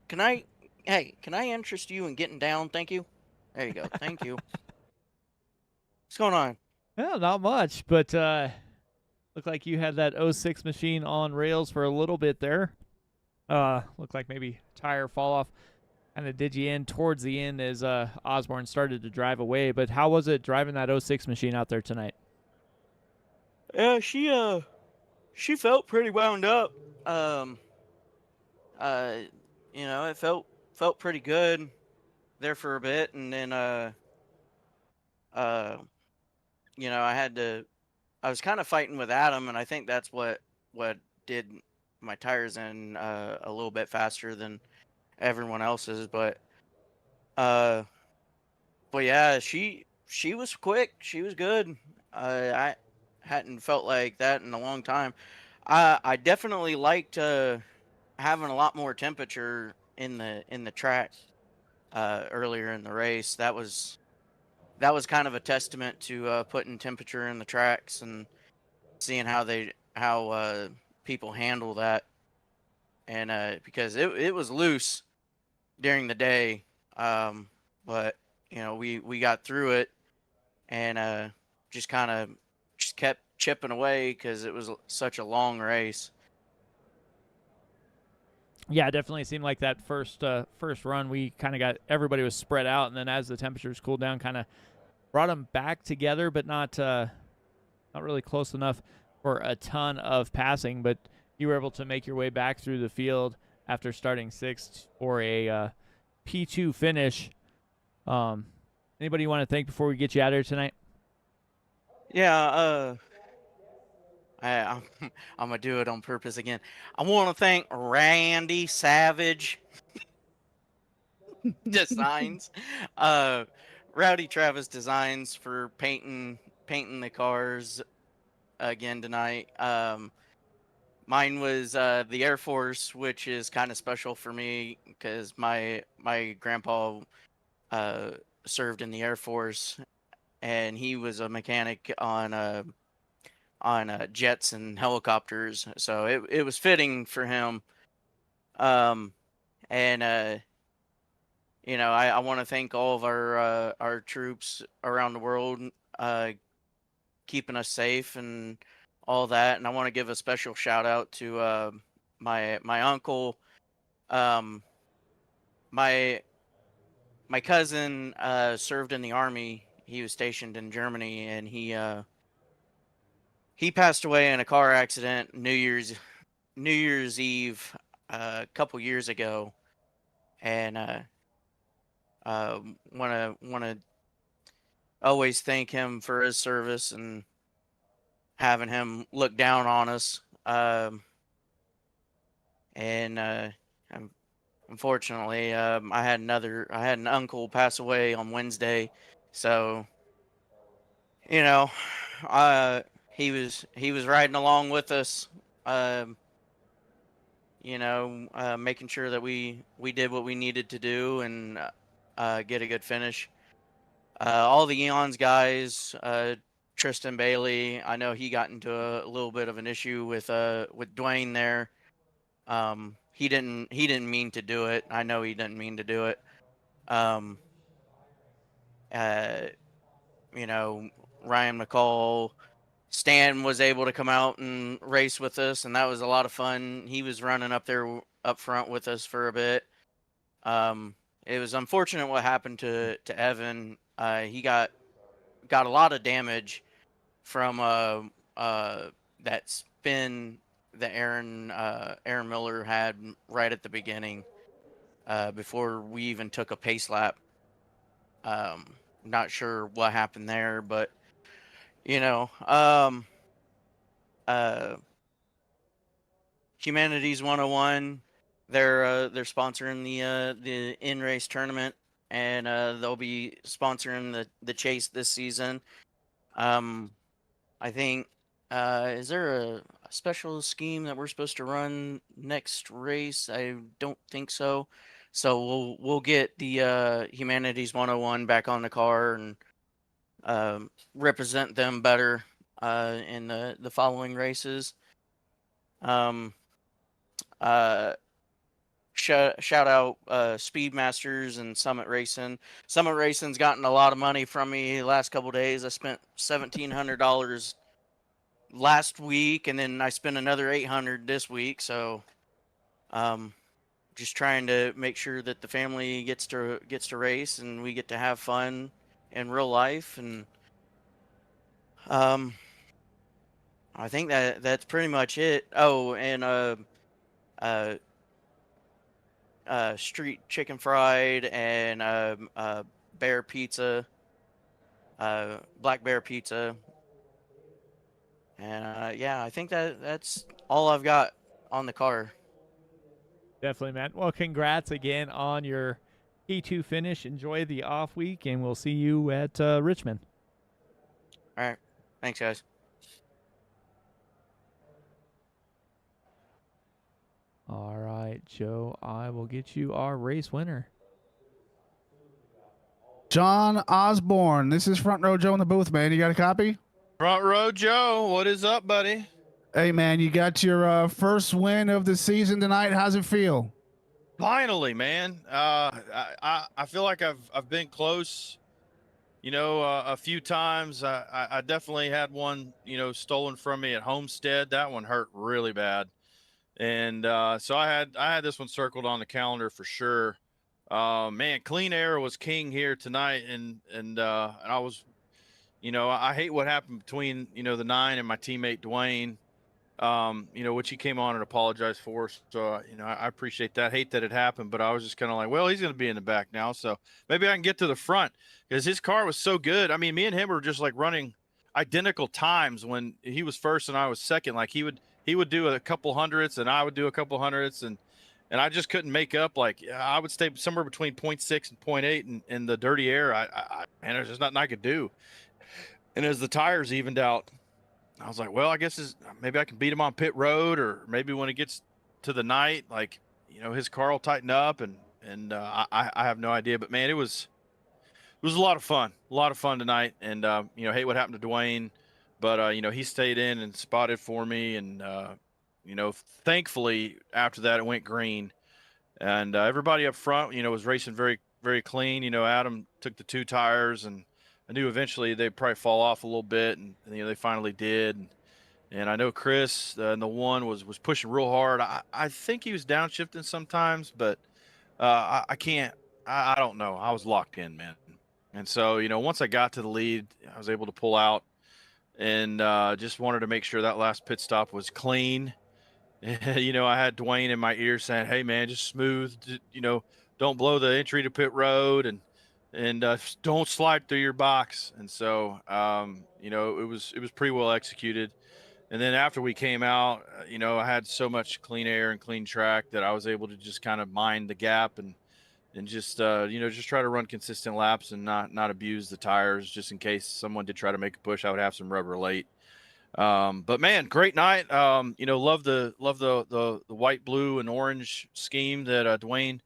Can I interest you in getting down? Thank you. There you go. Thank you. What's going on? Well, not much, but looked like you had that 06 machine on rails for a little bit there. Looked like maybe tire fall off kind of did you in towards the end as Osborne started to drive away. But how was it driving that 06 machine out there tonight? Yeah, she felt pretty wound up. It felt pretty good there for a bit, and then I was kind of fighting with Adam, and I think that's what did my tires in a little bit faster than everyone else's, but yeah, she was quick. She was good. I hadn't felt like that in a long time. I definitely liked having a lot more temperature in the track earlier in the race. That was kind of a testament to putting temperature in the tracks and seeing how people handle that. And because it was loose during the day, but we got through it and just kept chipping away because it was such a long race. Yeah, it definitely seemed like that first run we kind of got everybody was spread out, and then as the temperatures cooled down, kind of brought them back together, but not really close enough for a ton of passing. But you were able to make your way back through the field after starting sixth for a P2 finish. Anybody you want to thank before we get you out of here tonight? Yeah, I'm gonna do it on purpose again. I want to thank Randy Savage Designs, Rowdy Travis Designs for painting the cars again tonight. Mine was the Air Force, which is kind of special for me because my grandpa served in the Air Force, and he was a mechanic on jets and helicopters. So it was fitting for him. And I want to thank all of our troops around the world, keeping us safe and all that. And I want to give a special shout out to my uncle. My my cousin served in the army. He was stationed in Germany, and he passed away in a car accident New Year's Eve a couple years ago. And want to always thank him for his service and having him look down on us. And unfortunately, I had an uncle pass away on Wednesday, so you know, he was riding along with us, making sure that we did what we needed to do and get a good finish. All the Eons guys, Tristan Bailey, I know he got into a little bit of an issue with Dwayne there. He didn't mean to do it. I know he didn't mean to do it. Uh, Ryan McCall, Stan was able to come out and race with us, and that was a lot of fun. He was running up there up front with us for a bit. It was unfortunate what happened to Evan. He got a lot of damage from that spin that Aaron Miller had right at the beginning, before we even took a pace lap. Not sure what happened there, but Humanities 101, they're sponsoring the in race tournament, and they'll be sponsoring the chase this season. I think, is there a special scheme that we're supposed to run next race? I don't think so. So we'll get the Humanities 101 back on the car and represent them better in the following races. Shout out Speedmasters and Summit Racing. Summit Racing's gotten a lot of money from me the last couple days. I spent $1,700 last week, and then I spent another $800 this week. So, just trying to make sure that the family gets to race and we get to have fun in real life. And I think that's pretty much it. Oh, and street chicken fried and bear pizza, black bear pizza. And yeah, I think that's all I've got on the car. Definitely, man. Well, congrats again on your P2 finish. Enjoy the off week, and we'll see you at Richmond. All right. Thanks, guys. All right, Joe, I will get you our race winner. John Osborne. This is Front Row Joe in the booth, man. You got a copy? Front Row Joe, what is up, buddy? Hey, man, you got your first win of the season tonight. How's it feel? Finally, man. I feel like I've been close, a few times. I definitely had one, stolen from me at Homestead. That one hurt really bad. And so I had this one circled on the calendar for sure. Man, clean air was king here tonight, and I was, I hate what happened between the 9 and my teammate Dwayne, which he came on and apologized for. So I appreciate that. Hate that it happened, but I was just kind of like, well, he's going to be in the back now, so maybe I can get to the front, because his car was so good. I mean, me and him were just like running identical times when he was first and I was second. Like he would do a couple hundredths and I would do a couple hundredths, and I just couldn't make up. Like I would stay somewhere between 0.6 and 0.8 in the dirty air. And there's just nothing I could do. And as the tires evened out, I was like, well, I guess maybe I can beat him on pit road, or maybe when it gets to the night, like, his car will tighten up, and I have no idea. But man, it was a lot of fun tonight. And hate what happened to Dwayne. but he stayed in and spotted for me, and thankfully after that it went green, and everybody up front was racing very, very clean. Adam took the 2 tires, and I knew eventually they'd probably fall off a little bit, and they finally did. And I know Chris in the 1 was pushing real hard. I think he was downshifting sometimes, but I can't. I don't know. I was locked in, man. And so once I got to the lead, I was able to pull out, and just wanted to make sure that last pit stop was clean. I had Dwayne in my ear saying, "Hey, man, just smooth. Don't blow the entry to pit road, and don't slide through your box." And so it was pretty well executed. And then after we came out, I had so much clean air and clean track that I was able to just kind of mind the gap, and just just try to run consistent laps and not abuse the tires, just in case someone did try to make a push. I would have some rubber late. But man, great night. Love the white, blue, and orange scheme that Dwayne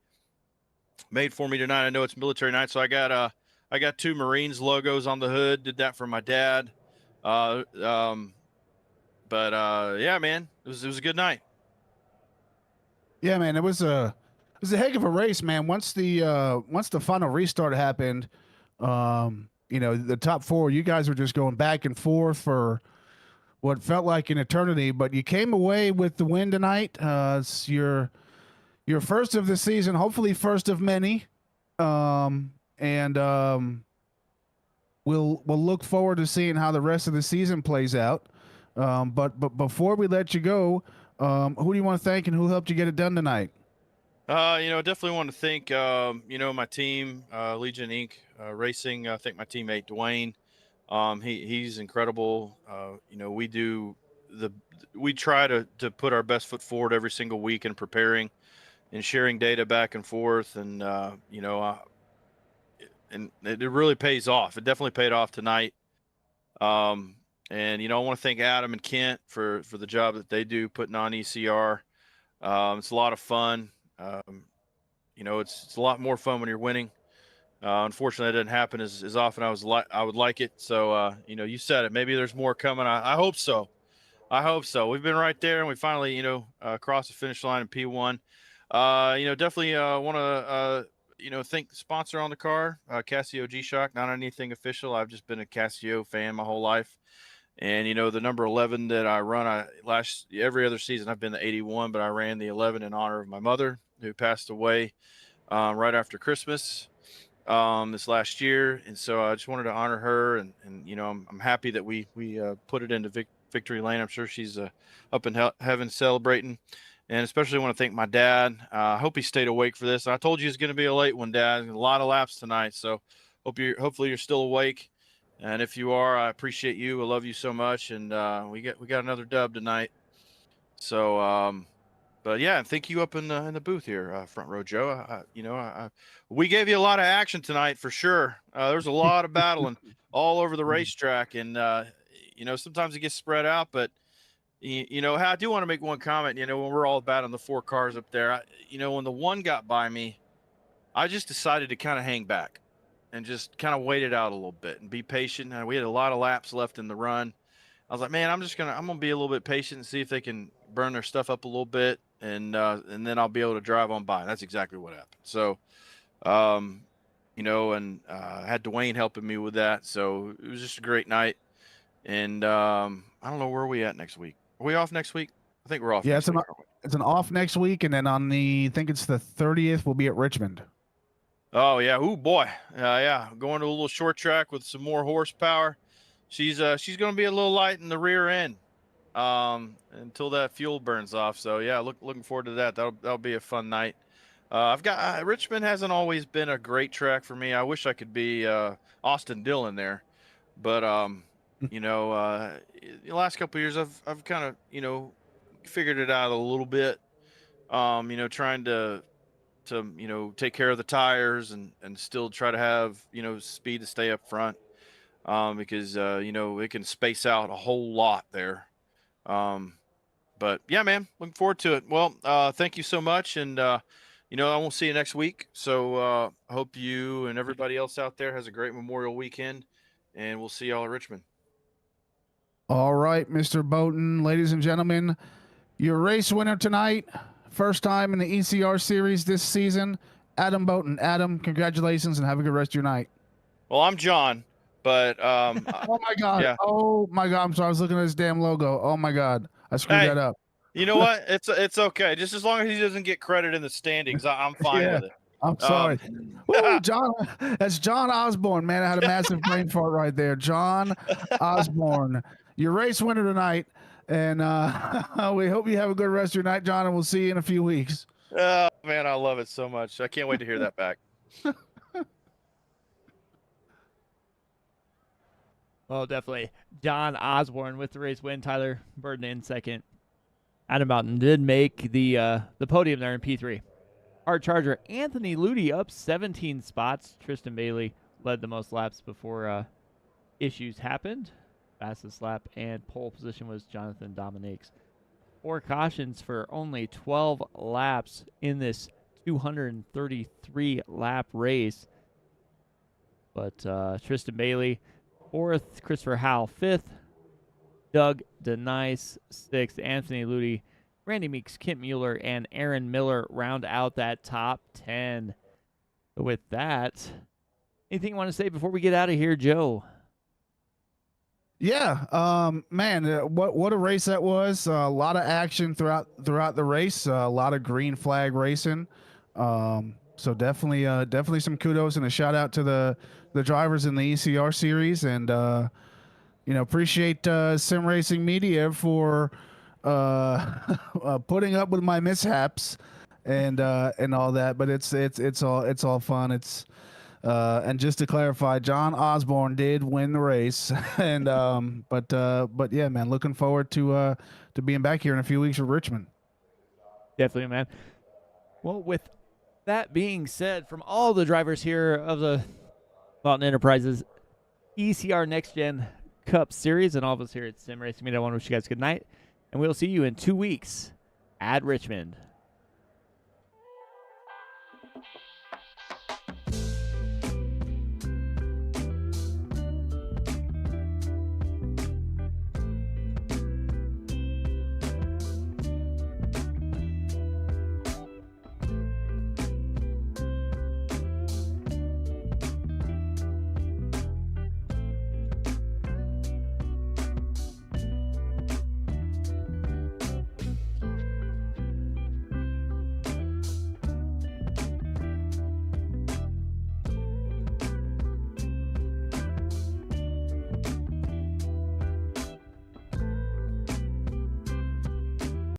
made for me tonight. I know it's military night, so I got 2 Marines logos on the hood. Did that for my dad. Yeah, man, it was a good night. Yeah, man, it was a heck of a race, man. Once the final restart happened, the top 4, you guys were just going back and forth for what felt like an eternity, but you came away with the win tonight. It's your first of the season, hopefully first of many. And we'll look forward to seeing how the rest of the season plays out. But before we let you go, who do you want to thank and who helped you get it done tonight? Definitely want to thank, my team, Legion Inc. Racing. I thank my teammate Dwayne. He's incredible. We try to put our best foot forward every single week in preparing and sharing data back and forth. And, and it really pays off. It definitely paid off tonight. And I want to thank Adam and Kent for the job that they do putting on ECR. It's a lot of fun. It's a lot more fun when you're winning. Unfortunately, that didn't happen as often as I would like it. So, you said it. Maybe there's more coming. I hope so. I hope so. We've been right there, and we finally, crossed the finish line in P1. Definitely want to, thank the sponsor on the car, Casio G-Shock. Not anything official. I've just been a Casio fan my whole life. And, the number 11 that I run, every other season I've been the 81, but I ran the 11 in honor of my mother, who passed away right after Christmas this last year. And so I just wanted to honor her. And I'm happy that we put it into victory lane. I'm sure she's up in heaven celebrating. And especially want to thank my dad. I hope he stayed awake for this. I told you it's going to be a late one, Dad. A lot of laps tonight. So hopefully you're still awake. And if you are, I appreciate you. I love you so much. And we got another dub tonight. So, but yeah, and thank you up in the booth here, front row Joe. We gave you a lot of action tonight for sure. There's a lot of battling all over the racetrack, and sometimes it gets spread out. But I do want to make one comment. When we're all battling the 4 cars up there, when the 1 got by me, I just decided to kind of hang back and just kind of wait it out a little bit and be patient. And we had a lot of laps left in the run. I was like, man, I'm gonna be a little bit patient and see if they can burn their stuff up a little bit, and then I'll be able to drive on by. And that's exactly what happened. So, and I had Dwayne helping me with that. So it was just a great night. And I don't know where we at next week. Are we off next week? I think we're off. Yeah, next week, it's an off next week, and then I think it's the 30th. We'll be at Richmond. Oh yeah, ooh boy, yeah, going to a little short track with some more horsepower. She's going to be a little light in the rear end until that fuel burns off. So yeah, looking forward to that. That'll be a fun night. Richmond hasn't always been a great track for me. I wish I could be Austin Dillon there, but the last couple of years I've kind of figured it out a little bit. Trying to take care of the tires and still try to have speed to stay up front. Because it can space out a whole lot there. But yeah, man, looking forward to it. Well, thank you so much. And, I won't see you next week. So I hope you and everybody else out there has a great Memorial weekend, and we'll see y'all at Richmond. All right, Mr. Boughton, ladies and gentlemen, your race winner tonight, first time in the ECR series this season, Adam Boughton. Adam, congratulations and have a good rest of your night. Well, I'm John, but Oh my God. yeah. Oh my God. I'm sorry. I was looking at this damn logo. Oh my God. I screwed Hey, that up. you know what? It's okay. Just as long as he doesn't get credit in the standings, I'm fine Yeah. with it. I'm sorry. Woo, John, that's John Osborne, man. I had a massive brain fart right there. John Osborne, your race winner tonight. And we hope you have a good rest of your night, John, and we'll see you in a few weeks. Oh, man, I love it so much. I can't wait to hear that back. Oh, definitely. John Osborne with the race win. Tyler Burton in second. Adam Boughton did make the podium there in P3. Hard charger Anthony Ludi up 17 spots. Tristan Bailey led the most laps before issues happened. Fastest lap and pole position was Jonathan Dominiques. 4 cautions for only 12 laps in this 233 lap race. But Tristan Bailey 4th, Christopher Howell 5th, Doug Denise 6th, Anthony Ludi, Randy Meeks, Kent Mueller, and Aaron Miller round out that top 10. With that, anything you want to say before we get out of here, Joe? Yeah, man, what a race that was. A lot of action throughout the race. A lot of green flag racing. So definitely some kudos and a shout out to the drivers in the ECR series, and appreciate Sim Racing Media for putting up with my mishaps and all that. But it's all fun. And just to clarify, John Osborne did win the race, and but yeah, man, looking forward to being back here in a few weeks with Richmond. Definitely, man. Well, with that being said, from all the drivers here of the Boughton Enterprises ECR NextGen Cup Series and all of us here at Sim Racing Media, I want to wish you guys good night, and we'll see you in 2 weeks at Richmond.